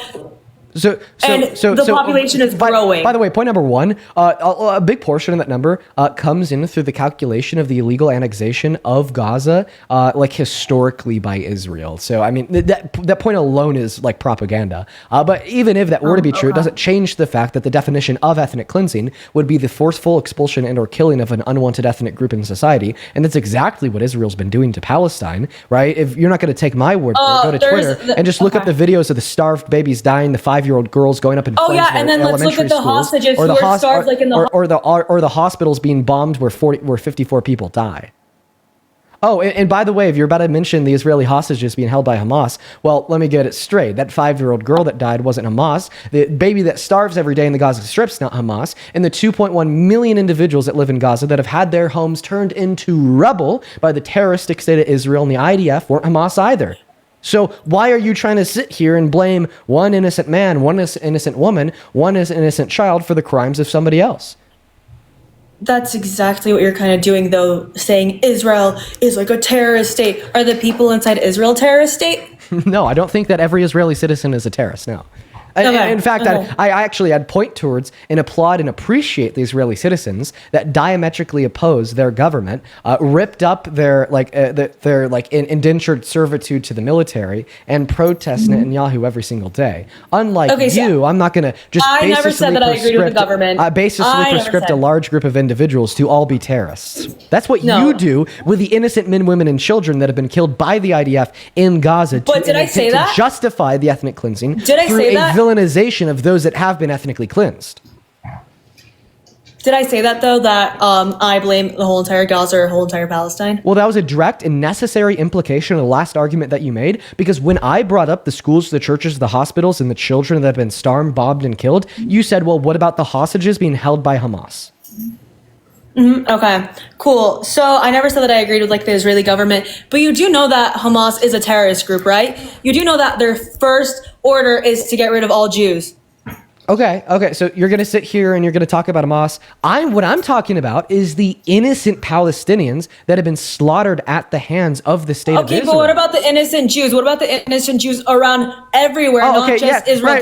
the population is growing. By the way, point number one, a big portion of that number comes in through the calculation of the illegal annexation of Gaza, like historically by Israel. So, I mean, that point alone is like propaganda. But even if that were to be true, it doesn't change the fact that the definition of ethnic cleansing would be the forceful expulsion and or killing of an unwanted ethnic group in society. And that's exactly what Israel's been doing to Palestine, right? If you're not going to take my word for it, go to Twitter and just look up the videos of the starved babies dying, the 5-year-old girls going up in flames. Oh yeah, and then let's look at the hostages who are starved, like in the or the hospitals being bombed where 54 people die. Oh, and by the way, if you're about to mention the Israeli hostages being held by Hamas, well, let me get it straight. That 5-year-old girl that died wasn't Hamas. The baby that starves every day in the Gaza Strip's not Hamas. And the 2.1 million individuals that live in Gaza that have had their homes turned into rubble by the terroristic state of Israel and the IDF weren't Hamas either. So why are you trying to sit here and blame one innocent man, one innocent woman, one innocent child for the crimes of somebody else? That's exactly what you're kind of doing, though, saying Israel is like a terrorist state. Are the people inside Israel a terrorist state? No, I don't think that every Israeli citizen is a terrorist, no. Okay. In fact, I'd point towards and applaud and appreciate the Israeli citizens that diametrically oppose their government, ripped up their indentured servitude to the military, and protest Netanyahu every single day. Unlike you, I'm not going to just I never said that I agreed with the government. prescript a large group of individuals to all be terrorists. That's what you do with the innocent men, women, and children that have been killed by the IDF in Gaza to justify the ethnic cleansing. Did I say that? Villainization of those that have been ethnically cleansed. Did I say that, though, that I blame the whole entire Gaza or whole entire Palestine? Well, that was a direct and necessary implication of the last argument that you made, because when I brought up the schools, the churches, the hospitals, and the children that have been starved, bombed, and killed, you said, well, what about the hostages being held by Hamas? Okay, cool. So I never said that I agreed with like the Israeli government, but you do know that Hamas is a terrorist group, right? You do know that their first order is to get rid of all Jews. Okay. So you're going to sit here and you're going to talk about Hamas. What I'm talking about is the innocent Palestinians that have been slaughtered at the hands of the state of Israel. Okay, but what about the innocent Jews? What about the innocent Jews around everywhere, not just Israel,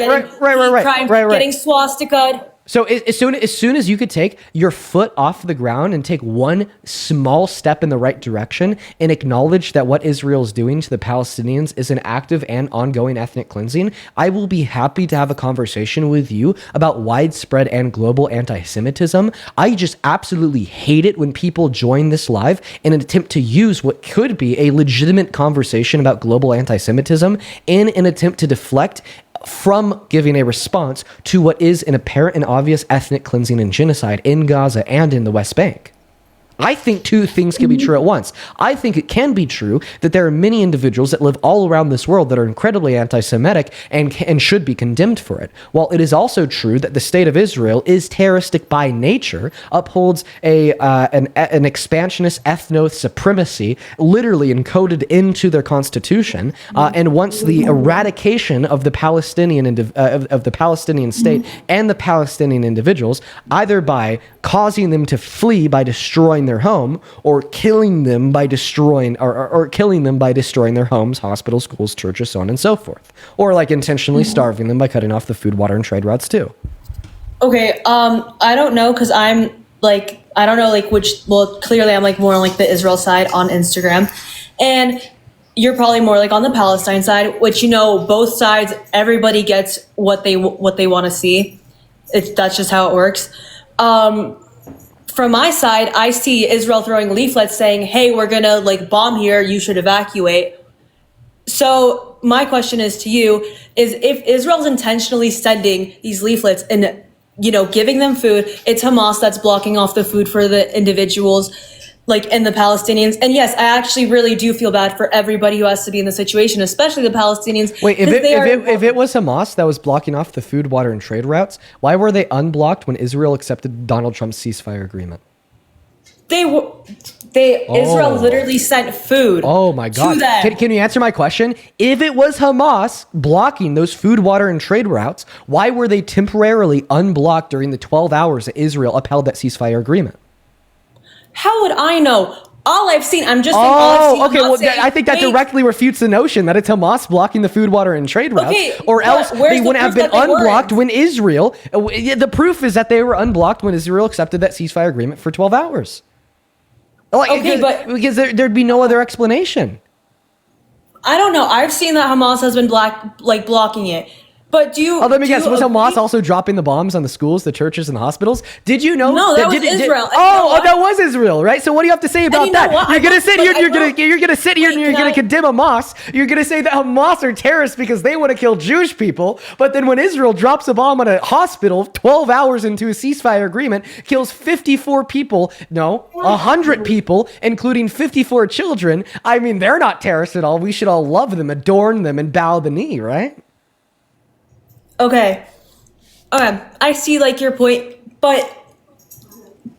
getting swastika? So as soon as you could take your foot off the ground and take one small step in the right direction and acknowledge that what Israel is doing to the Palestinians is an active and ongoing ethnic cleansing, I will be happy to have a conversation with you about widespread and global anti-Semitism. I just absolutely hate it when people join this live in an attempt to use what could be a legitimate conversation about global anti-Semitism in an attempt to deflect from giving a response to what is an apparent and obvious ethnic cleansing and genocide in Gaza and in the West Bank. I think two things can be true at once. I think it can be true that there are many individuals that live all around this world that are incredibly anti-Semitic and should be condemned for it. While it is also true that the state of Israel is terroristic by nature, upholds an expansionist ethno-supremacy literally encoded into their constitution, and wants the eradication of the Palestinian of the Palestinian state and the Palestinian individuals, either by causing them to flee by destroying their home, or killing them by destroying their homes, hospitals, schools, churches, so on and so forth, or like intentionally starving them by cutting off the food, water, and trade routes too. Okay, I don't know, because I'm like, I don't know like which. Well, clearly I'm like more on like the Israel side on Instagram, and you're probably more like on the Palestine side, which, you know, both sides, everybody gets what they want to see. That's just how it works. From my side, I see Israel throwing leaflets saying, hey, we're going to like bomb here, you should evacuate. So my question is to you, is if Israel's intentionally sending these leaflets and, you know, giving them food, it's Hamas that's blocking off the food for the individuals, like, and the Palestinians. And yes, I actually really do feel bad for everybody who has to be in the situation, especially the Palestinians. Wait, if it was Hamas that was blocking off the food, water, and trade routes, why were they unblocked when Israel accepted Donald Trump's ceasefire agreement? Israel literally sent food. Oh my God. To them. Can you answer my question? If it was Hamas blocking those food, water, and trade routes, why were they temporarily unblocked during the 12 hours that Israel upheld that ceasefire agreement? How would I know? All I've seen, I'm just saying all I've seen. Okay, well, I think that directly refutes the notion that it's Hamas blocking the food, water, and trade routes, or else they wouldn't have been unblocked when Israel. The proof is that they were unblocked when Israel accepted that ceasefire agreement for 12 hours. Like, because there'd be no other explanation. I don't know. I've seen that Hamas has been blocking it. But do you? Let me guess. Was Hamas also dropping the bombs on the schools, the churches, and the hospitals? Did you know? No, that was Israel. That was Israel, right? So what do you have to say about that? You're gonna sit here. You're gonna sit here and you're gonna condemn Hamas. You're gonna say that Hamas are terrorists because they want to kill Jewish people. But then when Israel drops a bomb on a hospital 12 hours into a ceasefire agreement, kills 54 people, 100 people, including 54 children. I mean, they're not terrorists at all. We should all love them, adorn them, and bow the knee, right? Okay, I see like your point, but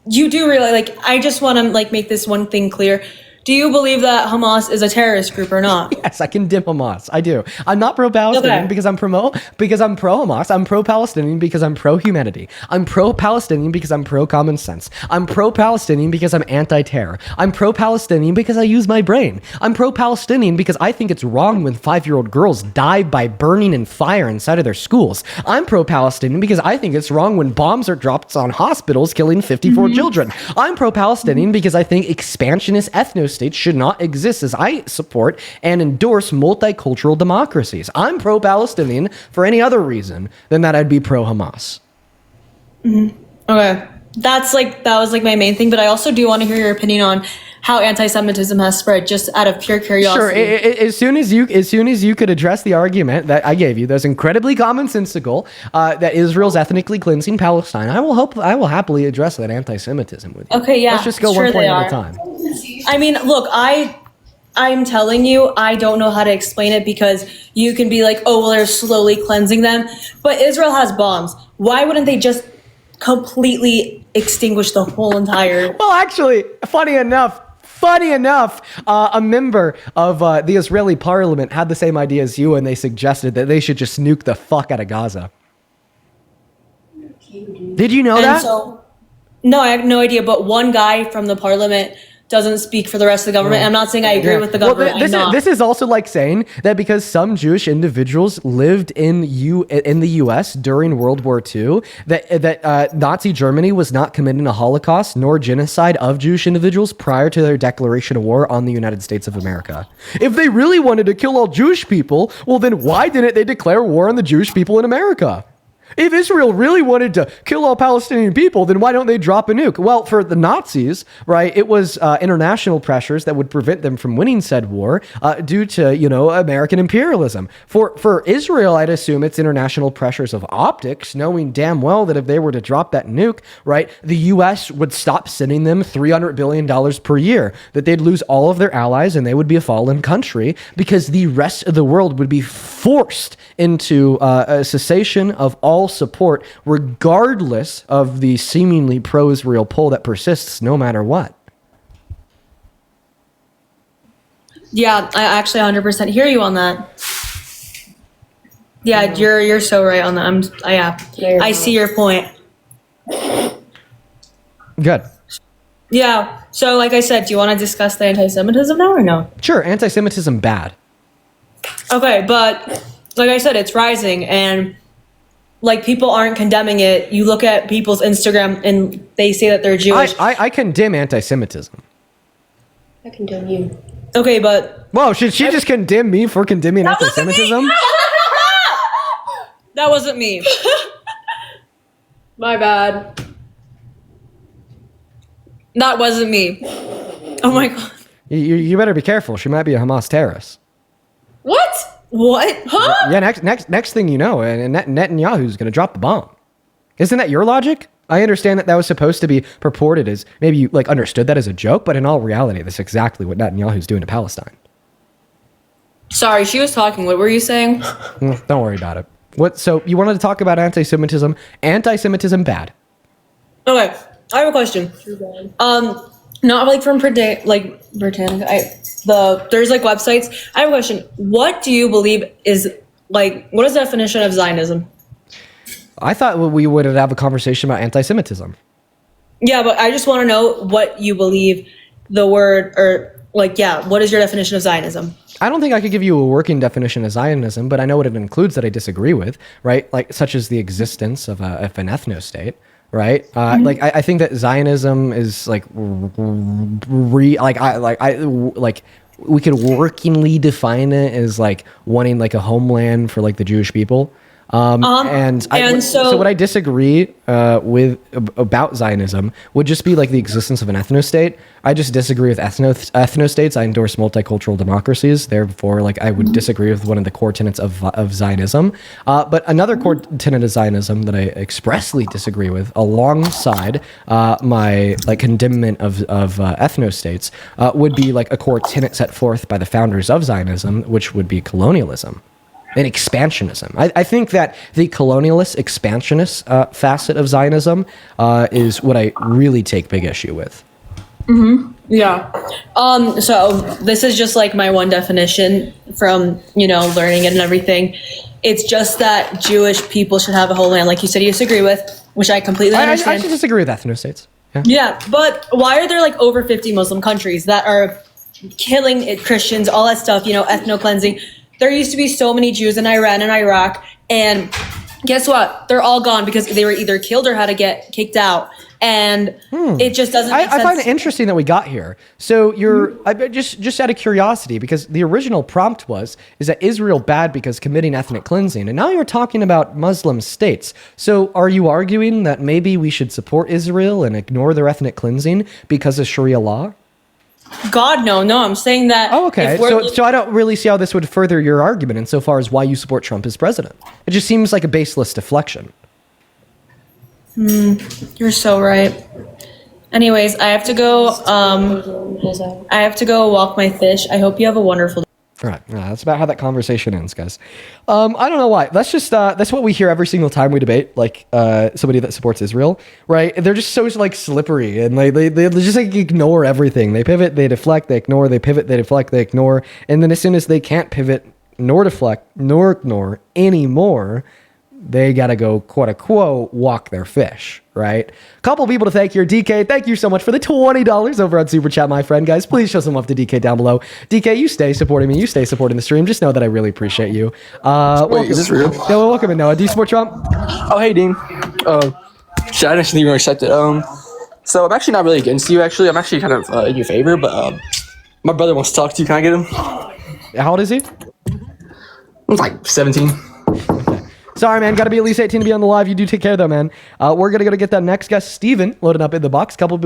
you do really I just want to make this one thing clear. Do you believe that Hamas is a terrorist group or not? Yes, I condemn Hamas. I do. I'm not pro-Palestinian because I'm pro-Hamas. I'm pro-Palestinian because I'm pro-humanity. I'm pro-Palestinian because I'm pro-common sense. I'm pro-Palestinian because I'm anti-terror. I'm pro-Palestinian because I use my brain. I'm pro-Palestinian because I think it's wrong when 5-year-old girls die by burning in fire inside of their schools. I'm pro-Palestinian because I think it's wrong when bombs are dropped on hospitals killing 54 children. I'm pro-Palestinian because I think expansionist ethno-states should not exist, as I support and endorse multicultural democracies. I'm pro-Palestinian for any other reason than that I'd be pro-Hamas. Okay. That was my main thing, but I also do want to hear your opinion on how anti-Semitism has spread, just out of pure curiosity. Sure. As soon as you could address the argument that I gave you, that's incredibly commonsensical, that Israel's ethnically cleansing Palestine, I will happily address that anti-Semitism with you. Okay, yeah. Let's just go one point at a time. I mean, look, I'm telling you, I don't know how to explain it, because you can be like, oh, well, they're slowly cleansing them. But Israel has bombs. Why wouldn't they just completely extinguish the whole entire... Well, actually, funny enough, a member of the Israeli parliament had the same idea as you, and they suggested that they should just nuke the fuck out of Gaza. Did you know that? No, I have no idea. But one guy from the parliament doesn't speak for the rest of the government. I'm not saying I agree with the government. Well, this is also like saying that because some Jewish individuals lived in the U.S. during World War II, that Nazi Germany was not committing a Holocaust nor genocide of Jewish individuals prior to their declaration of war on the United States of America. If they really wanted to kill all Jewish people, well, then why didn't they declare war on the Jewish people in America? If Israel really wanted to kill all Palestinian people, then why don't they drop a nuke? Well, for the Nazis, right, it was international pressures that would prevent them from winning said war due to, American imperialism. For Israel, I'd assume it's international pressures of optics, knowing damn well that if they were to drop that nuke, right, the U.S. would stop sending them $300 billion per year, that they'd lose all of their allies and they would be a fallen country because the rest of the world would be forced into a cessation of all support, regardless of the seemingly pro-Israel pull that persists no matter what. Yeah, I actually 100% hear you on that. Yeah, you're so right on that. I see your point. Good. Yeah. So, like I said, do you want to discuss the anti-Semitism now or no? Sure, anti-Semitism bad. Okay, but like I said, it's rising and like people aren't condemning it. You look at people's Instagram and they say that they're Jewish. I condemn anti-Semitism. I condemn you. Okay, but whoa, should she just condemn me for condemning anti-Semitism? That wasn't me. My bad. That wasn't me. Oh my god. You better be careful. She might be a Hamas terrorist. What? What? Huh? Yeah, next thing you know, and Netanyahu's going to drop the bomb. Isn't that your logic? I understand that was supposed to be purported as, maybe you understood that as a joke, but in all reality, that's exactly what Netanyahu's doing to Palestine. Sorry, she was talking. What were you saying? Don't worry about it. So you wanted to talk about anti-Semitism. Anti-Semitism bad. Okay, I have a question. Not like from Britannica. There's like websites. I have a question. What do you believe is what is the definition of Zionism? I thought we would have a conversation about anti-Semitism. Yeah, but I just want to know what you believe the word what is your definition of Zionism? I don't think I could give you a working definition of Zionism, but I know what it includes that I disagree with, right? Like such as the existence of an ethno-state. Right. I think that Zionism is we could workingly define it as wanting a homeland for the Jewish people. So what I disagree with about Zionism would just be the existence of an ethno-state. I just disagree with ethno-states. I endorse multicultural democracies. Therefore, I would disagree with one of the core tenets of Zionism. But another core tenet of Zionism that I expressly disagree with, alongside my condemnment of ethno-states, would be a core tenet set forth by the founders of Zionism, which would be colonialism. And expansionism. I think that the colonialist, expansionist facet of Zionism is what I really take big issue with. Mm-hmm. Yeah. So this is just my one definition from learning it and everything. It's just that Jewish people should have a whole land, like you said, you disagree with, which I completely understand. I should disagree with ethno-states. Yeah, but why are there over 50 Muslim countries that are killing Christians, all that stuff? Ethno-cleansing. There used to be so many Jews in Iran and Iraq, and guess what? They're all gone because they were either killed or had to get kicked out. And it just doesn't make sense. I find it interesting that we got here. So just out of curiosity, because the original prompt is that Israel bad because committing ethnic cleansing, and now you're talking about Muslim states. So are you arguing that maybe we should support Israel and ignore their ethnic cleansing because of Sharia law? God, no, I'm saying that. Oh, okay. So I don't really see how this would further your argument insofar as why you support Trump as president. It just seems like a baseless deflection. You're so right. Anyways, I have to go. I have to go walk my fish. I hope you have a wonderful day. All right. That's about how that conversation ends, guys. I don't know why. That's just that's what we hear every single time we debate somebody that supports Israel, right? They're just so slippery, and they just ignore everything. They pivot, they deflect, they ignore, they pivot, they deflect, they ignore, and then as soon as they can't pivot nor deflect nor ignore anymore, they got to go, quote unquote, walk their fish, right? A couple people to thank here. DK, thank you so much for the $20 over on Super Chat, my friend. Guys, please show some love to DK down below. DK, you stay supporting me. You stay supporting the stream. Just know that I really appreciate you. Wait, is this real? Yeah, well, welcome in, Noah. Do you support Trump? Oh, hey, Dean. Shit, I didn't even accept it. So I'm actually not really against you, actually. I'm actually kind of in your favor, but my brother wants to talk to you. Can I get him? How old is he? He's like 17. Sorry, man. Got to be at least 18 to be on the live. You do take care, though, man. We're going to go to get that next guest, Steven, loaded up in the box. Couple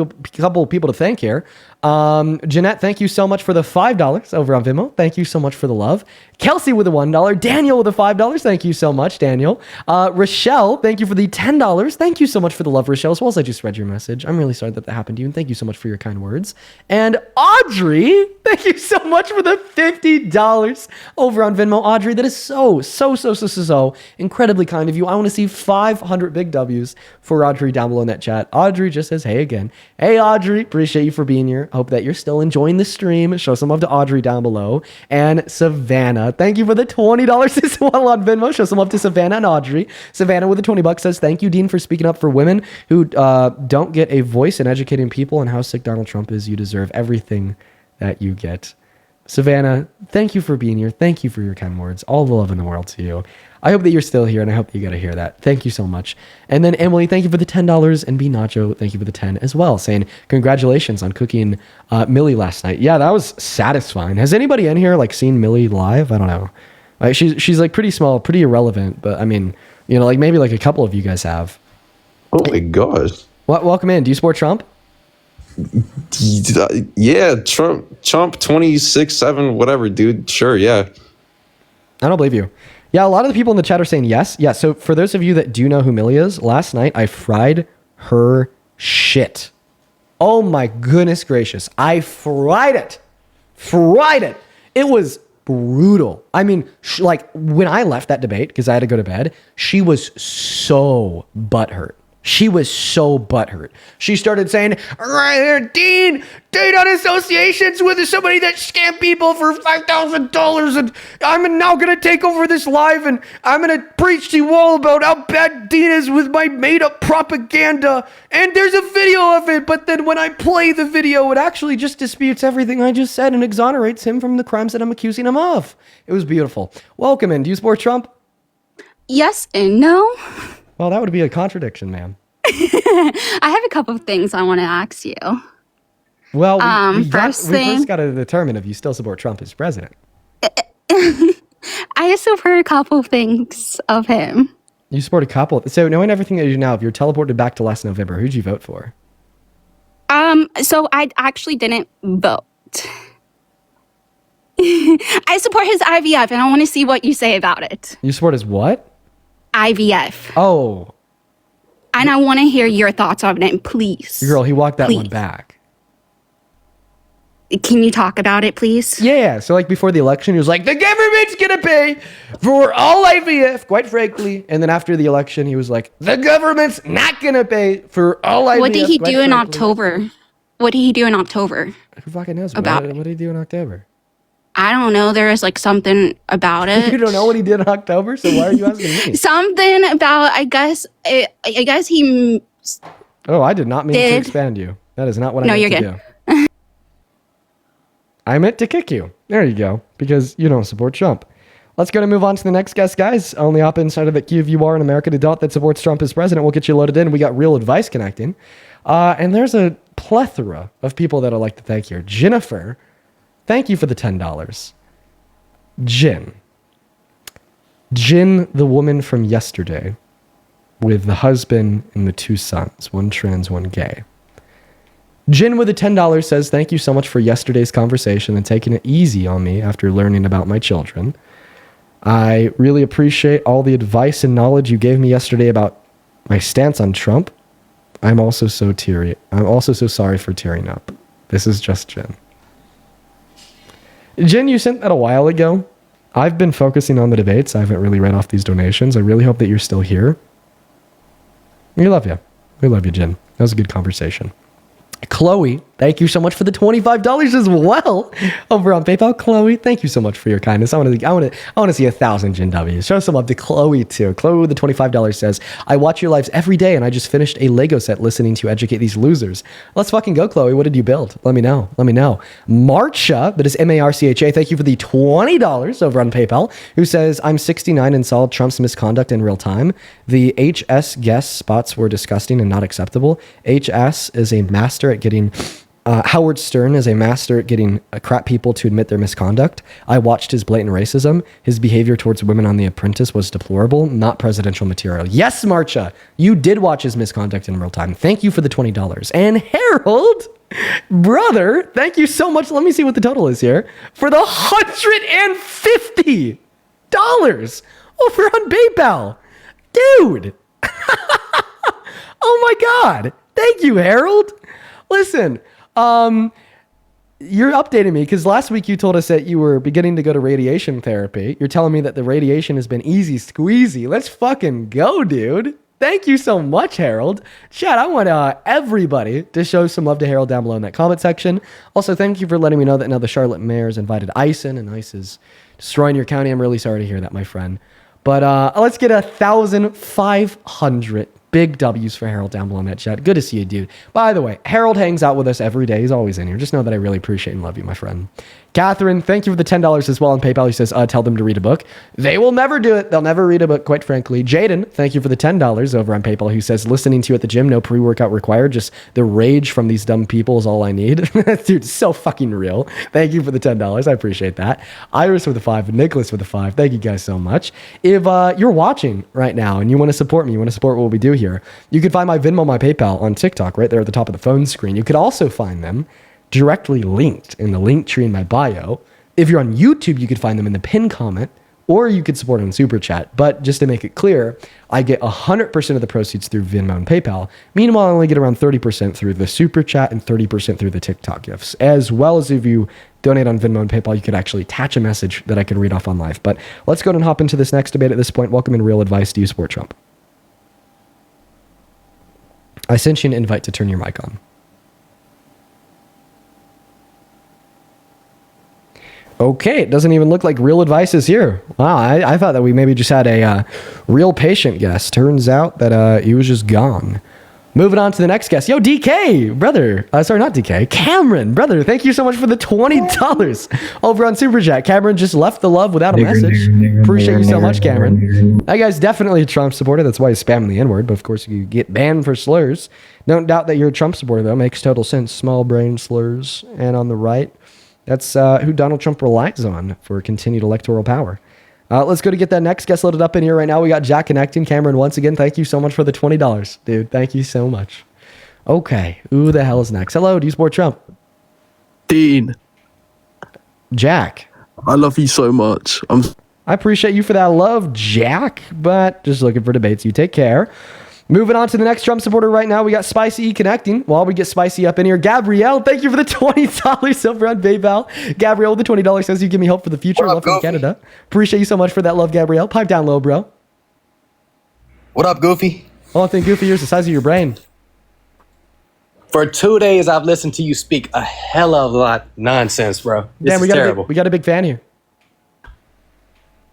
people to thank here. Jeanette, thank you so much for the $5 over on Venmo. Thank you so much for the love. Kelsey with the $1. Daniel with the $5. Thank you so much, Daniel. Rochelle, thank you for the $10. Thank you so much for the love, Rochelle, as well as I just read your message. I'm really sorry that happened to you, and thank you so much for your kind words. And Audrey, thank you so much for the $50 over on Venmo. Audrey, that is so incredibly kind of you. I want to see 500 big W's for Audrey down below in that chat. Audrey just says, hey again. Hey, Audrey, appreciate you for being here. Hope that you're still enjoying the stream. Show some love to Audrey down below. And Savannah, thank you for the $20 as well on Venmo. Show some love to Savannah and Audrey. Savannah with the $20 says, thank you, Dean, for speaking up for women who don't get a voice in educating people on how sick Donald Trump is. You deserve everything that you get. Savannah, thank you for being here. Thank you for your kind words. All the love in the world to you. I hope that you're still here, and I hope you got to hear that. Thank you so much. And then Emily, thank you for the $10, and B Nacho, thank you for the 10 as well, saying congratulations on cooking Millie last night. Yeah, that was satisfying. Has anybody in here like seen Millie live? I don't know. She's like pretty small, pretty irrelevant, but I mean, you know, like maybe like a couple of you guys have. Oh my gosh. Welcome in. Do you support Trump? Yeah, Trump 26-7, whatever, dude. Sure, yeah. I don't believe you. Yeah, a lot of the people in the chat are saying yes. Yeah, so for those of you that do know who Millie is, last night I fried her shit. Oh my goodness gracious. I fried it. It was brutal. I mean, like when I left that debate, because I had to go to bed, she was so butthurt. She started saying, Dean, date on associations with somebody that scammed people for $5,000, and I'm now going to take over this live, and I'm going to preach to you all about how bad Dean is with my made-up propaganda, and there's a video of it, but then when I play the video, it actually just disputes everything I just said and exonerates him from the crimes that I'm accusing him of. It was beautiful. Welcome in. Do you support Trump? Yes and no. Well, that would be a contradiction, ma'am. I have a couple of things I want to ask you. Well, we first got to determine if you still support Trump as president. I support a couple of things of him. You support a couple. So knowing everything that you do now, if you're teleported back to last November, who'd you vote for? So I actually didn't vote. I support his IVF, and I want to see what you say about it. You support his what? IVF. Oh. And I want to hear your thoughts on it, please. Girl, he walked that one back. Can you talk about it, please? Yeah. So like before the election, he was like, the government's going to pay for all IVF, quite frankly. And then after the election, he was like, the government's not going to pay for all IVF. What did he do in October? Who fucking knows? What did he do in October? I don't know. There is like something about it. You don't know what he did in October? So why are you asking me? Something about, I guess he... Oh, I did not mean to expand you. That is not what I meant to do. No, you're good. I meant to kick you. There you go. Because you don't support Trump. Let's go to move on to the next guest, guys. Only op inside of the queue if you are an American adult that supports Trump as president. We'll get you loaded in. We got real advice connecting. And there's a plethora of people that I'd like to thank here. Jennifer, thank you for the $10. Jen, the woman from yesterday with the husband and the 2 sons, one trans, one gay. Jen with the $10 says, thank you so much for yesterday's conversation and taking it easy on me after learning about my children. I really appreciate all the advice and knowledge you gave me yesterday about my stance on Trump. I'm also so sorry for tearing up. This is just Jen. Jen, you sent that a while ago. I've been focusing on the debates. I haven't really read off these donations. I really hope that you're still here. We love you. We love you, Jen. That was a good conversation. Chloe Thank you so much for the $25 as well over on PayPal. Chloe, thank you so much for your kindness. I want to see 1,000 Jin W's. Show some love to Chloe too. Chloe with the $25 says, I watch your lives every day and I just finished a Lego set listening to Educate These Losers. Let's fucking go, Chloe. What did you build? Let me know. Marcha, that is M-A-R-C-H-A. Thank you for the $20 over on PayPal, who says, I'm 69 and saw Trump's misconduct in real time. The HS guest spots were disgusting and not acceptable. HS is a master at getting... Howard Stern is a master at getting crap people to admit their misconduct. I watched his blatant racism. His behavior towards women on The Apprentice was deplorable, not presidential material. Yes, Marcha, you did watch his misconduct in real time. Thank you for the $20. And Harold, brother, thank you so much. Let me see what the total is here. For the $150 over on PayPal. Dude. Oh my God. Thank you, Harold. Listen, you're updating me because last week you told us that you were beginning to go to radiation therapy. You're telling me that the radiation has been easy squeezy. Let's fucking go, dude. Thank you so much, Harold. Chat, I want everybody to show some love to Harold down below in that comment section. Also, thank you for letting me know that now the Charlotte mayor's invited ICE in, and ICE is destroying your county. I'm really sorry to hear that, my friend. But let's get 1,500 big W's for Harold down below in that chat. Good to see you, dude. By the way, Harold hangs out with us every day. He's always in here. Just know that I really appreciate and love you, my friend. Catherine, thank you for the $10 as well on PayPal. He says, tell them to read a book. They will never do it. They'll never read a book, quite frankly. Jaden, thank you for the $10 over on PayPal. Who says, listening to you at the gym, no pre-workout required. Just the rage from these dumb people is all I need. Dude, so fucking real. Thank you for the $10. I appreciate that. Iris with the 5, Nicholas with the 5. Thank you guys so much. If you're watching right now and you want to support me, you want to support what we do here, you can find my Venmo, my PayPal on TikTok right there at the top of the phone screen. You could also find them directly linked in the link tree in my bio. If you're on YouTube, you could find them in the pinned comment, or you could support on Super Chat. But just to make it clear, I get 100% of the proceeds through Venmo and PayPal. Meanwhile, I only get around 30% through the Super Chat and 30% through the TikTok gifts. As well as if you donate on Venmo and PayPal, you could actually attach a message that I could read off on live. But let's go and hop into this next debate at this point. Welcome in Real Advice. Do you support Trump? I sent you an invite to turn your mic on. Okay, it doesn't even look like Real Advice is here. Wow, I thought that we maybe just had a real patient guest. Turns out that he was just gone. Moving on to the next guest. Yo, DK, brother. Sorry, not DK. Cameron, brother. Thank you so much for the $20 over on Super Chat. Cameron just left the love without a message. Appreciate you so much, Cameron. That guy's definitely a Trump supporter. That's why he's spamming the N-word. But of course, you get banned for slurs. Don't doubt that you're a Trump supporter, though. Makes total sense. Small brain slurs. And on the right, that's who Donald Trump relies on for continued electoral power. Let's go to get that next guest loaded up in here right now. We got Jack connecting. Cameron, once again, thank you so much for the $20, dude. Thank you so much. Okay, who the hell is next? Hello, do you support Trump? Dean. Jack. I love you so much. I appreciate you for that love, Jack, but just looking for debates. You take care. Moving on to the next Trump supporter right now, we got Spicy E connecting. While we get Spicy up in here, Gabrielle, thank you for the $20 over on PayPal. Gabrielle with the $20 says you give me hope for the future. Love from Canada. Appreciate you so much for that love, Gabrielle. Pipe down low, bro. What up, Goofy? Oh, I think Goofy, yours the size of your brain. For 2 days, I've listened to you speak a hell of a lot of nonsense, bro. This is terrible. We got a big fan here.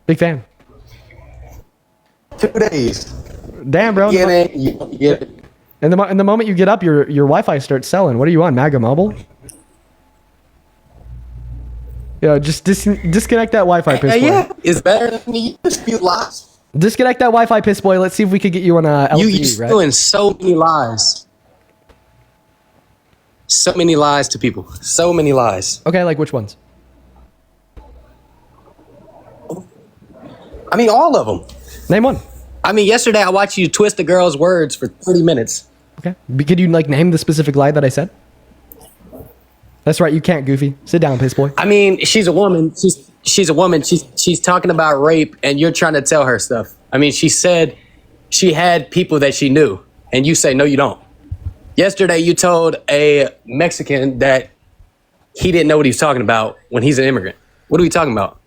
Big fan. 2 days. Damn, bro. Get it. And the moment you get up, your Wi-Fi starts selling. What are you on, MAGA Mobile? Yeah, just disconnect that Wi-Fi, piss boy. Yeah, it's better than me. Dispute lies. Disconnect that Wi-Fi, piss boy. Let's see if we could get you on a LTE, You're right? doing so many lies. So many lies to people. So many lies. Okay, like which ones? I mean, all of them. Name one. I mean, yesterday I watched you twist a girl's words for 30 minutes. Okay. Could you name the specific lie that I said? That's right. You can't, Goofy. Sit down, piss boy. I mean, she's a woman. She's a woman. She's talking about rape, and you're trying to tell her stuff. I mean, she said she had people that she knew, and you say no, you don't. Yesterday, you told a Mexican that he didn't know what he was talking about when he's an immigrant. What are we talking about?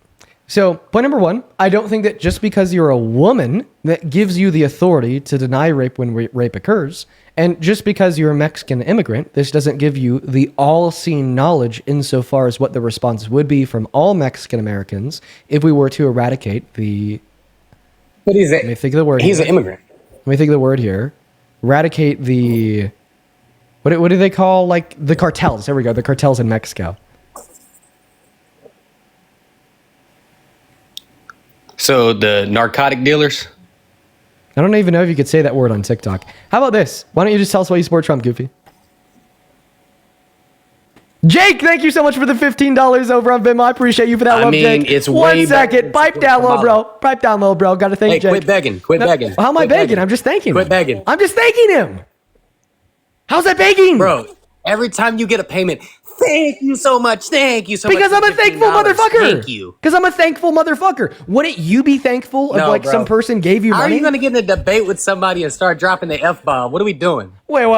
So, point number one, I don't think that just because you're a woman that gives you the authority to deny rape when rape occurs. And just because you're a Mexican immigrant, this doesn't give you the all-seeing knowledge insofar as what the response would be from all Mexican Americans if we were to eradicate the... But he's Let me think of the word. He's here. an immigrant. Let me think of the word here. Eradicate the... What do they call, like, the cartels? There we go, the cartels in Mexico. So the narcotic dealers? I don't even know if you could say that word on TikTok. How about this? Why don't you just tell us why you support Trump, Goofy? Jake, thank you so much for the $15 over on Venmo. I appreciate you for that love, Jake. It's One way second. Pipe down low, bro. Pipe down low, bro. Got to thank Hey, Jake. quit begging. Quit begging. How am I Quit begging? begging. I'm just thanking Quit him. begging. I'm just thanking him. How's that begging? Bro, every time you get a payment, thank you so much. Thank you so Because much. I'm a thankful motherfucker. Thank you. Because I'm a thankful motherfucker. Wouldn't you be thankful if No, like bro. some person gave you How money? are you going to get in a debate with somebody and start dropping the F-bomb? What are we doing? Wait, wait,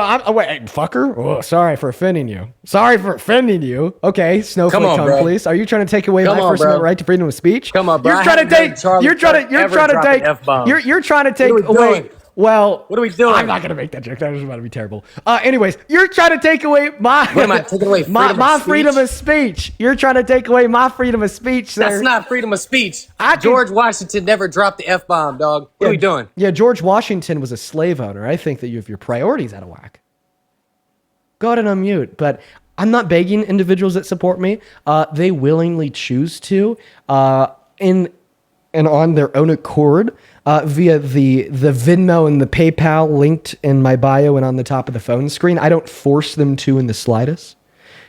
fucker. Oh, sorry for offending you. Sorry for offending you. Okay, Snowflake Come on, tongue, bro. please. Are you trying to take away Come my on, First bro. Amendment right to freedom of speech? Come on, bro. You're I trying to haven't heard take. Charlie You're trying to. Kirk You're ever trying to drop an take. F-bomb. You're trying to take What are we away. doing? Well, What are we doing? I'm not gonna make that joke. That was about to be terrible. Anyways, you're trying to take away my. What am I taking away? my Freedom of freedom speech? of speech. You're trying to take away my freedom of speech, sir. That's not freedom of speech. I can- George Washington never dropped the F-bomb, dog. What are we doing? Yeah, George Washington was a slave owner. I think that you have your priorities out of whack. Go ahead and unmute. But I'm not begging individuals that support me. They willingly choose to, and on their own accord, via the Venmo and the PayPal linked in my bio and on the top of the phone screen. I don't force them to in the slightest.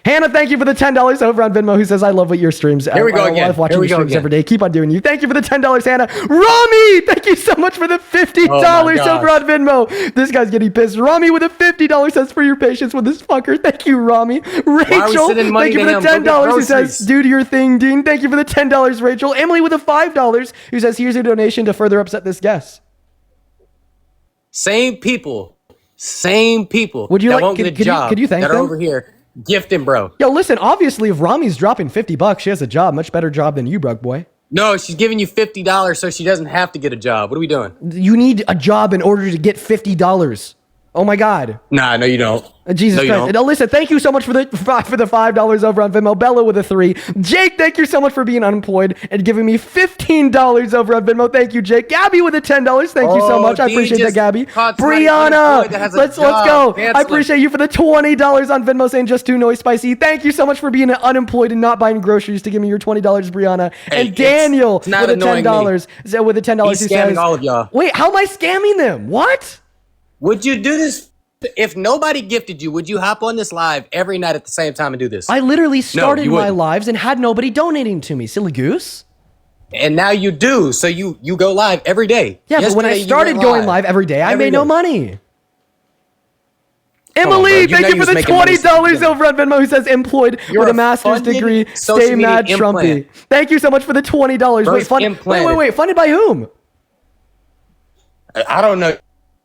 Hannah, thank you for the $10 over on Venmo, who says, I love what your streams. Here we go I again. love watching Here we your go streams again. every day. Keep on doing you. Thank you for the $10, Hannah. Rami, thank you so much for the $50 Oh my gosh. over on Venmo. This guy's getting pissed. Rami with a $50 says for your patience with this fucker. Thank you, Rami. Rachel, sending money thank you to for the him? Go get $10 who says, groceries. do your thing, Dean. Thank you for the $10, Rachel. Emily with a $5 who says, here's a donation to further upset this guest. Same people Would you that like- won't could- get a could you- job could you thank that are them? over here gifting, bro. Yo, listen, obviously, if Rami's dropping $50, she has a job, much better job than you, Brug Boy. No, she's giving you $50 so she doesn't have to get a job. What are we doing? You need a job in order to get $50. Oh my God. Nah, no, you don't. Jesus No, you Christ. don't. Alyssa, thank you so much for the $5 over on Venmo. Bella with a 3. Jake, thank you so much for being unemployed and giving me $15 over on Venmo. Thank you, Jake. Gabby with a $10. Thank you so Oh, much. I Dean appreciate that, just Gabby. caught somebody unemployed Brianna, that has a let's job. go. Cancel I it. appreciate you for the $20 on Venmo saying just too noise spicy. Thank you so much for being unemployed and not buying groceries to give me your $20, Brianna. Hey, And Daniel it's not with a annoying $10. So with a $10 He's who scamming says, all of y'all. wait, how am I scamming them? What? Would you do this if nobody gifted you? Would you hop on this live every night at the same time and do this? I literally started you my wouldn't. lives and had nobody donating to me. Silly goose. And now you do. So you go live every day. Yeah, but when I Yesterday, you started went going live every day, I Every made no day. money. Come on, Emily, bro. You thank know you you for was the making money since the $20 beginning. over on Venmo who says employed You're with a a master's funded degree. social Stay media mad, Trumpy. implant. Thank you so much for the $20. First implanted. Wait. Funded by whom? I don't know.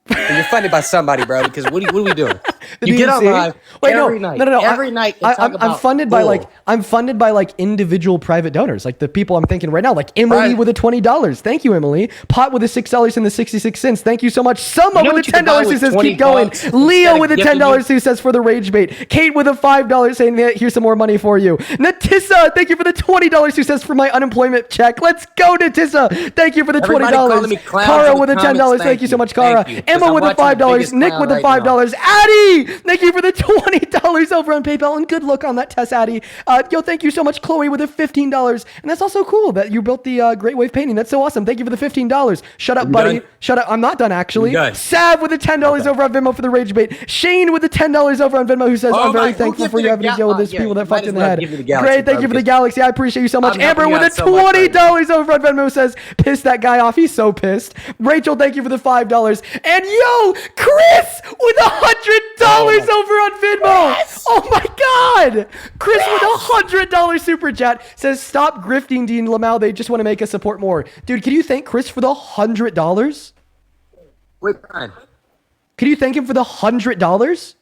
You're funded by somebody, bro. Because what are we doing? The You get on DNC? live Wait, every night. Every night. and talk I'm about funded by bull. I'm funded by like individual private donors, like the people I'm thinking right now, like Emily Right. with a $20. Thank you, Emily. Pot with a $6.66. Thank you so much. Summa You know with what a you can buy $10 who with says 20 keep going. bucks Leo instead of with a gifting $10 who says for the rage bait. Kate with a $5 saying here's some more money for you. Natissa, thank you for the $20 who says for my unemployment check. Let's go, Natissa. Thank you for the Everybody calling me $20. clowns Kara in the with a $10. comments. Thank you so much, Kara. Thank you. 'Cause Emma I'm with a watching the $5. biggest Nick clown with a right $5. Addie, thank you for the $20 over on PayPal, and good luck on that test, Addie. Yo, thank you so much, Chloe, with a $15, and that's also cool that you built the Great Wave painting. That's so awesome. Thank you for the $15. Shut up, You buddy. done? Shut up. I'm not done actually. You done? Sav with the $10 over on Venmo for the rage bait. Shane with the $10 over on Venmo who says Oh I'm very my, who thankful gifted for you the having to deal with this yeah, people that you might fucked in as the well head. give me the Galaxy, Great, thank bro, you for the because Galaxy. I appreciate you so much. I'm Amber helping with you a out so much right $20 over on Venmo says piss that guy off. He's so pissed. Rachel, thank you for the $5. And yo, Chris with $100 over on Venmo. Oh my God. Chris with $100 super chat says stop grifting Dean Lamau. They just want to make us support more. Dude, can you thank Chris for the $100? Wait, Brian. Can you thank him for the $100?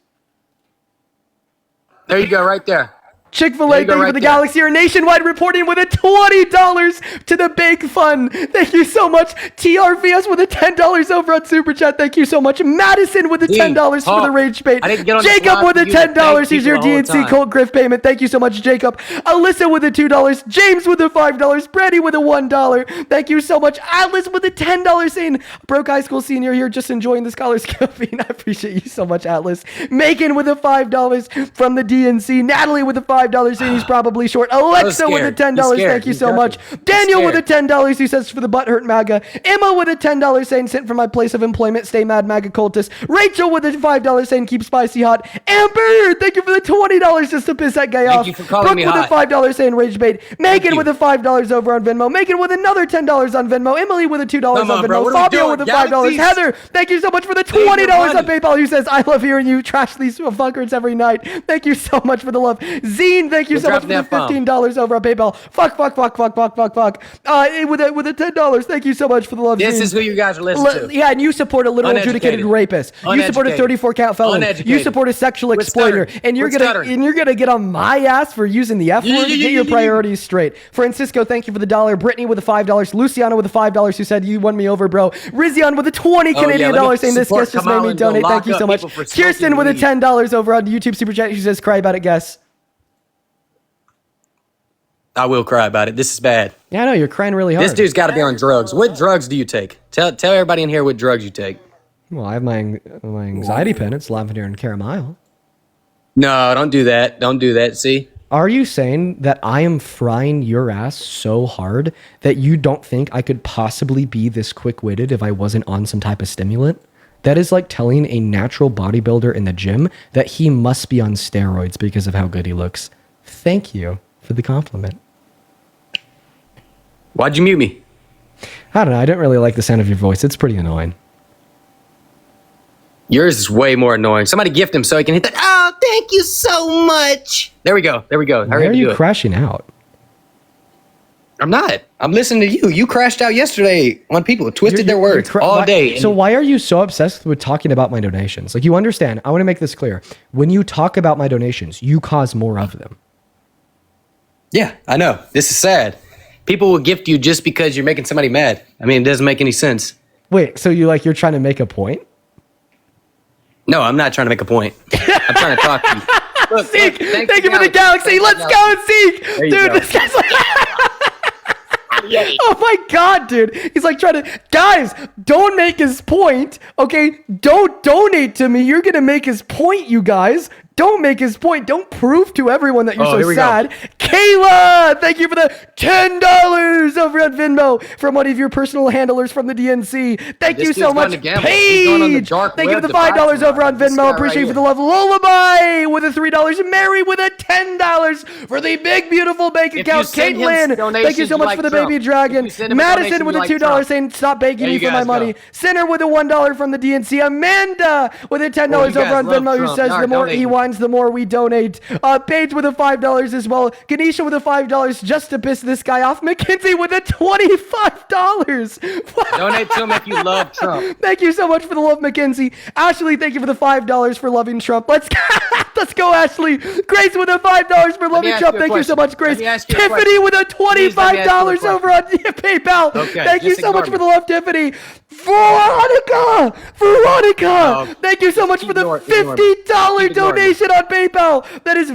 There you go, right there. Chick-fil-A, There you go, thank you for right the there. Galaxy or Nationwide reporting with a $20 to the Big Fun. Thank you so much. TRVS with a $10 over on Super Chat. Thank you so much. Madison with a $10 for the Rage Bait. I didn't get on this Jacob live with a for you to thank $10. He's your people the whole DNC time. Colt Griff payment. Thank you so much, Jacob. Alyssa with a $2. James with a $5. Brady with a $1. Thank you so much. Atlas with a $10 saying, broke high school senior here, just enjoying the Scholar's Coffee. I appreciate you so much, Atlas. Macon with a $5 from the DNC. Natalie with a $5 saying he's probably short. Alexa with a scared. $10. He's scared. Thank you He's so much. joking. Daniel with a scared. $10 who says for the butthurt MAGA. Emma with a $10 saying sent from my place of employment. Stay mad MAGA cultist. Rachel with a $5 saying keep spicy hot. Amber, thank you for the $20 just to piss that guy off. you for calling Brooke me with hot. a $5 saying rage bait. Megan with a $5 over on Venmo. Megan with another $10 on Venmo. Emily with a $2 Come on on, bro. Venmo. What are we Fabio doing? with a $5. Galaxies? Heather, thank you so much for the Save your $20 on money. PayPal who says I love hearing you trash these fuckers every night. Thank you so much for the love. Zine, thank you We're so much for the dropping that $15 over on PayPal. Fuck. With a $10. Thank you so much for the love. This Zine. is who you guys are listening to. Yeah, and you support a literal adjudicated Uneducated. rapist. You support a Uneducated. 34 count felon. You Uneducated. support a sexual Quit exploiter, stuttering. and you're Quit gonna stuttering. get on my ass for using the F word. Get your priorities straight. Francisco, thank you for the $1. Brittany with a $5. Luciano with a $5 who said you won me over, bro. Rizion with a 20 Oh, Canadian yeah, let me dollars saying this support guest just made Kamala me and go donate. lock Thank you up so much. people for Kirsten smoking with a weed. $10 over on YouTube Super Chat who says cry about it, guess. I will cry about it. This is bad. Yeah, I know you're crying really hard. This dude's got to be on drugs. What drugs do you take? Tell everybody in here what drugs you take. Well, I have my anxiety pen. It's lavender and caramel. No, don't do that. Don't do that. See? Are you saying that I am frying your ass so hard that you don't think I could possibly be this quick-witted if I wasn't on some type of stimulant? That is like telling a natural bodybuilder in the gym that he must be on steroids because of how good he looks. Thank you for the compliment. Why'd you mute me? I don't know. I don't really like the sound of your voice. It's pretty annoying. Yours is way more annoying. Somebody gift him so he can hit that. Oh, thank you so much. There we go. There we go. Why Hurry up are and do you it. crashing out? I'm not. I'm listening to you. You crashed out yesterday on people who twisted their words all why- day. So why are you so obsessed with talking about my donations? Like, you understand, I want to make this clear. When you talk about my donations, you cause more of them. Yeah, I know. This is sad. People will gift you just because you're making somebody mad. I mean, it doesn't make any sense. Wait, so you're trying to make a point? No, I'm not trying to make a point. I'm trying to talk to you. Look, Seek, thank thank you for the galaxy. Let's go, Seek. There you Dude, go. this guy's like... Oh my god, dude. He's like trying to... Guys, don't make his point, okay? Don't donate to me. You're going to make his point, you guys. Don't make his point. Don't prove to everyone that you're Oh, here so we go. sad. Kayla, thank you for the $10 over on Venmo from one of your personal handlers from the DNC. Thank This you so dude's much, gone to gamble. He's going on the Paige. dark Thank you for web the to buy $5 over on This Venmo. guy right Appreciate you for here. the love. Lullaby with a $3. Mary with a $10 for the big, beautiful bank If account. you send him Caitlin, thank you donations, so you much like for the Trump. baby If dragon. you send him a Madison donation, with you a like $2 Trump. saying, stop begging There me you for my guys go. money. Sinner with a $1 from the DNC. Amanda with a $10 Oh, you over guys on love Venmo who Trump. says Y'all the more donating. he whines, the more we donate. Paige with a $5 as well. Ganesha with a $5 just to piss this guy off. Mackenzie with a $25. Donate to him if you love Trump. Thank you so much for the love, Mackenzie. Ashley, thank you for the $5 for loving Trump. Let's go, Ashley. Grace with a $5 for loving ask Trump. you a Thank you so question. much, Grace. Let me ask you a Tiffany question. with a Please let me ask you a $25 question. over on PayPal. Okay, Thank you just so much ignore for me. the love, Tiffany. Veronica! Oh, Thank you so much for the ignore me. $50 Keep ignoring me. donation on PayPal. That is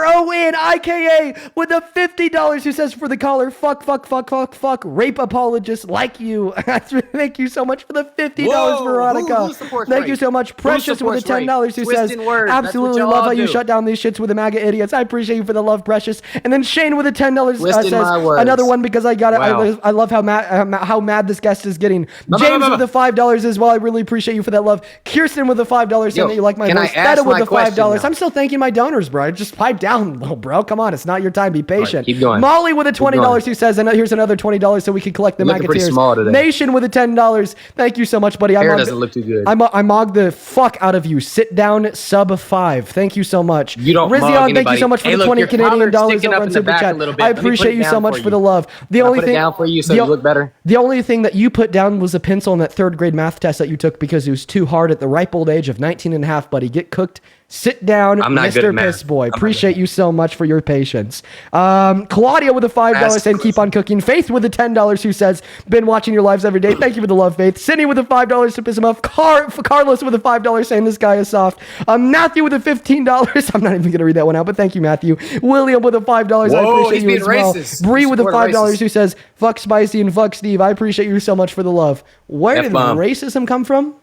VERONIKA with the $50 who says for the caller, fuck, rape apologist like you. Thank you so much for the $50, Whoa, Veronica. who supports Thank you rape? so much. Who Precious with the supports rape? $10 who says, Twisting words. That's what absolutely y'all love how you do. shut down these shits with the MAGA idiots. I appreciate you for the love, Precious. And then Shane with a $10 Twisting says, my words. another one because I got it. Wow. I love how mad this guest is getting. Ba, ba, James ba, ba, with the $5 as well. I really appreciate you for that love. Kirsten with the $5 saying Yo, that you like my can I voice. ask Feta with my the question $5. now? I'm still thanking my donors, bro. Just pipe down, little bro. Come on, it's not your time. Be patient. keep going. Molly with a $20 going. who says, and here's another $20 so we can collect the You're looking pretty Magateers. small today. Nation with a $10. Thank you so much, buddy. Hair doesn't look too good. I mog the fuck out of you. Sit down, sub 5. Thank you so much. You don't mug Rizzion, thank you anybody. so much for Hey, the look, 20 your Canadian collar's dollars sticking over up on in the Super back Chat. a little bit. I Let me put appreciate it you down so much for for you. the love. The I'll only put it thing down for you so you look better. The only thing that you put down was a pencil in that 3rd grade math test that you took because it was too hard at the ripe old age of 19 and a half, buddy. Get cooked Sit down, I'm not good Mr. at math. Piss Boy. I'm not Appreciate you so much for your patience. Claudia with a $5 saying keep on cooking. Faith with a $10 who says been watching your lives every day. Thank you for the love, Faith. Sydney with a $5 to piss him off. Carlos with a $5 saying this guy is soft. Matthew with a $15. I'm not even gonna read that one out, but thank you, Matthew. William with a $5. I Whoa, appreciate he's you being as well. racist. Bree with a Support $5 racist. who says fuck Spicy and fuck Steve. I appreciate you so much for the love. Where did F-bomb. racism come from?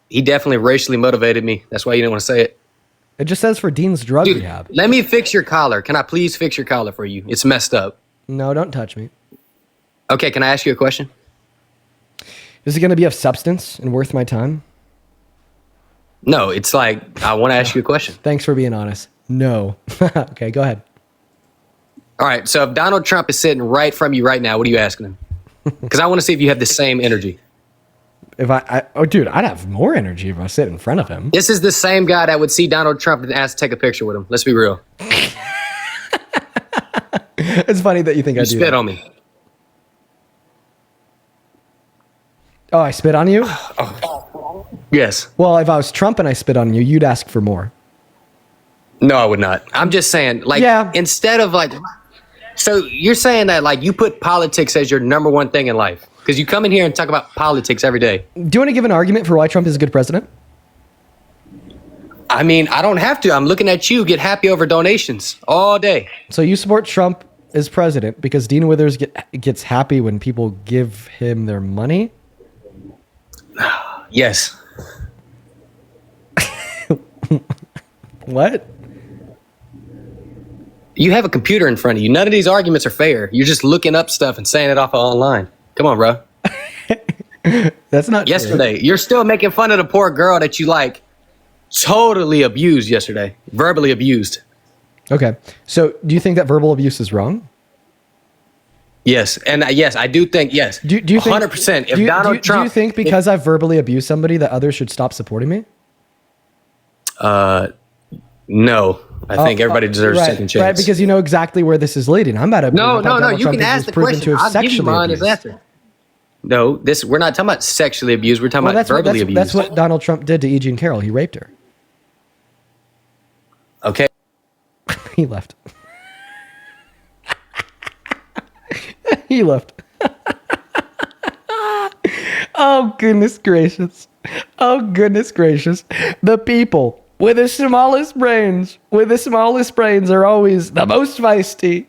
He definitely racially motivated me. That's why you didn't want to say it. It just says for Dean's drug Dude, rehab. let me fix your collar. Can I please fix your collar for you? It's messed up. No, don't touch me. Okay, can I ask you a question? Is it going to be of substance and worth my time? No, it's like, I want to ask you a question. Thanks for being honest. No. Okay, go ahead. All right, so if Donald Trump is sitting right from you right now, what are you asking him? Because I want to see if you have the same energy. If oh, dude, I'd have more energy if I sit in front of him. This is the same guy that would see Donald Trump and ask to take a picture with him. Let's be real. It's funny that you think I You do. spit that. on me. Oh, I spit on you? Yes. Well, if I was Trump and I spit on you, you'd ask for more. No, I would not. I'm just saying, like, instead of like, so you're saying that like you put politics as your number one thing in life because you come in here and talk about politics every day. Do you want to give an argument for why Trump is a good president? I mean, I don't have to. I'm looking at you get happy over donations all day. So you support Trump as president because Dean Withers gets happy when people give him their money? Yes. What? You have a computer in front of you. None of these arguments are fair. You're just looking up stuff and saying it off of online. Come on, bro. That's not yesterday. You're still making fun of the poor girl that you like totally abused yesterday. Verbally abused. Okay. So do you think that verbal abuse is wrong? Yes. And yes, I do think, yes. Do you think 100%. If do you, Donald do you, Trump. do you think because I verbally abused somebody that others should stop supporting me? No. I think everybody deserves a second chance. Right, because you know exactly where this is leading. I'm about to No, prove how no, Donald you Trump can is ask the proven question. to have I'll give you sexually mine as abused. answer. No, we're not talking about sexually abused. We're talking Well, about verbally abused. that's what Donald Trump did to E. Jean Carroll. He raped her. Okay. He left. He left. Oh, goodness gracious. Oh, goodness gracious. The people with the smallest brains, are always the most feisty.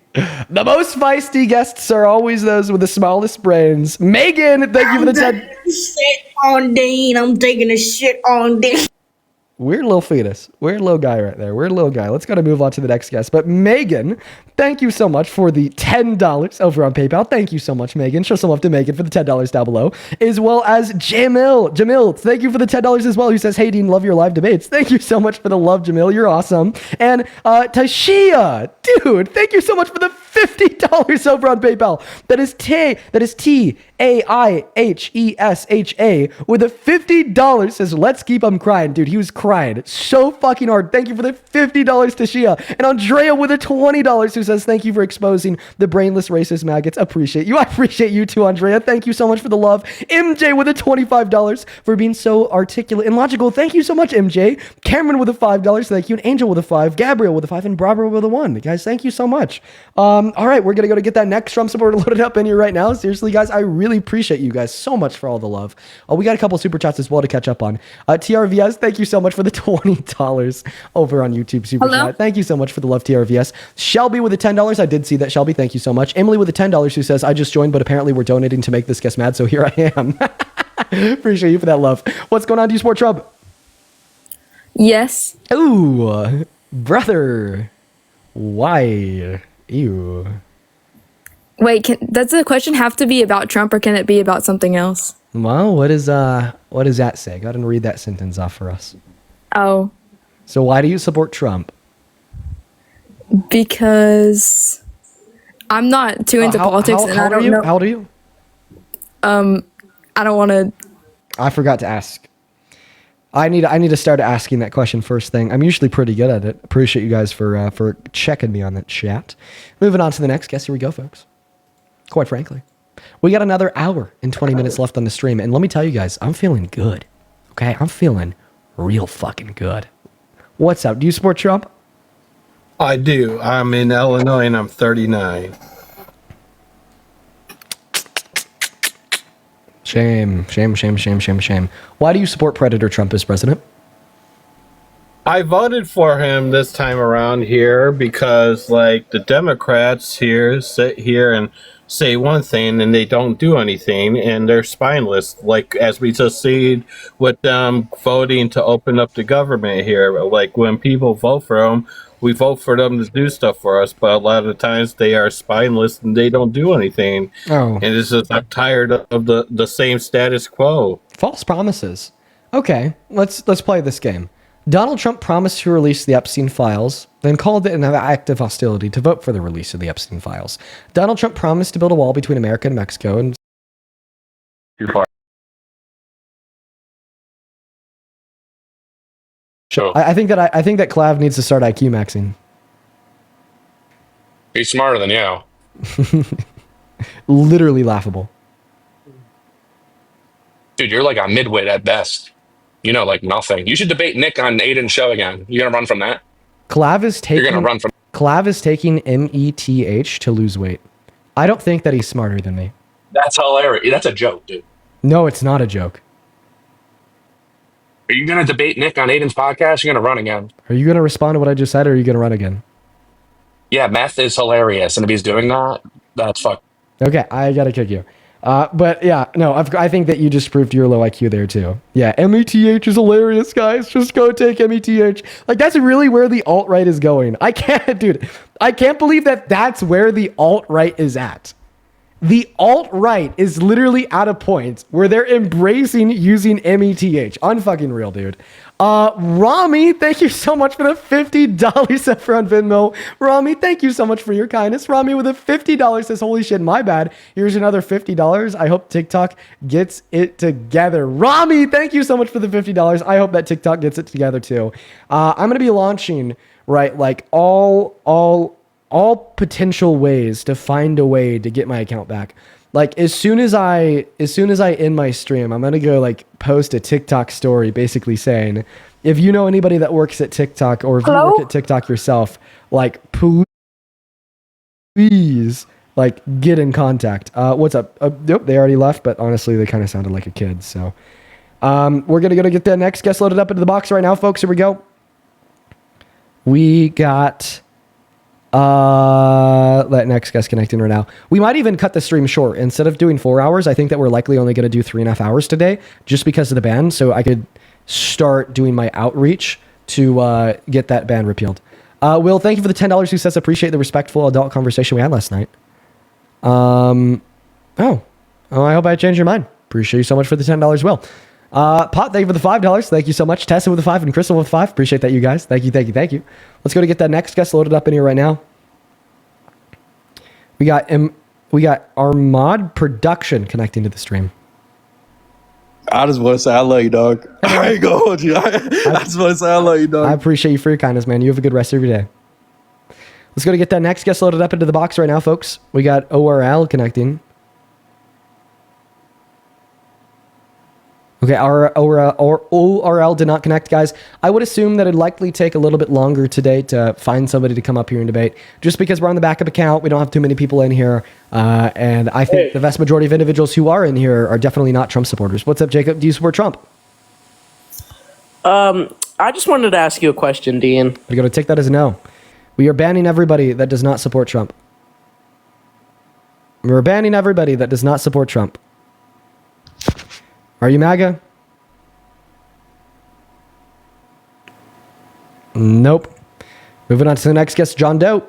The most feisty guests are always those with the smallest brains. Megan, thank you for the 10. Shit on Dean. I'm taking a shit on Dean. Weird little fetus. Weird little guy right there. Weird little guy. Let's go to move on to the next guest. But Megan, thank you so much for the $10 over on PayPal. Thank you so much, Megan. Show some love to Megan for the $10 down below. As well as Jamil, thank you for the $10 as well. Who says, hey, Dean, love your live debates. Thank you so much for the love, Jamil. You're awesome. And Tashia, dude, thank you so much for the $50 over on PayPal. That is TAIHESHA with a $50 says, let's keep him crying. Dude, he was crying so fucking hard. Thank you for the $50 to Shia. And Andrea with a $20 who says, thank you for exposing the brainless racist maggots. Appreciate you. I appreciate you too, Andrea. Thank you so much for the love. MJ with a $25 for being so articulate and logical. Thank you so much, MJ. Cameron with a $5. Thank you. And Angel with a 5. Gabriel with a 5. And Barbara with a 1. Guys, thank you so much. All right, we're going to go to get that next Trump supporter loaded up in here right now. Seriously, guys, I really appreciate you guys so much for all the love. We got a couple super chats as well to catch up on. TRVS, thank you so much for the $20 over on YouTube super Hello? chat. Thank you so much for the love, TRVS. Shelby with the $10. I did see that, Shelby. Thank you so much. Emily with the $10 who says, I just joined, but apparently we're donating to make this guest mad, so here I am. Appreciate you for that love. What's going on? Do you support Trump? Yes. Ooh, brother. Why? Ew. Wait, does the question have to be about Trump or can it be about something else? Well, what does that say? Go ahead and read that sentence off for us. Oh. So why do you support Trump? Because I'm not too into politics and I don't know. How old are you? I don't want to. I forgot to ask. I need to start asking that question first thing. I'm usually pretty good at it. Appreciate you guys for checking me on that chat. Moving on to the next guest. Here we go, folks. Quite frankly, we got another hour and 20 minutes left on the stream, and let me tell you guys, I'm feeling good. Okay, I'm feeling real fucking good. What's up? Do you support Trump? I do. I'm in Illinois and I'm 39. Shame. Why do you support Predator Trump as president? I voted for him this time around here because, like, the Democrats here sit here and say one thing and they don't do anything, and they're spineless. Like, as we just see with them voting to open up the government here. Like, when people vote for them, we vote for them to do stuff for us, but a lot of the times they are spineless and they don't do anything. Oh. And it's just, I'm tired of the same status quo. False promises. Okay, let's play this game. Donald Trump promised to release the Epstein files, then called it an act of hostility to vote for the release of the Epstein files. Donald Trump promised to build a wall between America and Mexico, and So I think that Clav needs to start IQ maxing. he's smarter than you. Literally laughable. Dude, you're like a midwit at best. You know, like nothing. You should debate Nick on Aiden's show again. You gonna run from that? Clav is taking. You're gonna run from. Clav is taking METH to lose weight. I don't think that he's smarter than me. That's hilarious. That's a joke, dude. No, it's not a joke. Are you gonna debate Nick on Aiden's podcast? You're gonna run again. Are you going to respond to what I just said, or are you going to run again? Yeah, meth is hilarious, and if he's doing that, that's fuck. Okay, I got to kick you. But yeah, no, I think that you just proved your low IQ there too. Yeah, METH is hilarious, guys. Just go take METH. Like, that's really where the alt-right is going. I can't believe that that's where the alt-right is at. The alt-right is literally at a point where they're embracing using METH. Unfucking real, dude. Rami, thank you so much for the $50 sent for on Venmo. Rami, thank you so much for your kindness. Rami with a $50 says, holy shit, my bad. Here's another $50. I hope TikTok gets it together. Rami, thank you so much for the $50. I hope that TikTok gets it together too. I'm going to be launching, right, like all potential ways to find a way to get my account back. Like, as soon as I end my stream, I'm gonna go like post a TikTok story basically saying, if you know anybody that works at TikTok, or if you work at TikTok yourself, like, please like get in contact. What's up? Yep, they already left, but honestly they kind of sounded like a kid. So we're gonna get the next guest loaded up into the box right now, folks. Here we go. We got that next guest connecting right now. We might even cut the stream short. Instead of doing 4 hours, I think that we're likely only going to do 3.5 hours today, just because of the ban, so I could start doing my outreach to get that ban repealed. Will, thank you for the $10 who says appreciate the respectful adult conversation we had last night. I hope I changed your mind. Appreciate you so much for the $10, Will. Pot, thank you for the $5. Thank you so much. Tessa with the 5 and Crystal with 5. Appreciate that, you guys. Thank you. Let's go to get that next guest loaded up in here right now. We got Armad Production connecting to the stream. I just want to say I love you, dog. I ain't gonna hold you. I just want to say I love you, dog. I appreciate you for your kindness, man. You have a good rest of your day. Let's go to get that next guest loaded up into the box right now, folks. We got ORL connecting. Okay, our ORL did not connect, guys. I would assume that it'd likely take a little bit longer today to find somebody to come up here and debate, just because we're on the backup account. We don't have too many people in here, and I think the vast majority of individuals who are in here are definitely not Trump supporters. What's up, Jacob? Do you support Trump? I just wanted to ask you a question, Dean. We're going to take that as a no. We are banning everybody that does not support Trump. We're banning everybody that does not support Trump. Are you MAGA? Nope. Moving on to the next guest, John Doe.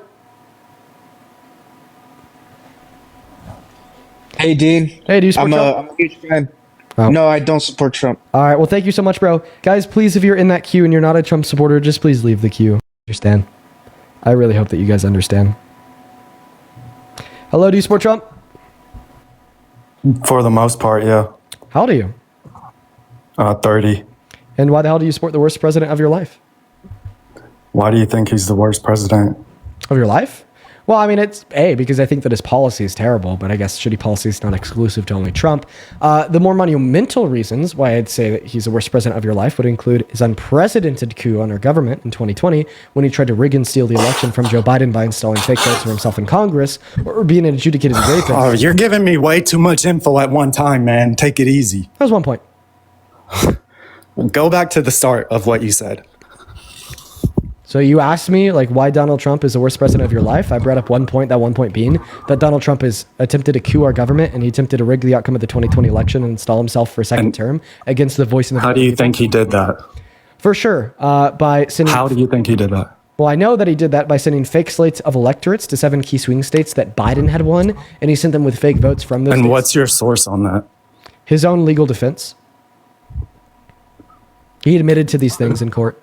Hey, Dean. Hey, do you support Trump? I'm a huge fan. Oh. No, I don't support Trump. All right. Well, thank you so much, bro. Guys, please, if you're in that queue and you're not a Trump supporter, just please leave the queue. Understand? I really hope that you guys understand. Hello, do you support Trump? For the most part, yeah. How old are you? 30. And why the hell do you support the worst president of your life? Why do you think he's the worst president? Of your life? Well, I mean, it's because I think that his policy is terrible, but I guess shitty policy is not exclusive to only Trump. The more monumental reasons why I'd say that he's the worst president of your life would include his unprecedented coup on our government in 2020 when he tried to rig and steal the election from Joe Biden by installing fake votes for himself in Congress or being an adjudicated rapist. Oh, you're giving me way too much info at one time, man. Take it easy. That was one point. Well, go back to the start of what you said. So you asked me like why Donald Trump is the worst president of your life. I brought up one point, that one point being that Donald Trump has attempted to coup our government and he attempted to rig the outcome of the 2020 election and install himself for a second term against the voice of the How do you think he did that? For sure. By sending. How do you think he did that? Well, I know that he did that by sending fake slates of electorates to 7 key swing states that Biden had won, and he sent them with fake votes from those And states. what's your source on that? His own legal defense. He admitted to these things in court.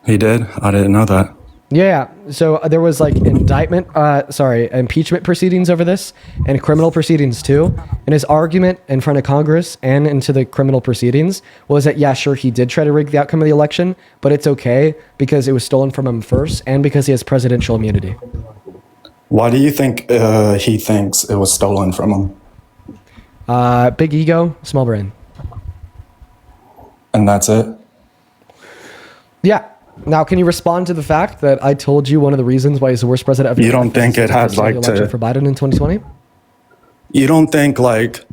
He did? I didn't know that. Yeah. So there was like impeachment proceedings over this and criminal proceedings too. And his argument in front of Congress and into the criminal proceedings was that, yeah, sure, he did try to rig the outcome of the election, but it's okay because it was stolen from him first and because he has presidential immunity. Why do you think he thinks it was stolen from him? Big ego, small brain. And that's it? Yeah. Now, can you respond to the fact that I told you one of the reasons why he's the worst president ever? You don't think it has like election for Biden in 2020? You don't think like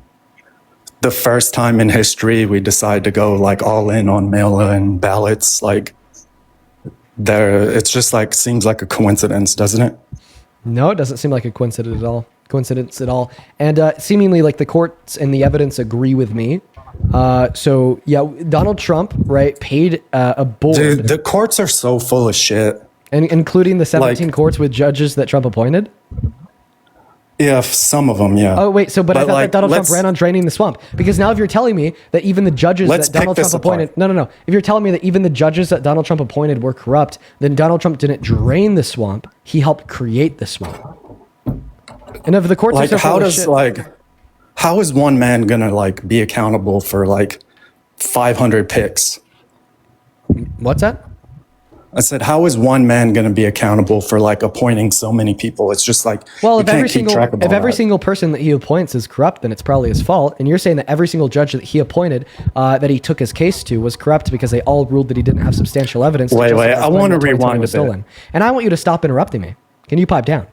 the first time in history we decide to go like all in on mail-in ballots, like it's just like seems like a coincidence, doesn't it? No, it doesn't seem like a coincidence at all. And seemingly like the courts and the evidence agree with me. So yeah, Donald Trump, right, paid a board. Dude, the courts are so full of shit. And including the 17 courts with judges that Trump appointed? Yeah, some of them, yeah. Oh, wait, but I thought that Donald Trump ran on draining the swamp. Because now if you're telling me that even the judges that Donald Trump appointed... No. If you're telling me that even the judges that Donald Trump appointed were corrupt, then Donald Trump didn't drain the swamp. He helped create the swamp. And if the courts are so full of shit... How is one man gonna like be accountable for like 500 picks? What's that? I said, how is one man gonna be accountable for like appointing so many people? It's just like, well, if every single person that he appoints is corrupt, then it's probably his fault. And you're saying that every single judge that he appointed, that he took his case to, was corrupt because they all ruled that he didn't have substantial evidence. Wait, I want to rewind a bit. And I want you to stop interrupting me. Can you pipe down?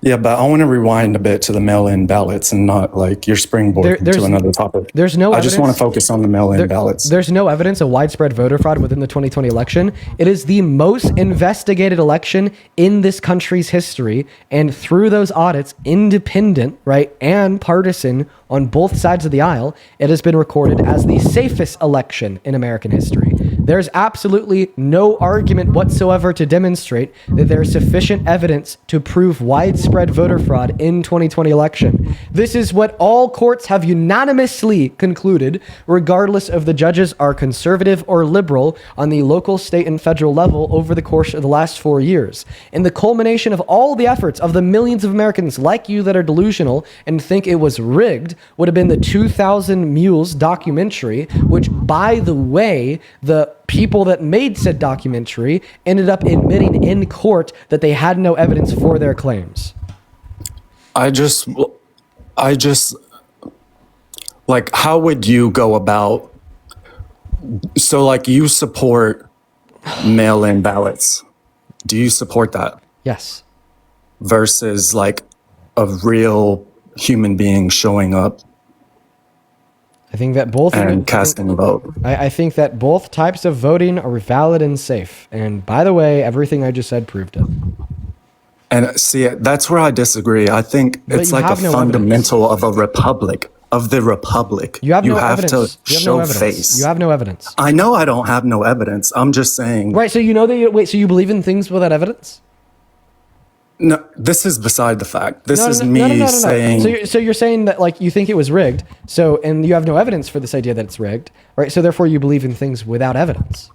Yeah, but I want to rewind a bit to the mail-in ballots and not like your springboard to another topic. There's no evidence. I just want to focus on the mail-in ballots. There's no evidence of widespread voter fraud within the 2020 election. It is the most investigated election in this country's history. And through those audits, independent, right, and partisan on both sides of the aisle, it has been recorded as the safest election in American history. There's absolutely no argument whatsoever to demonstrate that there is sufficient evidence to prove widespread voter fraud in 2020 election. This is what all courts have unanimously concluded, regardless of the judges are conservative or liberal on the local, state, and federal level over the course of the last 4 years. And the culmination of all the efforts of the millions of Americans like you that are delusional and think it was rigged would have been the 2000 Mules documentary, which, by the way, the people that made said documentary ended up admitting in court that they had no evidence for their claims. I just like, how would you go about, so like you support mail-in ballots. Do you support that? Yes. Versus like a real human being showing up? I think that both and casting a vote. I think that both types of voting are valid and safe. And by the way, everything I just said proved it. And see, that's where I disagree. I think it's like a fundamental of a republic, of the republic. You have no have evidence. to show face. You have no evidence. I know I don't have no evidence. I'm just saying. Right. So you know that so you believe in things without evidence? No, this is beside the fact. This is me saying. So you're saying that like you think it was rigged. So and you have no evidence for this idea that it's rigged, right? So therefore you believe in things without evidence.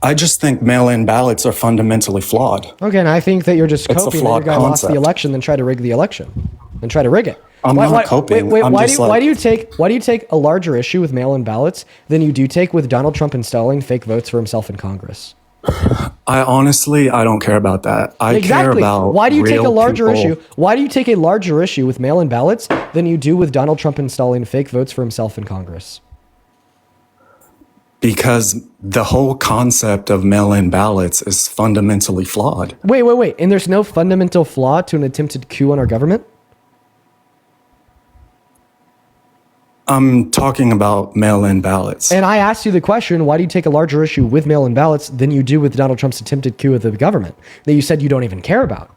I just think mail-in ballots are fundamentally flawed. Okay, and I think that you're just It's a coping that your flawed guy lost the concept. election, then try to rig the election, and try to rig it. I'm not coping. I'm Why just do you take a larger issue with mail-in ballots than you do take with Donald Trump installing fake votes for himself in Congress? I honestly, I don't care about that. I care Exactly. about Why do you take a real larger people. issue? Why do you take a larger issue with mail-in ballots than you do with Donald Trump installing fake votes for himself in Congress? Because the whole concept of mail-in ballots is fundamentally flawed. Wait. And there's no fundamental flaw to an attempted coup on our government? I'm talking about mail-in ballots. And I asked you the question, why do you take a larger issue with mail-in ballots than you do with Donald Trump's attempted coup of the government that you said you don't even care about?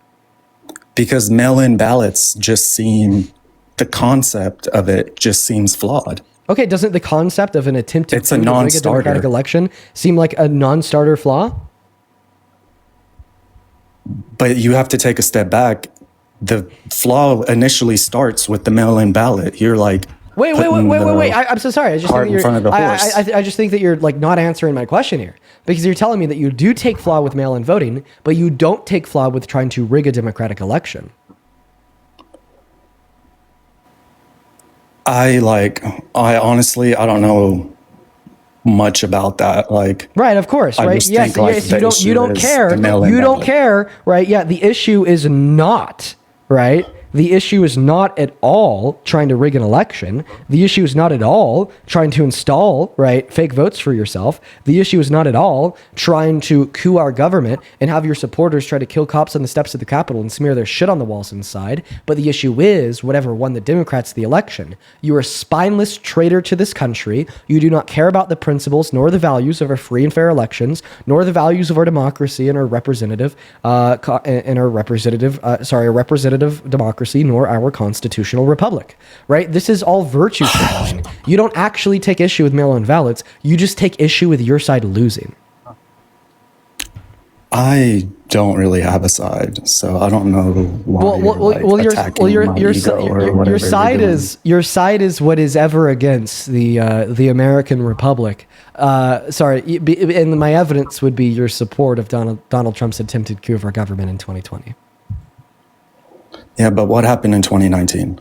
Because mail-in ballots just seem, the concept of it just seems flawed. Okay, doesn't the concept of an attempted It's a coup to rig non-starter. democratic election seem like a non-starter flaw? But you have to take a step back. The flaw initially starts with the mail-in ballot. You're like, Wait. I'm so sorry. I just cart think in front of the horse. I just think that you're like not answering my question here, because you're telling me that you do take flaw with mail-in voting, but you don't take flaw with trying to rig a democratic election. I honestly, I don't know much about that. Like, Right, of course, I right? just Yes, think, like, yes. the You issue don't is care. the mail-in You don't ballot. care, right? Yeah, the issue is not right. The issue is not at all trying to rig an election. The issue is not at all trying to install, right, fake votes for yourself. The issue is not at all trying to coup our government and have your supporters try to kill cops on the steps of the Capitol and smear their shit on the walls inside. But the issue is whatever won the Democrats the election. You are a spineless traitor to this country. You do not care about the principles nor the values of our free and fair elections, nor the values of our democracy and our representative democracy, nor our constitutional republic, right? This is all virtue signaling. You don't actually take issue with mail-in ballots. You just take issue with your side losing. I don't really have a side, so I don't know why Your side is what is ever against the American Republic. And my evidence would be your support of Donald Trump's attempted coup of our government in 2020. Yeah, but what happened in 2019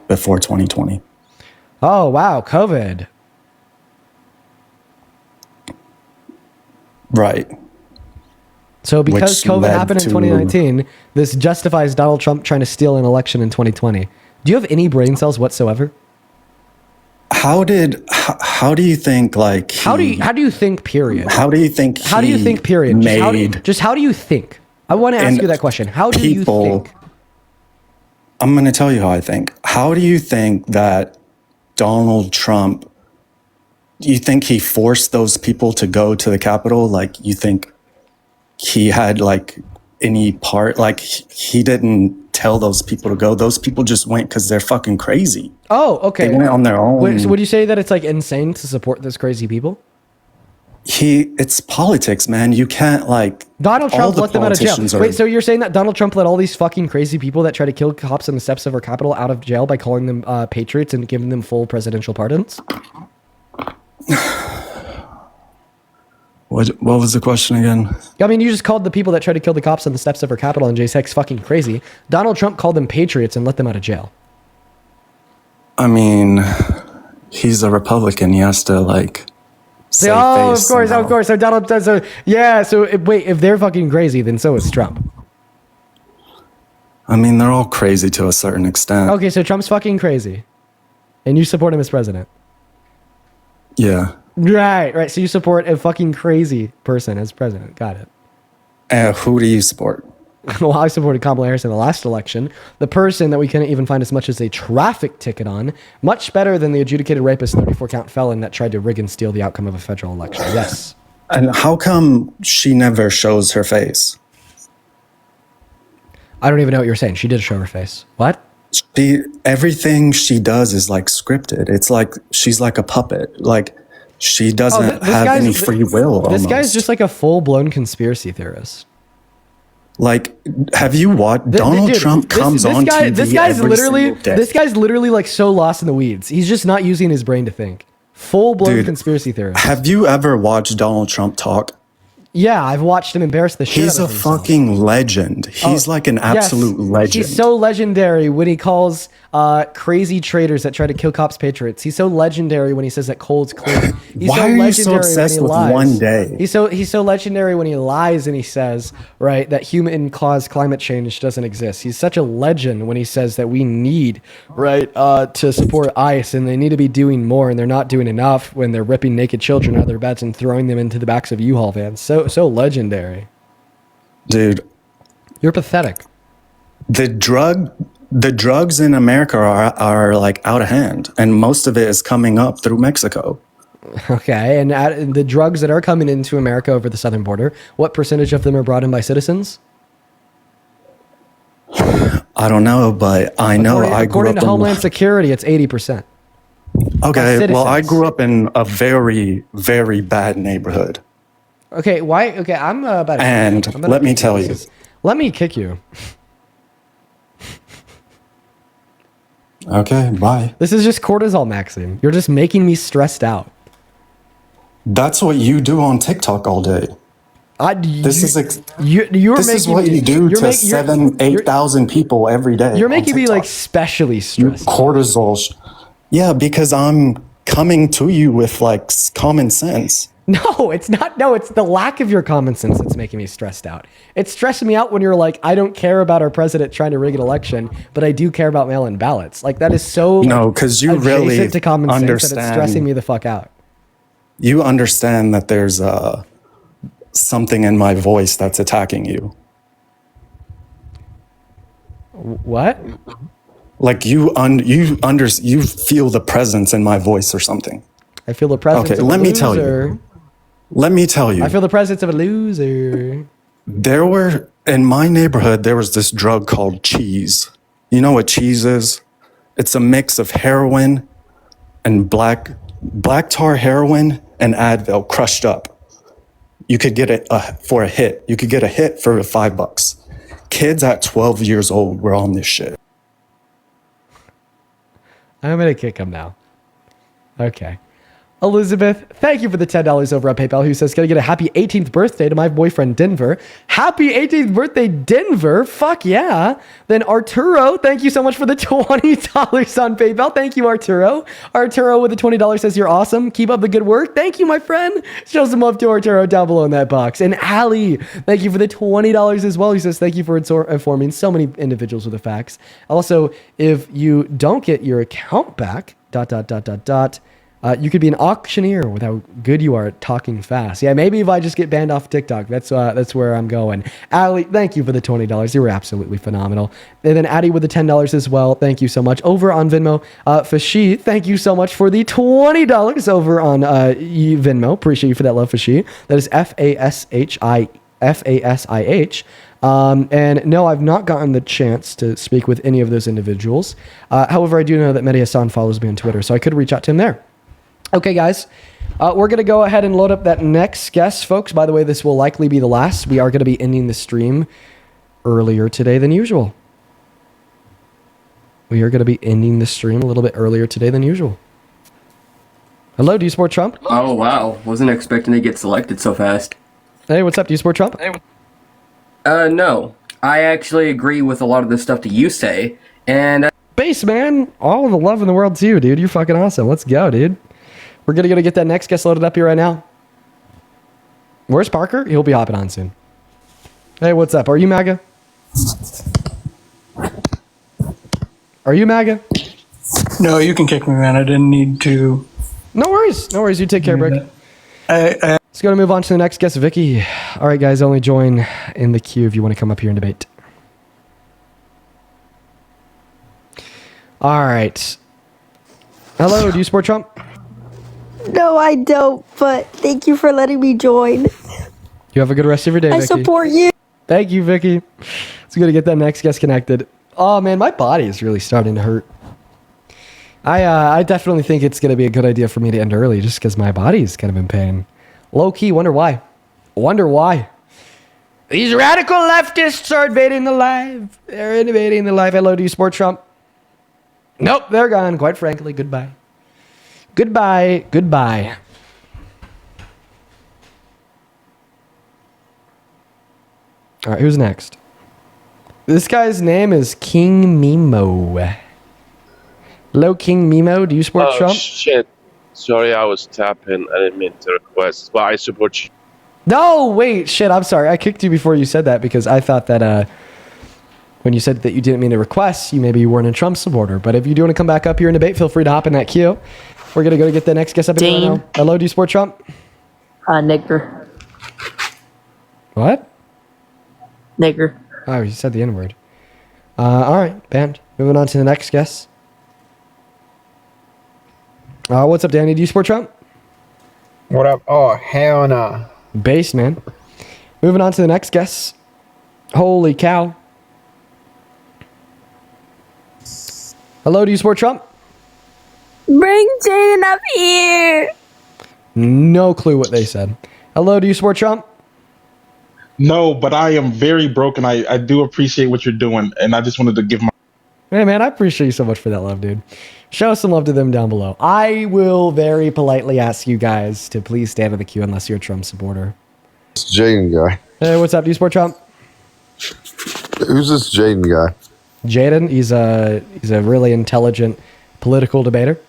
before 2020? Oh, wow, COVID. Right. So because Which COVID led happened in to- 2019, this justifies Donald Trump trying to steal an election in 2020. Do you have any brain cells whatsoever? How do you think like How do you think period? How do you think period? Made Just how do you think? I want to ask and you that question. How do you think? I'm going to tell you how I think. How do you think that Donald Trump, you think he forced those people to go to the Capitol? Like, you think he had like any part, like he didn't tell those people to go? Those people just went because they're fucking crazy. Oh, okay. They went on their own. Wait, so would you say that it's like insane to support those crazy people? It's politics, man. You can't like Donald all Trump the let them out of jail. politicians are- Wait, so you're saying that Donald Trump let all these fucking crazy people that try to kill cops on the steps of our Capitol out of jail by calling them patriots and giving them full presidential pardons? What was the question again? I mean, you just called the people that tried to kill the cops on the steps of our Capitol and J6 fucking crazy. Donald Trump called them patriots and let them out of jail. I mean, he's a Republican. He has to like. Save Oh, face of course. So Donald does. So wait, if they're fucking crazy, then so is Trump. I mean, they're all crazy to a certain extent. Okay, so Trump's fucking crazy, and you support him as president. Yeah. Right. So you support a fucking crazy person as president. Got it. Who do you support? Well, I supported Kamala Harris in the last election. The person that we couldn't even find as much as a traffic ticket on. Much better than the adjudicated rapist 34-count felon that tried to rig and steal the outcome of a federal election. Yes. And how come she never shows her face? I don't even know what you're saying. She did show her face. What? Everything she does is like scripted. It's like she's like a puppet. Like she doesn't have any free will. This almost. guy's just like a full-blown conspiracy theorist. Like, have you watched Donald Trump comes on TV This guy's every literally single day. this guy's literally like so lost in the weeds. He's just not using his brain to think. Full-blown Dude, conspiracy theorist. Have you ever watched Donald Trump talk? Yeah, I've watched him embarrass the shit He's out a of himself. fucking legend. He's like an absolute legend. He's so legendary when he calls crazy traitors that try to kill cops patriots. He's so legendary when he says that coal's clean. He's Why are you so obsessed with one day? He's so legendary when he lies and he says, right, that human caused climate change doesn't exist. He's such a legend when he says that we need, right, to support ICE and they need to be doing more and they're not doing enough when they're ripping naked children out of their beds and throwing them into the backs of U-Haul vans. So legendary. Dude, you're pathetic. The drugs in America are like out of hand, and most of it is coming up through Mexico. Okay, and the drugs that are coming into America over the southern border, what percentage of them are brought in by citizens? I don't know, but I know according to Homeland Security, it's 80%. Okay, well, I grew up in a very, very bad neighborhood. Okay, why? Okay, I'm about. And let me tell you. Let me kick you. Okay, bye. This is just cortisol, Maxime. You're just making me stressed out. That's what you do on TikTok all day. This is what you do to 8,000 people every day. You're making me like specially stressed. Cortisol. Yeah, because I'm coming to you with like common sense. No, it's not. No, it's the lack of your common sense that's making me stressed out. It's stressing me out when you're like, I don't care about our president trying to rig an election, but I do care about mail-in ballots. Like that is so no, because you really to common understand. sense that it's stressing me the fuck out. You understand that there's something in my voice that's attacking you. What? Like you feel the presence in my voice or something. I feel the presence. Okay, of let a me loser. tell you. Let me tell you. I feel the presence of a loser. In my neighborhood, there was this drug called cheese. You know what cheese is? It's a mix of heroin and black tar heroin and Advil crushed up. You could get it for a hit. You could get a hit for $5. Kids at 12 years old were on this shit. I'm gonna kick him now. Okay. Elizabeth, thank you for the $10 over on PayPal, who says, "Can I get a happy 18th birthday to my boyfriend Denver?" Happy 18th birthday, Denver. Fuck yeah. Then Arturo, thank you so much for the $20 on PayPal. Thank you, Arturo. Arturo with the $20 says, "You're awesome. Keep up the good work." Thank you, my friend. Show some love to Arturo down below in that box. And Ali, thank you for the $20 as well. He says, "Thank you for informing so many individuals with the facts. Also, if you don't get your account back, ... you could be an auctioneer with how good you are at talking fast." Yeah, maybe if I just get banned off TikTok, that's where I'm going. Ali, thank you for the $20. You were absolutely phenomenal. And then Addie with the $10 as well. Thank you so much. Over on Venmo, Fashi, thank you so much for the $20 over on Venmo. Appreciate you for that love, Fashi. That is FASIH. And no, I've not gotten the chance to speak with any of those individuals. However, I do know that Mehdi Hassan follows me on Twitter, so I could reach out to him there. Okay, guys, we're going to go ahead and load up that next guest, folks. By the way, this will likely be the last. We are going to be ending the stream earlier today than usual. We are going to be ending the stream a little bit earlier today than usual. Hello, do you support Trump? Oh, wow. Wasn't expecting to get selected so fast. Hey, what's up? Do you support Trump? No. I actually agree with a lot of the stuff that you say, and... Base, man. All the love in the world to you, dude. You're fucking awesome. Let's go, dude. We're going to get that next guest loaded up here right now. Where's Parker? He'll be hopping on soon. Hey, what's up? Are you MAGA? Are you MAGA? No, you can kick me, man. I didn't need to. No worries. No worries. You take care, Brick. Let's go to move on to the next guest, Vicky. All right, guys. Only join in the queue if you want to come up here and debate. All right. Hello. Do you support Trump? No, I don't, but thank you for letting me join. You have a good rest of your day, Vicky. I support you. Thank you, Vicky. It's good to get that next guest connected. Oh, man, my body is really starting to hurt. I definitely think it's going to be a good idea for me to end early just because my body is kind of in pain. Low-key, wonder why. These radical leftists are invading the live. They're invading the live. Hello, do you support Trump? Nope, they're gone. Quite frankly, goodbye. Goodbye. All right, who's next? This guy's name is King Mimo. Low King Mimo, do you support Trump? Shit. Sorry, I was tapping. I didn't mean to request, but I support you. No, wait, shit, I'm sorry. I kicked you before you said that because I thought that when you said that you didn't mean to request, you weren't a Trump supporter. But if you do want to come back up here in debate, feel free to hop in that queue. We're going to go get the next guest up here right now. Hello, do you support Trump? Nigger. What? Nigger. Oh, you said the N-word. All right, banned. Moving on to the next guest. What's up, Danny? Do you support Trump? What up? Oh, hell no. Base, man. Moving on to the next guest. Holy cow. Hello, do you support Trump? Bring Jaden up here. No clue what they said. Hello, do you support Trump? No, but I am very broken. I do appreciate what you're doing, and I just wanted to give my... Hey, man, I appreciate you so much for that love, dude. Show some love to them down below. I will very politely ask you guys to please stand in the queue unless you're a Trump supporter. It's Jaden guy. Hey, what's up? Do you support Trump? Who's this Jaden guy? Jaden, he's a really intelligent political debater.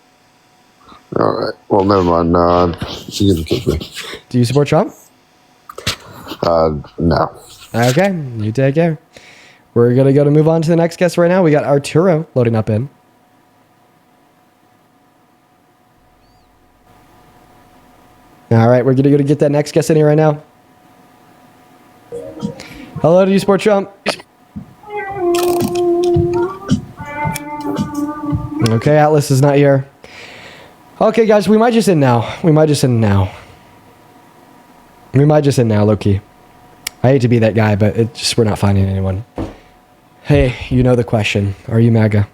All right. Well, never mind. No, you can kick me. Do you support Trump? No. Okay, you take care. We're gonna go to move on to the next guest right now. We got Arturo loading up in. All right, we're gonna go to get that next guest in here right now. Hello, do you support Trump? Okay, Atlas is not here. Okay, guys, we might just end now. We might just end now, low-key. I hate to be that guy, but we're not finding anyone. Hey, you know the question. Are you MAGA?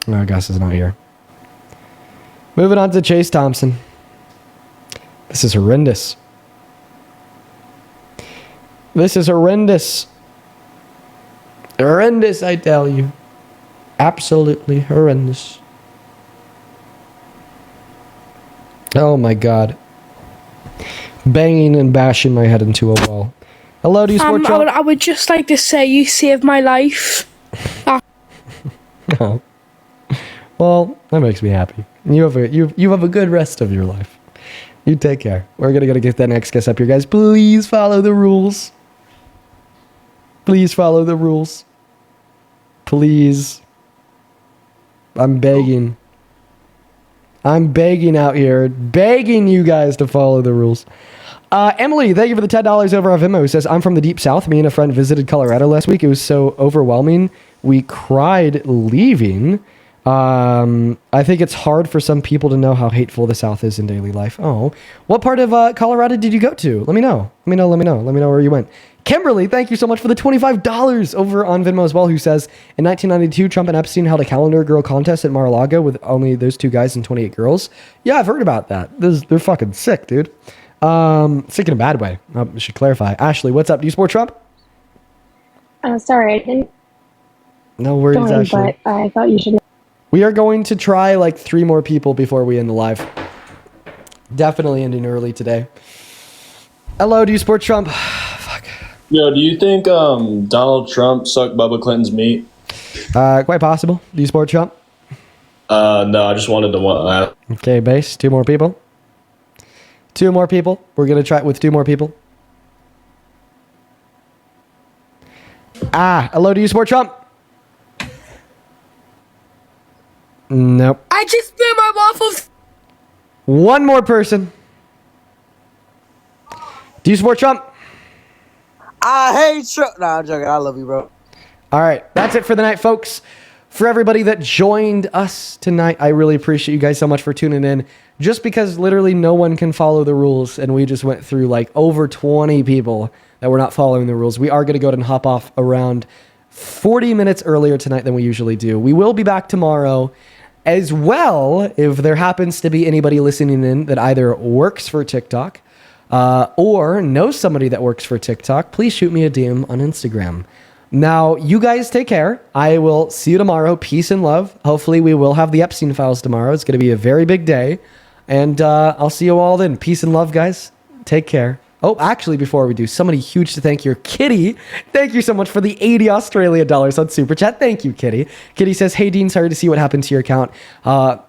No, Gus is not here. Moving on to Chase Thompson. This is horrendous. This is horrendous. Horrendous, I tell you. Absolutely horrendous. Oh my god. Banging and bashing my head into a wall. Hello, do you support Trump? I would just like to say you saved my life. Oh. Well, that makes me happy. You have a good rest of your life. You take care. We're gonna get that next guest up here, guys. Please follow the rules. Please follow the rules. Please. I'm begging. I'm begging out here. Begging you guys to follow the rules. Emily, thank you for the $10 over on Venmo. Who says, I'm from the Deep South. Me and a friend visited Colorado last week. It was so overwhelming. We cried leaving. I think it's hard for some people to know how hateful the South is in daily life. Oh, what part of Colorado did you go to? Let me know. Let me know where you went. Kimberly, thank you so much for the $25 over on Venmo as well, who says, in 1992, Trump and Epstein held a calendar girl contest at Mar-a-Lago with only those 2 guys and 28 girls. Yeah, I've heard about that. They're fucking sick, dude. Sick in a bad way. I should clarify. Ashley, what's up? Do you support Trump? Sorry, I didn't No worries, join, Ashley. but I thought you should. We are going to try like 3 more people before we end the live. Definitely ending early today. Hello, do you support Trump? Yo, do you think Donald Trump sucked Bubba Clinton's meat? Quite possible. Do you support Trump? No, I just wanted to. Okay, base. 2 more people. 2 more people. We're gonna try it with 2 more people. Hello, do you support Trump? Nope. I just spit my waffles. 1 more person. Do you support Trump? I hate Trump. Nah, I'm joking. I love you, bro. All right, that's it for the night, folks. For everybody that joined us tonight, I really appreciate you guys so much for tuning in. Just because literally no one can follow the rules, and we just went through like over 20 people that were not following the rules, we are going to go ahead and hop off around 40 minutes earlier tonight than we usually do. We will be back tomorrow as well. If there happens to be anybody listening in that either works for TikTok or knows somebody that works for TikTok, please shoot me a DM on Instagram. Now, you guys take care. I will see you tomorrow. Peace and love. Hopefully, we will have the Epstein files tomorrow. It's going to be a very big day. And I'll see you all then. Peace and love, guys. Take care. Oh, actually, before we do, somebody huge to thank here. Kitty, thank you so much for the 80 Australian dollars on Super Chat. Thank you, Kitty. Kitty says, hey, Dean, sorry to see what happened to your account.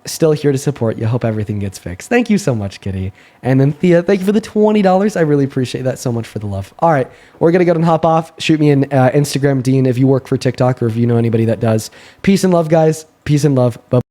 Still here to support you. Hope everything gets fixed. Thank you so much, Kitty. And then Thea, thank you for the $20. I really appreciate that so much for the love. All right, we're going to go ahead and hop off. Shoot me an Instagram, Dean, if you work for TikTok or if you know anybody that does. Peace and love, guys. Peace and love. Bye.